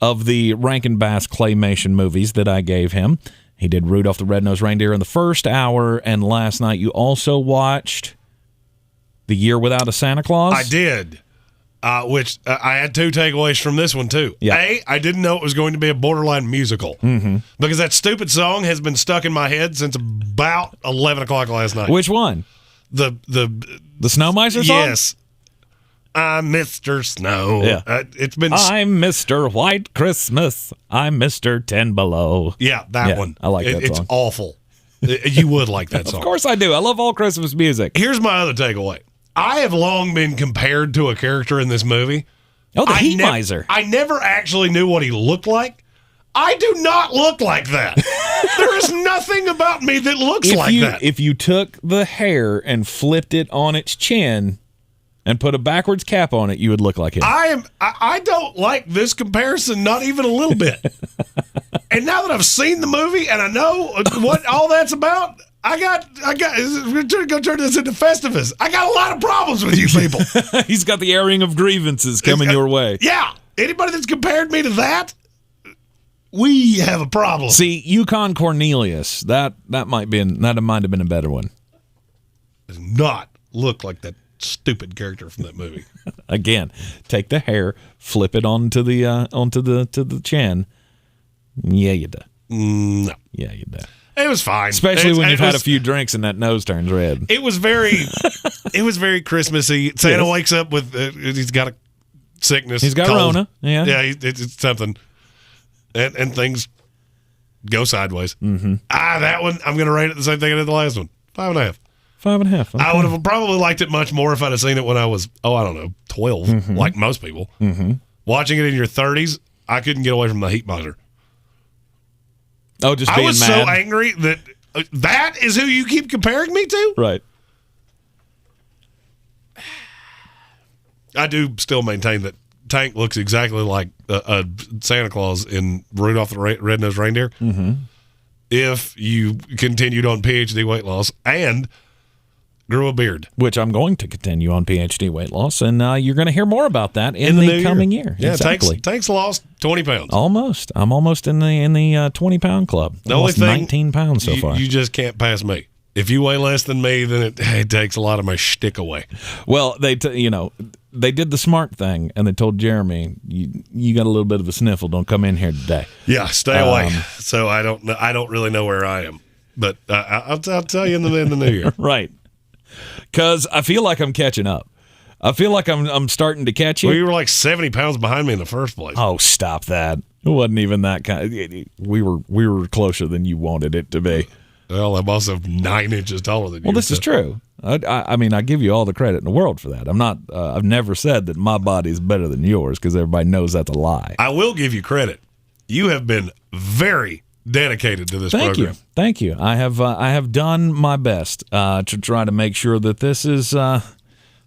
Speaker 15: of the Rankin Bass claymation movies that I gave him. He did Rudolph the Red-Nosed Reindeer in the first hour, and last night you also watched The Year Without a Santa Claus?
Speaker 16: I did, which I had 2 takeaways from this one, too. Yeah. A, I didn't know it was going to be a borderline musical because that stupid song has been stuck in my head since about 11 o'clock last night.
Speaker 15: Which one?
Speaker 16: The
Speaker 15: Snow Miser song?
Speaker 16: Yes. I'm Mr. Snow.
Speaker 15: Yeah.
Speaker 16: It's been.
Speaker 15: I'm Mr. White Christmas. I'm Mr. 10 Below.
Speaker 16: Yeah, that one.
Speaker 15: I like that song.
Speaker 16: It's awful. You would like that song.
Speaker 15: Of course I do. I love all Christmas music.
Speaker 16: Here's my other takeaway. I have long been compared to a character in this movie.
Speaker 15: Oh, the Heat Miser.
Speaker 16: I never actually knew what he looked like. I do not look like that. There is nothing about me that looks like that.
Speaker 15: If you took the hair and flipped it on its chin and put a backwards cap on it, you would look like him.
Speaker 16: I don't like this comparison, not even a little bit. And now that I've seen the movie and I know what all that's about, I got. We're going to go turn this into Festivus. I got a lot of problems with you people.
Speaker 15: He's got the airing of grievances coming your way.
Speaker 16: Yeah. Anybody that's compared me to that, we have a problem.
Speaker 15: See, Yukon Cornelius, that might have been a better one.
Speaker 16: Does not look like that stupid character from that movie.
Speaker 15: Again, take the hair, flip it onto the chin. Yeah, you do.
Speaker 16: No.
Speaker 15: Yeah, you do.
Speaker 16: It was fine,
Speaker 15: especially when you've had a few drinks and that nose turns red.
Speaker 16: It was very Christmassy. Santa wakes up with he's got a sickness.
Speaker 15: He's got
Speaker 16: cold.
Speaker 15: Rona. Yeah,
Speaker 16: it's something, and things go sideways.
Speaker 15: Mm-hmm.
Speaker 16: That one I'm going to rate it the same thing I did the last one. 5.5.
Speaker 15: 5.5. Okay.
Speaker 16: I would have probably liked it much more if I'd have seen it when I was 12, like most people.
Speaker 15: Mm-hmm.
Speaker 16: Watching it in your 30s, I couldn't get away from the Heat Miser.
Speaker 15: Oh, just being mad.
Speaker 16: I was so angry that that is who you keep comparing me to?
Speaker 15: Right.
Speaker 16: I do still maintain that Tank looks exactly like a Santa Claus in Rudolph the Red-Nosed Reindeer.
Speaker 15: Mm-hmm.
Speaker 16: If you continued on PhD weight loss and grew a beard.
Speaker 15: Which I'm going to continue on PhD weight loss, and you're going to hear more about that in the coming year.
Speaker 16: Yeah,
Speaker 15: exactly.
Speaker 16: Tank's lost 20 pounds.
Speaker 15: Almost. I'm almost in the 20-pound club.
Speaker 16: The only thing,
Speaker 15: 19 pounds so far.
Speaker 16: You just can't pass me. If you weigh less than me, then it takes a lot of my shtick away.
Speaker 15: Well, they did the smart thing, and they told Jeremy, you got a little bit of a sniffle. Don't come in here today.
Speaker 16: Yeah, stay away. So I don't really know where I am, but I'll tell you in the new year.
Speaker 15: Right. Because I feel like I'm catching up. I feel like I'm starting to catch you.
Speaker 16: Well, you were like 70 pounds behind me in the first place.
Speaker 15: Oh, stop that. It wasn't even that kind. We were closer than you wanted it to be.
Speaker 16: Well, I'm also 9 inches taller than you.
Speaker 15: Well, this is true. I mean, I give you all the credit in the world for that. I'm not. I've never said that my body is better than yours because everybody knows that's a lie.
Speaker 16: I will give you credit. You have been very dedicated to this program.
Speaker 15: Thank you. I have done my best to try to make sure that this is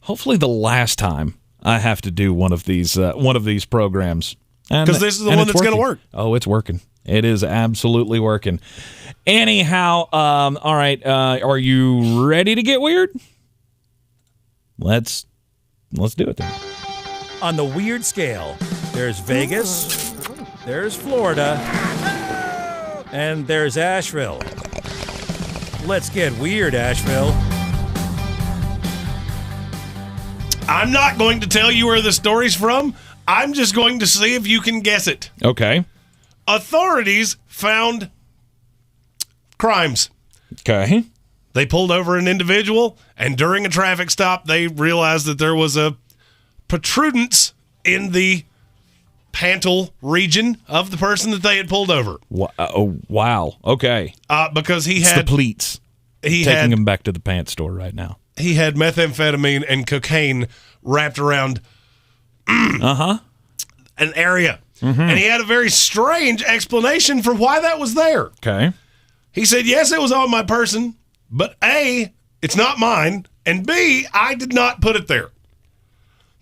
Speaker 15: hopefully the last time I have to do one of these programs.
Speaker 16: Because this is the one that's going to work.
Speaker 15: Oh, it's working. It is absolutely working. Anyhow, all right. Are you ready to get weird? Let's do it then.
Speaker 14: On the weird scale, there's Vegas, there's Florida, and there's Asheville. Let's get weird, Asheville.
Speaker 16: I'm not going to tell you where the story's from. I'm just going to see if you can guess it.
Speaker 15: Okay.
Speaker 16: Authorities found crimes.
Speaker 15: Okay.
Speaker 16: They pulled over an individual, and during a traffic stop, they realized that there was a protrudence in the pantal region of the person that they had pulled over.
Speaker 15: Wow. Okay.
Speaker 16: Because he
Speaker 15: it's
Speaker 16: had
Speaker 15: the pleats. Taking him back to the pants store right now.
Speaker 16: He had methamphetamine and cocaine wrapped around an area. Mm-hmm. And he had a very strange explanation for why that was there.
Speaker 15: Okay.
Speaker 16: He said, yes, it was on my person, but A, it's not mine, and B, I did not put it there.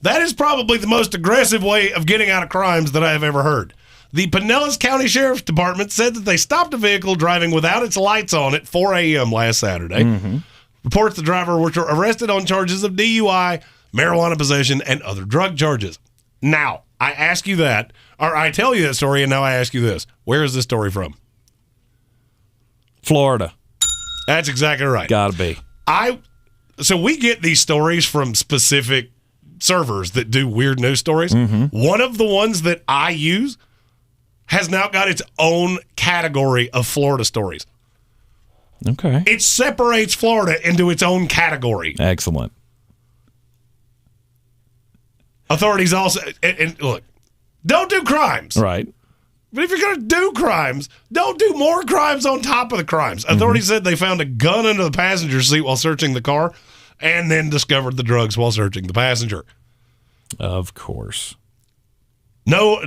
Speaker 16: That is probably the most aggressive way of getting out of crimes that I have ever heard. The Pinellas County Sheriff's Department said that they stopped a vehicle driving without its lights on at 4 a.m. last Saturday. Mm-hmm. Reports the driver was arrested on charges of DUI, marijuana possession, and other drug charges. Now, I ask you that, or I tell you that story, and now I ask you this. Where is this story from?
Speaker 15: Florida.
Speaker 16: That's exactly right.
Speaker 15: Gotta be.
Speaker 16: So we get these stories from specific servers that do weird news stories. Mm-hmm. One of the ones that I use has now got its own category of Florida stories.
Speaker 15: Okay.
Speaker 16: It separates Florida into its own category.
Speaker 15: Excellent.
Speaker 16: Authorities also, and look, don't do crimes.
Speaker 15: Right.
Speaker 16: But if you're going to do crimes, don't do more crimes on top of the crimes. Authorities said they found a gun under the passenger seat while searching the car and then discovered the drugs while searching the passenger.
Speaker 15: Of course.
Speaker 16: No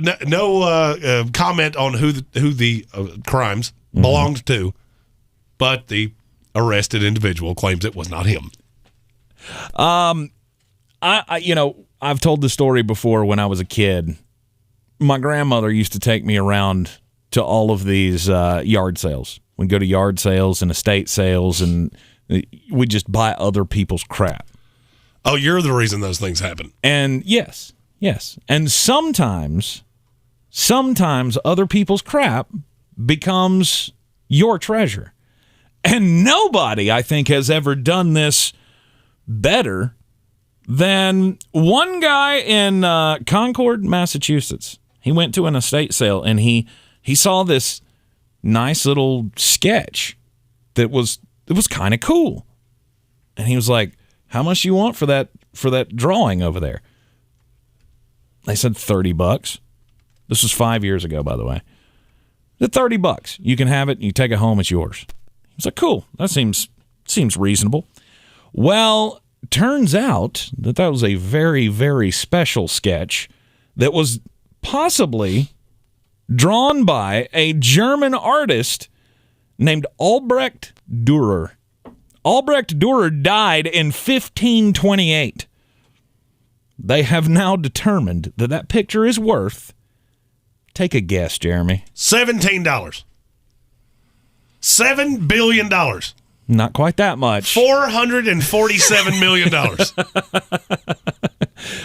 Speaker 16: comment on who the crimes belonged to, but the arrested individual claims it was not him.
Speaker 15: I've told the story before when I was a kid. My grandmother used to take me around to all of these yard sales. We'd go to yard sales and estate sales, and we'd just buy other people's crap.
Speaker 16: Oh, you're the reason those things happen.
Speaker 15: And yes. And sometimes other people's crap becomes your treasure. And nobody, I think, has ever done this better than one guy in Concord, Massachusetts. He went to an estate sale, and he saw this nice little sketch that was kind of cool. And he was like, "How much do you want for that drawing over there?" They said $30. This was 5 years ago, by the way. The $30. You can have it. You take it home. It's yours. He was like, "Cool. That seems reasonable." Well, turns out that was a very, very special sketch that was possibly drawn by a German artist named Albrecht Dürer. Albrecht Dürer died in 1528. They have now determined that picture is worth, take a guess, Jeremy.
Speaker 16: $17. $7 billion.
Speaker 15: Not quite that much.
Speaker 16: $447 million.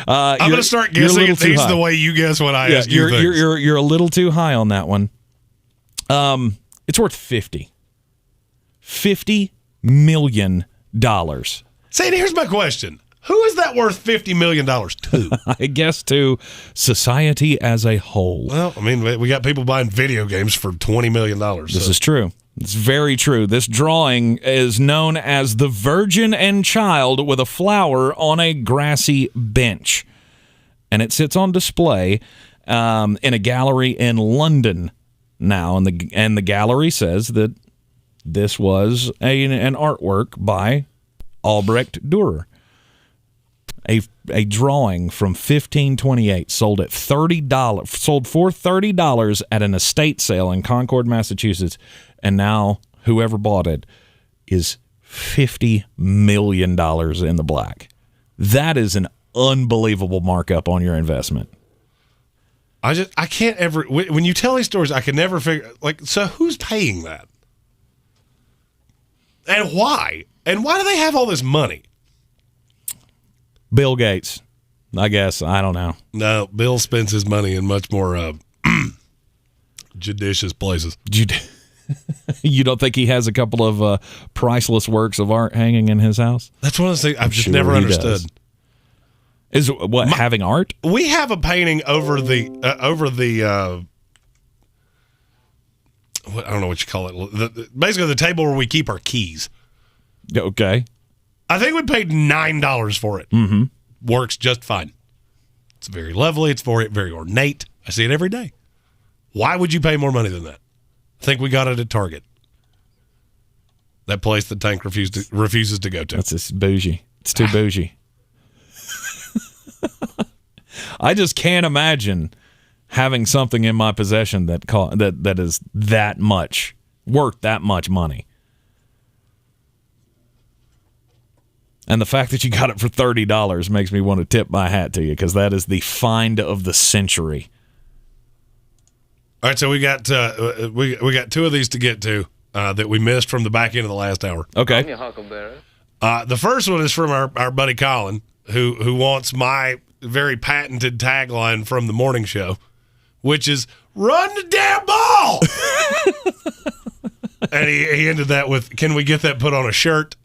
Speaker 16: I'm going to start guessing these the way you guess when I ask you things.
Speaker 15: You're a little too high on that one. It's worth $50 million.
Speaker 16: See, and here's my question. Who is that worth $50 million to?
Speaker 15: I guess to society as a whole.
Speaker 16: Well, I mean, we got people buying video games for $20 million.
Speaker 15: This is true. It's very true. This drawing is known as the Virgin and Child with a flower on a grassy bench. And it sits on display in a gallery in London now, and the gallery says that this was an artwork by Albrecht Dürer. A drawing from 1528 sold for $30 at an estate sale in Concord, Massachusetts, and now whoever bought it is $50 million in the black. That is an unbelievable markup on your investment.
Speaker 16: I can't ever, when you tell these stories, I can never figure, so who's paying that? And why? And why do they have all this money?
Speaker 15: Bill Gates, I guess. I don't know.
Speaker 16: No, Bill spends his money in much more judicious places.
Speaker 15: You don't think he has a couple of priceless works of art hanging in his house?
Speaker 16: That's one of the things I've just never understood.
Speaker 15: Is what having art?
Speaker 16: We have a painting over the I don't know what you call it. Basically, the table where we keep our keys.
Speaker 15: Okay.
Speaker 16: I think we paid $9 for it.
Speaker 15: Mm-hmm.
Speaker 16: Works just fine. It's very lovely. It's very ornate. I see it every day. Why would you pay more money than that? I think we got it at Target. That place that Tank refuses to go to.
Speaker 15: That's just bougie. It's too bougie. I just can't imagine having something in my possession that is that much worth that much money. And the fact that you got it for $30 makes me want to tip my hat to you, because that is the find of the century.
Speaker 16: All right, so we got two of these to get to that we missed from the back end of the last hour.
Speaker 15: Okay.
Speaker 12: I'm your huckleberry.
Speaker 16: The first one is from our buddy Colin, who wants my very patented tagline from the morning show, which is "Run the damn ball." And he ended that with, "Can we get that put on a shirt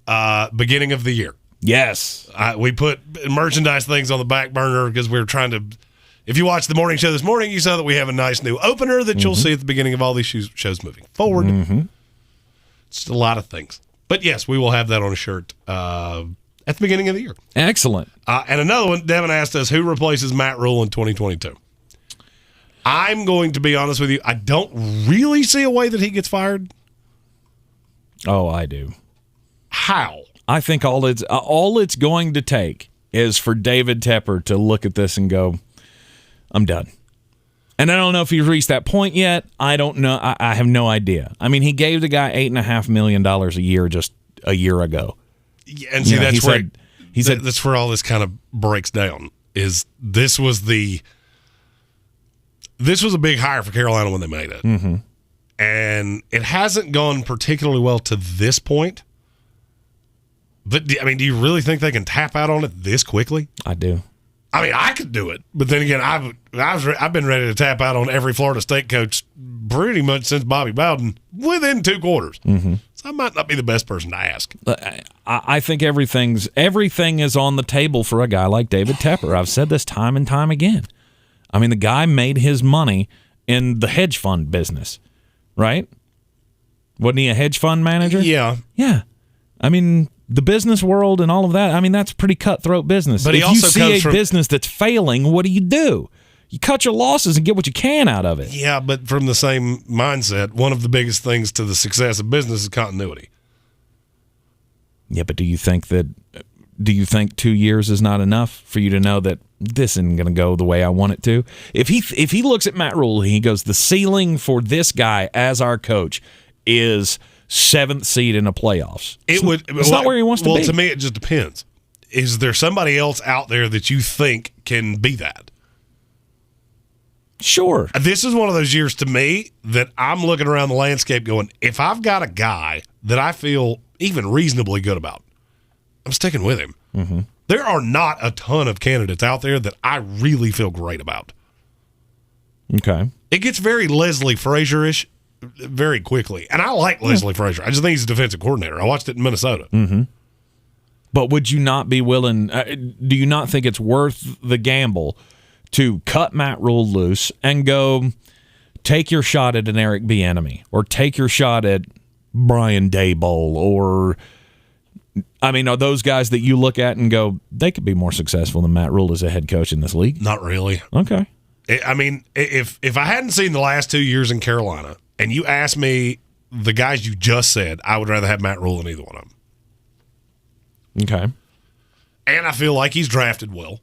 Speaker 16: beginning of the year?"
Speaker 15: Yes.
Speaker 16: We put merchandise things on the back burner because we were trying to. If you watched the morning show this morning, you saw that we have a nice new opener that you'll see at the beginning of all these shows moving forward.
Speaker 15: Mm-hmm.
Speaker 16: It's a lot of things. But yes, we will have that on a shirt at the beginning of the year.
Speaker 15: Excellent.
Speaker 16: And another one, Devin asked us, who replaces Matt Rule in 2022? I'm going to be honest with you. I don't really see a way that he gets fired.
Speaker 15: Oh, I do.
Speaker 16: How?
Speaker 15: I think all it's going to take is for David Tepper to look at this and go, I'm done. And I don't know if he's reached that point yet. I don't know. I have no idea. I mean, he gave the guy $8.5 million a year just a year ago.
Speaker 16: Yeah, and see, that's where all this kind of breaks down. Is this was a big hire for Carolina when they made it.
Speaker 15: Mm-hmm.
Speaker 16: And it hasn't gone particularly well to this point. But, do you really think they can tap out on it this quickly?
Speaker 15: I do.
Speaker 16: I mean, I could do it. But then again, I've been ready to tap out on every Florida State coach pretty much since Bobby Bowden within 2 quarters.
Speaker 15: Mm-hmm.
Speaker 16: So I might not be the best person to ask.
Speaker 15: I think everything is on the table for a guy like David Tepper. I've said this time and time again. I mean, the guy made his money in the hedge fund business, right? Wasn't he a hedge fund manager?
Speaker 16: Yeah.
Speaker 15: Yeah. I mean, the business world and all of that, I mean, that's pretty cutthroat business.
Speaker 16: But
Speaker 15: if you see a business that's failing, what do? You cut your losses and get what you can out of it.
Speaker 16: Yeah, but from the same mindset, one of the biggest things to the success of business is continuity.
Speaker 15: Yeah, but do you think 2 years is not enough for you to know that this isn't going to go the way I want it to? If he looks at Matt Rule and he goes, the ceiling for this guy as our coach is 7th seed in the playoffs. It's not where he wants to be.
Speaker 16: Well, to me, it just depends. Is there somebody else out there that you think can be that?
Speaker 15: Sure.
Speaker 16: This is one of those years to me that I'm looking around the landscape going, if I've got a guy that I feel even reasonably good about, I'm sticking with him.
Speaker 15: Mm-hmm.
Speaker 16: There are not a ton of candidates out there that I really feel great about.
Speaker 15: Okay.
Speaker 16: It gets very Leslie Frazier-ish very quickly. And I like Leslie Frazier. I just think he's a defensive coordinator. I watched it in Minnesota.
Speaker 15: Mm-hmm. But would you not be willing do you not think it's worth the gamble to cut Matt Rule loose and go take your shot at an Eric Bieniemy or take your shot at Brian Daboll or are those guys that you look at and go, they could be more successful than Matt Rule as a head coach in this league?
Speaker 16: Not really.
Speaker 15: Okay.
Speaker 16: I mean, if I hadn't seen the last 2 years in Carolina, and you asked me the guys you just said, I would rather have Matt Rule than either one of them.
Speaker 15: Okay.
Speaker 16: And I feel like he's drafted well.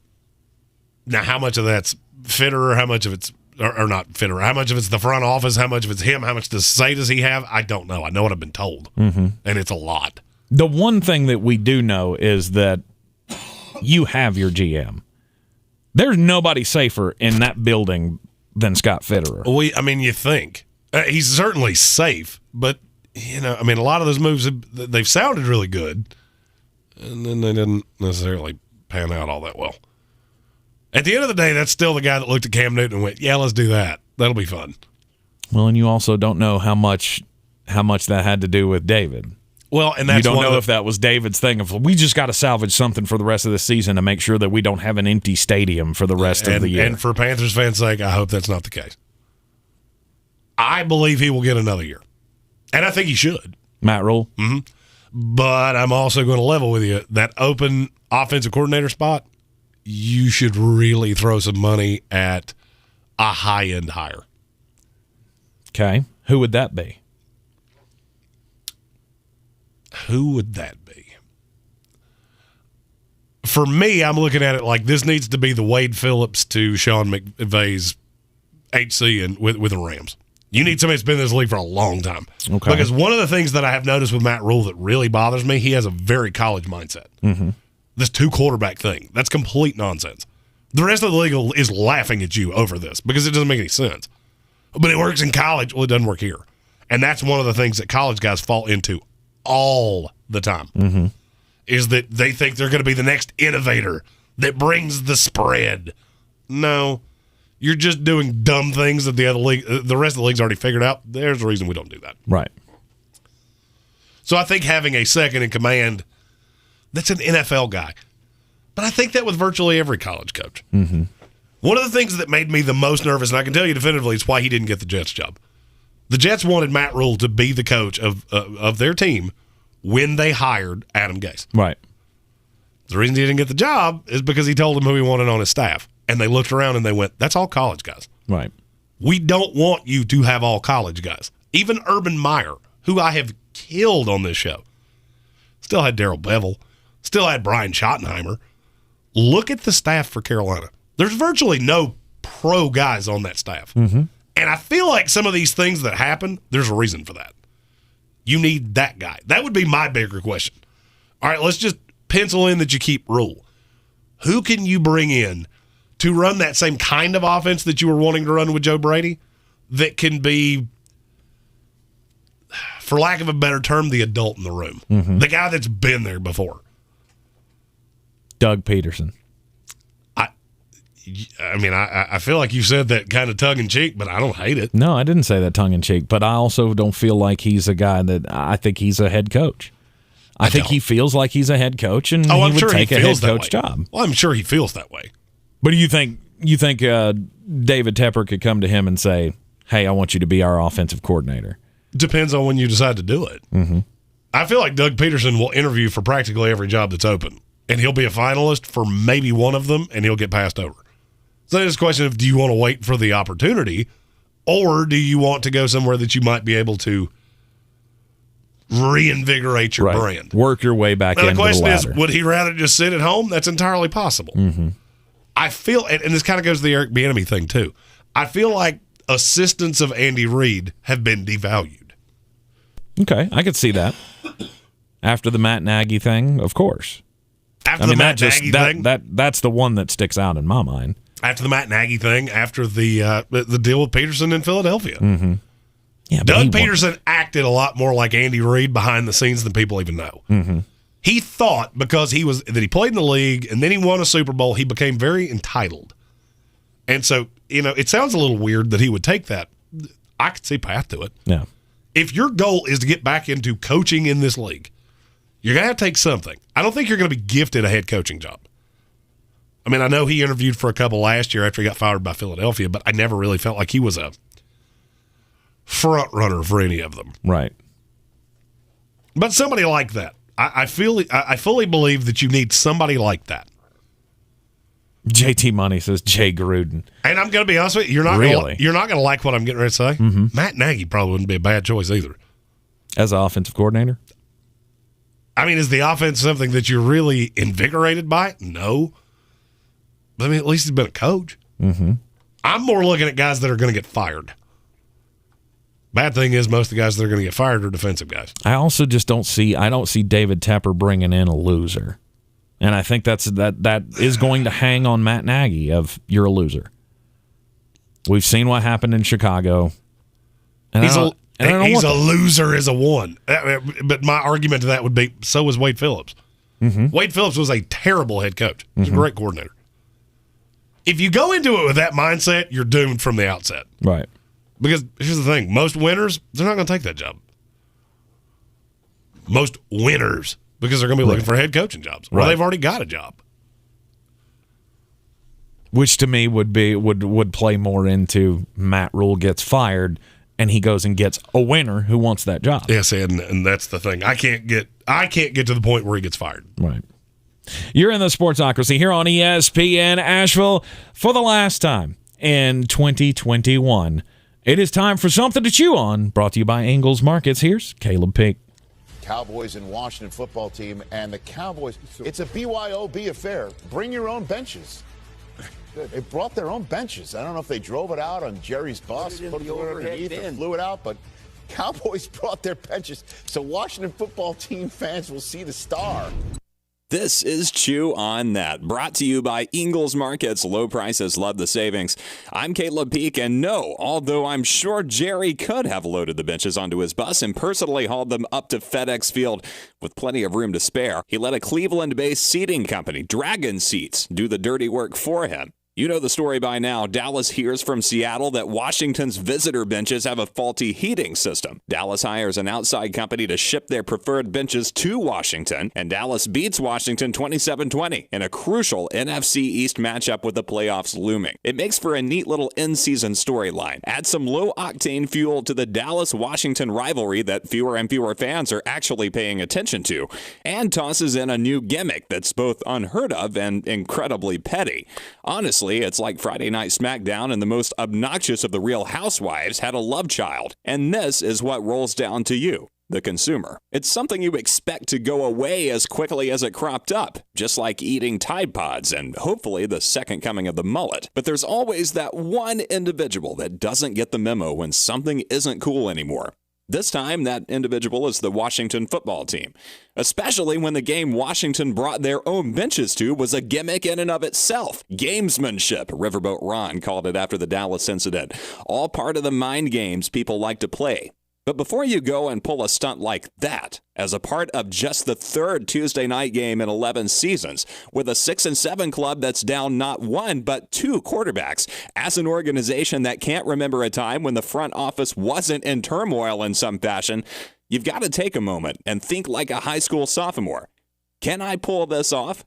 Speaker 16: Now, how much of that's Fitterer, how much of it's or not Fitterer, how much of it's the front office, how much of it's him, how much to say does he have? I don't know. I know what I've been told, and it's a lot.
Speaker 15: The one thing that we do know is that you have your GM. There's nobody safer in that building than Scott Fitterer.
Speaker 16: You think. He's certainly safe, but, a lot of those moves, they've sounded really good, and then they didn't necessarily pan out all that well. At the end of the day, that's still the guy that looked at Cam Newton and went, yeah, let's do that. That'll be fun.
Speaker 15: Well, and you also don't know how much that had to do with David.
Speaker 16: Well, and that's
Speaker 15: you don't know if that was David's thing of we just got to salvage something for the rest of the season to make sure that we don't have an empty stadium for the rest of the year.
Speaker 16: And for Panthers fans' sake, I hope that's not the case. I believe he will get another year, and I think he should.
Speaker 15: Matt Rule?
Speaker 16: Mm-hmm. But I'm also going to level with you. That open offensive coordinator spot, you should really throw some money at a high-end hire.
Speaker 15: Okay. Who would that be?
Speaker 16: Who would that be? For me, I'm looking at it like this needs to be the Wade Phillips to Sean McVay's HC and with the Rams. You need somebody that's been in this league for a long time.
Speaker 15: Okay.
Speaker 16: Because one of the things that I have noticed with Matt Rule that really bothers me, he has a very college mindset.
Speaker 15: Mm-hmm.
Speaker 16: This 2-quarterback thing, that's complete nonsense. The rest of the league is laughing at you over this because it doesn't make any sense. But it works in college. Well, it doesn't work here. And that's one of the things that college guys fall into all the time, is that they think they're going to be the next innovator that brings the spread. No, you're just doing dumb things that the rest of the league's already figured out. There's a reason we don't do that.
Speaker 15: Right.
Speaker 16: So I think having a second in command that's an NFL guy. But I think that with virtually every college coach.
Speaker 15: Mm-hmm.
Speaker 16: One of the things that made me the most nervous, and I can tell you definitively, is why he didn't get the Jets job. The Jets wanted Matt Rule to be the coach of their team when they hired Adam Gase.
Speaker 15: Right.
Speaker 16: The reason he didn't get the job is because he told them who he wanted on his staff. And they looked around and they went, that's all college guys.
Speaker 15: Right.
Speaker 16: We don't want you to have all college guys. Even Urban Meyer, who I have killed on this show, still had Darrell Bevel, still had Brian Schottenheimer. Look at the staff for Carolina. There's virtually no pro guys on that staff.
Speaker 15: Mm-hmm.
Speaker 16: And I feel like some of these things that happen, there's a reason for that. You need that guy. That would be my bigger question. All right, let's just pencil in that you keep Rule. Who can you bring in to run that same kind of offense that you were wanting to run with Joe Brady that can be, for lack of a better term, the adult in the room?
Speaker 15: Mm-hmm.
Speaker 16: The guy that's been there before.
Speaker 15: Doug Peterson.
Speaker 16: I feel like you said that kind of tongue-in-cheek, but I don't hate it.
Speaker 15: No, I didn't say that tongue-in-cheek, but I also don't feel like he's a guy that I think he's a head coach. I think he feels like he's a head coach, and he would take a head coach job.
Speaker 16: Well, I'm sure he feels that way.
Speaker 15: But do you think David Tepper could come to him and say, hey, I want you to be our offensive coordinator?
Speaker 16: Depends on when you decide to do it.
Speaker 15: Mm-hmm.
Speaker 16: I feel like Doug Peterson will interview for practically every job that's open, and he'll be a finalist for maybe one of them, and he'll get passed over. So it's a question of, do you want to wait for the opportunity, or do you want to go somewhere that you might be able to reinvigorate your brand?
Speaker 15: Work your way back into the ladder. The question is,
Speaker 16: would he rather just sit at home? That's entirely possible.
Speaker 15: Mm-hmm.
Speaker 16: I feel, and this kind of goes to the Eric Bieniemy thing too, I feel like assistants of Andy Reid have been devalued.
Speaker 15: Okay, I could see that. After the Matt Nagy thing, of course.
Speaker 16: After the Matt Nagy thing?
Speaker 15: That's the one that sticks out in my mind.
Speaker 16: After the Matt Nagy thing, after the deal with Peterson in Philadelphia.
Speaker 15: Mm-hmm. Yeah,
Speaker 16: Doug Peterson acted a lot more like Andy Reid behind the scenes than people even know.
Speaker 15: Mm-hmm.
Speaker 16: He thought because that he played in the league and then he won a Super Bowl, he became very entitled. And so, it sounds a little weird that he would take that. I could see a path to it.
Speaker 15: Yeah.
Speaker 16: If your goal is to get back into coaching in this league, you're going to have to take something. I don't think you're going to be gifted a head coaching job. I know he interviewed for a couple last year after he got fired by Philadelphia, but I never really felt like he was a front runner for any of them.
Speaker 15: Right.
Speaker 16: But somebody like that. I fully believe that you need somebody like that.
Speaker 15: JT Money says Jay Gruden.
Speaker 16: And I'm going to be honest with you, you're not going to like what I'm getting ready to say.
Speaker 15: Mm-hmm.
Speaker 16: Matt Nagy probably wouldn't be a bad choice either.
Speaker 15: As an offensive coordinator?
Speaker 16: I mean, is the offense something that you're really invigorated by? No. But I mean, at least he's been a coach.
Speaker 15: Mm-hmm.
Speaker 16: I'm more looking at guys that are going to get fired. Bad thing is most of the guys that are going to get fired are defensive guys.
Speaker 15: I also just don't see David Tepper bringing in a loser. And I think that is going to hang on Matt Nagy of you're a loser. We've seen what happened in Chicago. And
Speaker 16: he's a loser as a one. But my argument to that would be so was Wade Phillips.
Speaker 15: Mm-hmm.
Speaker 16: Wade Phillips was a terrible head coach. He was a great coordinator. If you go into it with that mindset, you're doomed from the outset.
Speaker 15: Right.
Speaker 16: Because here's the thing. Most winners, they're not going to take that job. Most winners, because they're going to be looking for head coaching jobs. Or they've already got a job.
Speaker 15: Which to me would play more into Matt Rule gets fired and he goes and gets a winner who wants that job.
Speaker 16: Yes, and that's the thing. I can't get to the point where he gets fired.
Speaker 15: Right. You're in the Sportsocracy here on ESPN Asheville for the last time in 2021. It is time for Something to Chew On, brought to you by Ingles Markets. Here's Caleb Peak.
Speaker 12: Cowboys and Washington football team, and the Cowboys, it's a BYOB affair. Bring your own benches. They brought their own benches. I don't know if they drove it out on Jerry's bus, put it underneath, and flew it out, but Cowboys brought their benches, so Washington football team fans will see the star.
Speaker 13: This is Chew on That, brought to you by Ingles Markets. Low prices, love the savings. I'm Caleb Peak, and no, although I'm sure Jerry could have loaded the benches onto his bus and personally hauled them up to FedEx Field with plenty of room to spare, he let a Cleveland-based seating company, Dragon Seats, do the dirty work for him. You know the story by now. Dallas hears from Seattle that Washington's visitor benches have a faulty heating system. Dallas hires an outside company to ship their preferred benches to Washington, and Dallas beats Washington 27-20 in a crucial NFC East matchup with the playoffs looming. It makes for a neat little in-season storyline. Add some low-octane fuel to the Dallas-Washington rivalry that fewer and fewer fans are actually paying attention to, and tosses in a new gimmick that's both unheard of and incredibly petty. Honestly, it's like Friday Night SmackDown and the most obnoxious of the Real Housewives had a love child. And this is what rolls down to you, the consumer. It's something you expect to go away as quickly as it cropped up, just like eating Tide Pods and hopefully the second coming of the mullet. But there's always that one individual that doesn't get the memo when something isn't cool anymore. This time, that individual is the Washington football team, especially when the game Washington brought their own benches to was a gimmick in and of itself. Gamesmanship, Riverboat Ron called it after the Dallas incident. All part of the mind games people like to play. But before you go and pull a stunt like that, as a part of just the third Tuesday night game in 11 seasons, with a 6-7 club that's down not one, but two quarterbacks, as an organization that can't remember a time when the front office wasn't in turmoil in some fashion, you've got to take a moment and think like a high school sophomore. Can I pull this off?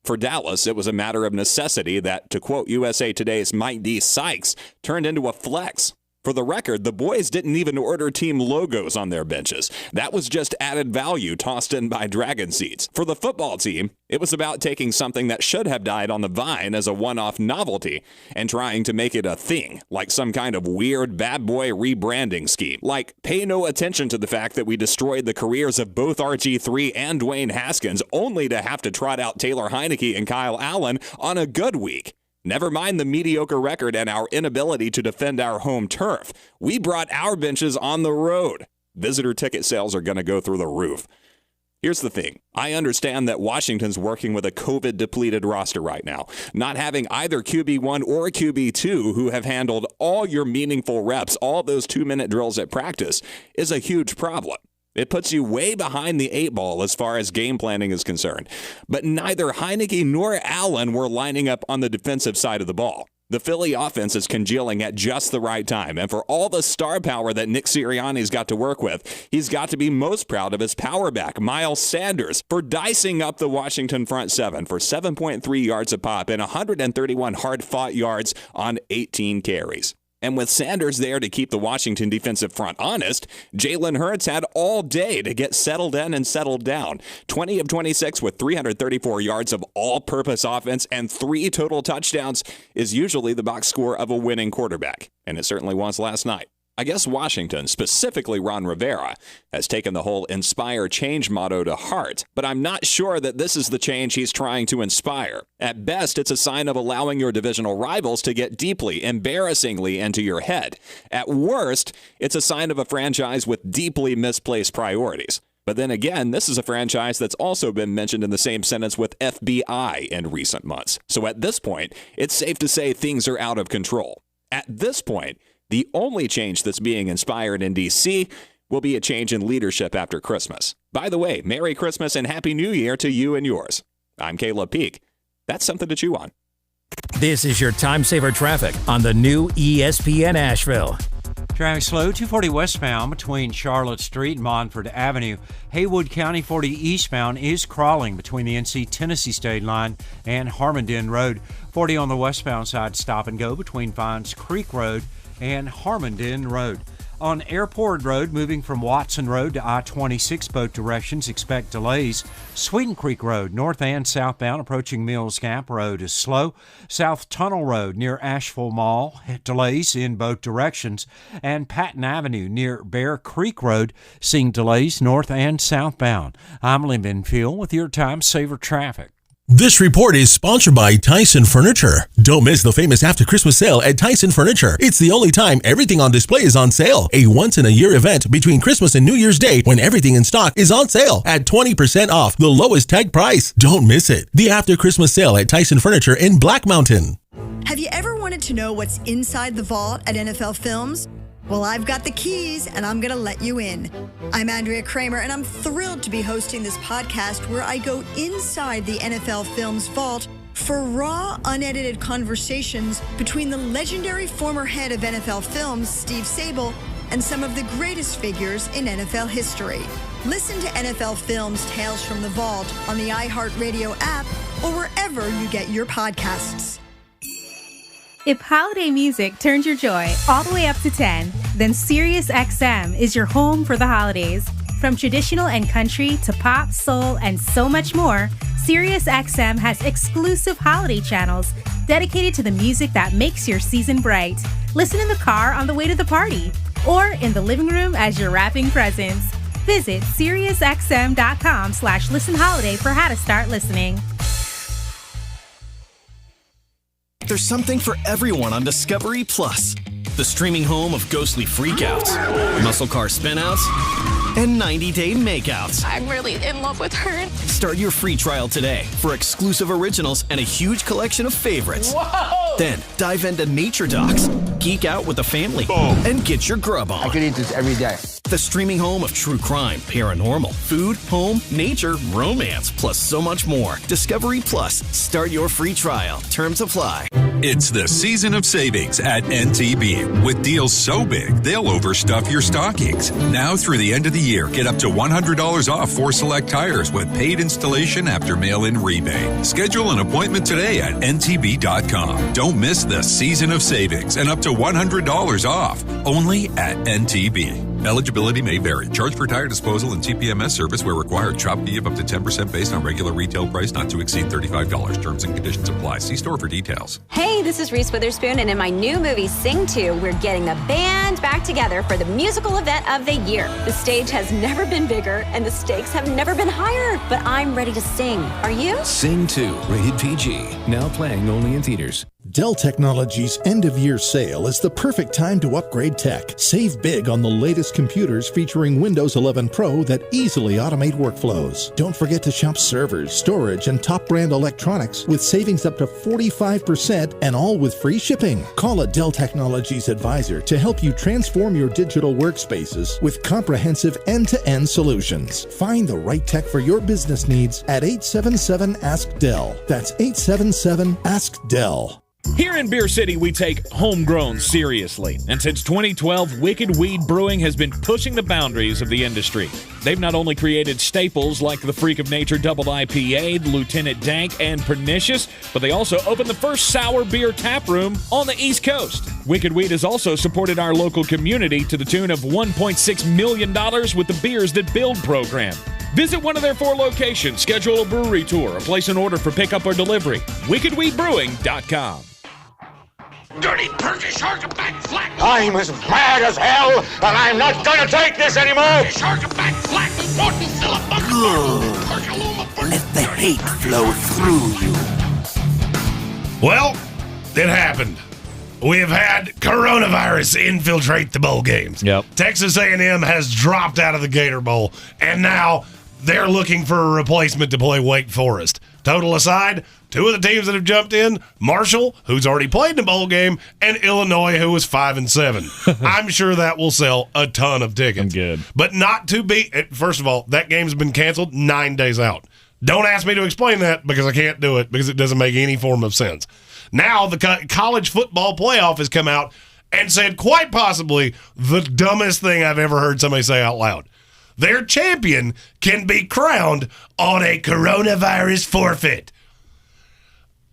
Speaker 13: For Dallas, it was a matter of necessity that, to quote USA Today's Mike D. Sykes, turned into a flex. For the record, the boys didn't even order team logos on their benches. That was just added value tossed in by Dragon Seats. For the football team, it was about taking something that should have died on the vine as a one-off novelty and trying to make it a thing, like some kind of weird bad boy rebranding scheme. Like, pay no attention to the fact that we destroyed the careers of both RG3 and Dwayne Haskins only to have to trot out Taylor Heineke and Kyle Allen on a good week. Never mind the mediocre record and our inability to defend our home turf. We brought our benches on the road. Visitor ticket sales are going to go through the roof. Here's the thing. I understand that Washington's working with a COVID-depleted roster right now. Not having either QB1 or QB2 who have handled all your meaningful reps, all those 2-minute drills at practice, is a huge problem. It puts you way behind the 8 ball as far as game planning is concerned. But neither Heineke nor Allen were lining up on the defensive side of the ball. The Philly offense is congealing at just the right time, and for all the star power that Nick Sirianni's got to work with, he's got to be most proud of his power back, Miles Sanders, for dicing up the Washington front seven for 7.3 yards a pop and 131 hard-fought yards on 18 carries. And with Sanders there to keep the Washington defensive front honest, Jalen Hurts had all day to get settled in and settled down. 20 of 26 with 334 yards of all-purpose offense and 3 total touchdowns is usually the box score of a winning quarterback. And it certainly was last night. I guess Washington, specifically Ron Rivera, has taken the whole inspire change motto to heart, but I'm not sure that this is the change he's trying to inspire. At best, it's a sign of allowing your divisional rivals to get deeply, embarrassingly into your head. At worst, it's a sign of a franchise with deeply misplaced priorities. But then again, this is a franchise that's also been mentioned in the same sentence with FBI in recent months. So at this point, it's safe to say things are out of control. At this point, the only change that's being inspired in D.C. will be a change in leadership after Christmas. By the way, Merry Christmas and Happy New Year to you and yours. I'm Caleb Peak. That's something to chew on.
Speaker 14: This is your time saver traffic on the new ESPN Asheville.
Speaker 5: Traffic slow, 240 westbound between Charlotte Street and Montford Avenue. Haywood County 40 eastbound is crawling between the NC-Tennessee state line and Harmondale Road. 40 on the westbound side, stop and go between Vines Creek Road and Harmondale Road. On Airport Road, moving from Watson Road to I-26 both directions, expect delays. Sweeten Creek Road, north and southbound, approaching Mills Gap Road is slow. South Tunnel Road near Asheville Mall, delays in both directions. And Patton Avenue near Bear Creek Road, seeing delays north and southbound. I'm Lynn Benfield with your Time Saver Traffic.
Speaker 1: This report is sponsored by Tyson Furniture. Don't miss the famous after Christmas sale at Tyson Furniture. It's the only time everything on display is on sale. A once-in-a-year event between Christmas and New Year's Day when everything in stock is on sale at 20% off the lowest tag price. Don't miss it. The after Christmas sale at Tyson Furniture in Black Mountain.
Speaker 18: Have you ever wanted to know what's inside the vault at NFL Films? Well, I've got the keys, and I'm going to let you in. I'm Andrea Kramer, and I'm thrilled to be hosting this podcast where I go inside the NFL Films vault for raw, unedited conversations between the legendary former head of NFL Films, Steve Sable, and some of the greatest figures in NFL history. Listen to NFL Films Tales from the Vault on the iHeartRadio app or wherever you get your podcasts.
Speaker 20: If holiday music turns your joy all the way up to 10, then SiriusXM is your home for the holidays. From traditional and country to pop, soul, and so much more, SiriusXM has exclusive holiday channels dedicated to the music that makes your season bright. Listen in the car on the way to the party or in the living room as you're wrapping presents. Visit SiriusXM.com/listenholiday for how to start listening.
Speaker 21: There's something for everyone on Discovery Plus. The streaming home of ghostly freakouts, muscle car spinouts, and 90-day makeouts.
Speaker 24: I'm really in love with her.
Speaker 21: Start your free trial today for exclusive originals and a huge collection of favorites.
Speaker 24: Whoa!
Speaker 21: Then dive into nature docs, geek out with the family, and get your grub on.
Speaker 24: I could eat this every day.
Speaker 21: The streaming home of true crime, paranormal, food, home, nature, romance, plus so much more. Discovery Plus. Start your free trial. Terms apply.
Speaker 25: It's the season of savings at NTB with deals so big they'll overstuff your stockings. Now through the end of the year, get up to $100 off for select tires with paid installation after mail-in rebate. Schedule an appointment today at ntb.com. Don't miss the season of savings and up to $100 off. Only at NTB. Eligibility may vary. Charge for tire disposal and TPMS service where required. Shop fee of up to 10% based on regular retail price not to exceed $35. Terms and conditions apply. See store for details.
Speaker 23: Hey, this is Reese Witherspoon, and in my new movie, Sing 2, we're getting the band back together for the musical event of the year. The stage has never been bigger, and the stakes have never been higher, but I'm ready to sing. Are you?
Speaker 7: Sing 2, rated PG. Now playing only in theaters.
Speaker 26: Dell Technologies' end-of-year sale is the perfect time to upgrade tech. Save big on the latest computers featuring Windows 11 Pro that easily automate workflows. Don't forget to shop servers, storage, and top-brand electronics with savings up to 45% and all with free shipping. Call a Dell Technologies advisor to help you transform your digital workspaces with comprehensive end-to-end solutions. Find the right tech for your business needs at 877-ASK-DELL. That's 877-ASK-DELL.
Speaker 15: Here in Beer City, we take homegrown seriously. And since 2012, Wicked Weed Brewing has been pushing the boundaries of the industry. They've not only created staples like the Freak of Nature Double IPA, the Lieutenant Dank, and Pernicious, but they also opened the first sour beer tap room on the East Coast. Wicked Weed has also supported our local community to the tune of $1.6 million with the Beers That Build program. Visit one of their 4 locations, schedule a brewery tour, or place an order for pickup or delivery. WickedWeedBrewing.com.
Speaker 2: Dirty Turkish Shark-a-back flat. I'm as mad as hell, and I'm not gonna take this anymore. Shark-a-back flat.
Speaker 3: Let the hate flow through you.
Speaker 16: Well, it happened. We have had coronavirus infiltrate the bowl games.
Speaker 15: Yep.
Speaker 16: Texas A&M has dropped out of the Gator Bowl, and now they're looking for a replacement to play Wake Forest. Total aside, 2 of the teams that have jumped in, Marshall, who's already played in a bowl game, and Illinois, who was 5-7. I'm sure that will sell a ton of tickets.
Speaker 15: Good.
Speaker 16: But not to be, first of all, that game's been canceled 9 days out. Don't ask me to explain that because I can't do it because it doesn't make any form of sense. Now the college football playoff has come out and said quite possibly the dumbest thing I've ever heard somebody say out loud. Their champion can be crowned on a coronavirus forfeit.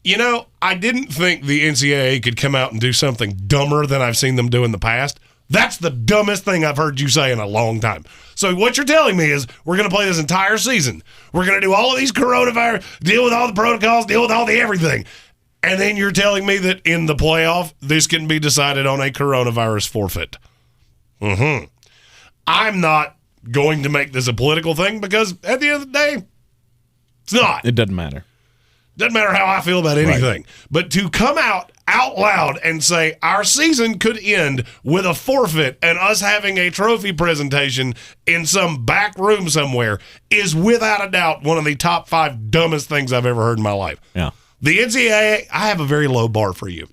Speaker 16: You know, I didn't think the NCAA could come out and do something dumber than I've seen them do in the past. That's the dumbest thing I've heard you say in a long time. So what you're telling me is we're going to play this entire season. We're going to do all of these coronavirus, deal with all the protocols, deal with all the everything. And then you're telling me that in the playoff, this can be decided on a coronavirus forfeit. I'm not going to make this a political thing because at the end of the day, it's not.
Speaker 15: It doesn't matter.
Speaker 16: Doesn't matter how I feel about anything. Right. But to come out loud and say our season could end with a forfeit and us having a trophy presentation in some back room somewhere is without a doubt one of the top 5 dumbest things I've ever heard in my life.
Speaker 15: Yeah.
Speaker 16: The NCAA, I have a very low bar for you.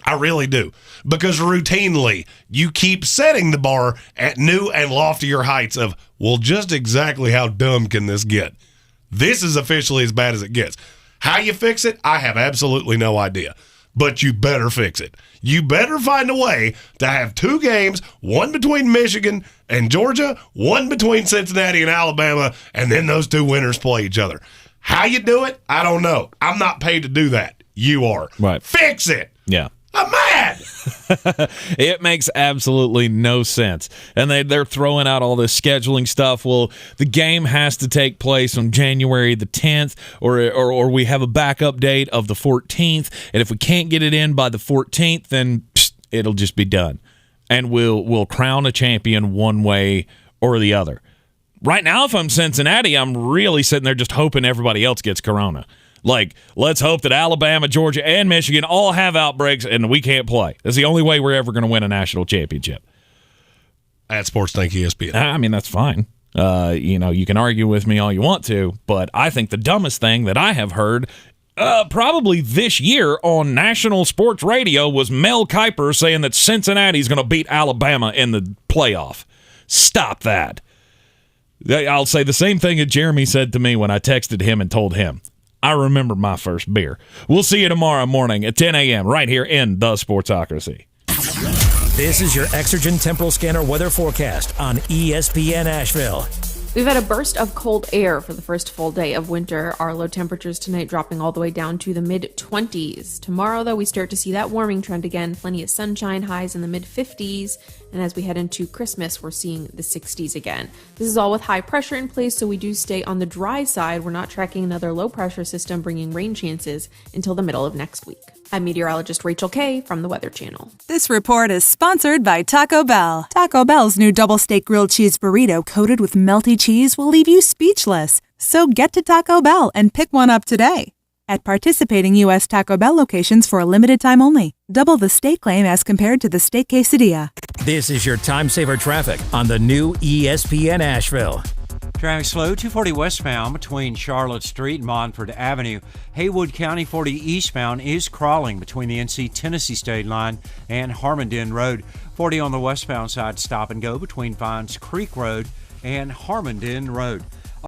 Speaker 16: I really do. Because routinely, you keep setting the bar at new and loftier heights of, well, just exactly how dumb can this get? This is officially as bad as it gets. How you fix it, I have absolutely no idea. But you better fix it. You better find a way to have 2 games, one between Michigan and Georgia, one between Cincinnati and Alabama, and then those 2 winners play each other. How you do it, I don't know. I'm not paid to do that. You are.
Speaker 15: Right.
Speaker 16: Fix it.
Speaker 15: Yeah.
Speaker 16: I'm mad.
Speaker 15: It makes absolutely no sense. And they're throwing out all this scheduling stuff. Well, the game has to take place on January the 10th, or we have a backup date of the 14th. And if we can't get it in by the 14th, then it'll just be done. And we'll crown a champion one way or the other. Right now, if I'm Cincinnati, I'm really sitting there just hoping everybody else gets corona. Like, let's hope that Alabama, Georgia, and Michigan all have outbreaks and we can't play. That's the only way we're ever going to win a national championship.
Speaker 16: At Sports Think ESPN.
Speaker 15: I mean, that's fine. You can argue with me all you want to, but I think the dumbest thing that I have heard probably this year on national sports radio was Mel Kiper saying that Cincinnati's going to beat Alabama in the playoff. Stop that. I'll say the same thing that Jeremy said to me when I texted him and told him. I remember my first beer. We'll see you tomorrow morning at 10 a.m. right here in the Sportsocracy.
Speaker 14: This is your Exergen Temporal Scanner weather forecast on ESPN Asheville.
Speaker 4: We've had a burst of cold air for the first full day of winter. Our low temperatures tonight dropping all the way down to the mid-20s. Tomorrow, though, we start to see that warming trend again. Plenty of sunshine, highs in the mid-50s. And as we head into Christmas, we're seeing the 60s again. This is all with high pressure in place, so we do stay on the dry side. We're not tracking another low-pressure system bringing rain chances until the middle of next week. I'm meteorologist Rachel Kay from the Weather Channel.
Speaker 6: This report is sponsored by Taco Bell. Taco Bell's new double steak grilled cheese burrito coated with melty cheese will leave you speechless. So get to Taco Bell and pick one up today. At participating U.S. Taco Bell locations for a limited time only. Double the steak claim as compared to the steak quesadilla.
Speaker 14: This is your time saver traffic on the new ESPN Asheville.
Speaker 5: Traffic slow, 240 westbound between Charlotte Street and Montford Avenue. Haywood County 40 eastbound is crawling between the NC-Tennessee state line and Harmondin Road. 40 on the westbound side, stop and go between Vines Creek Road and Harmondin Road.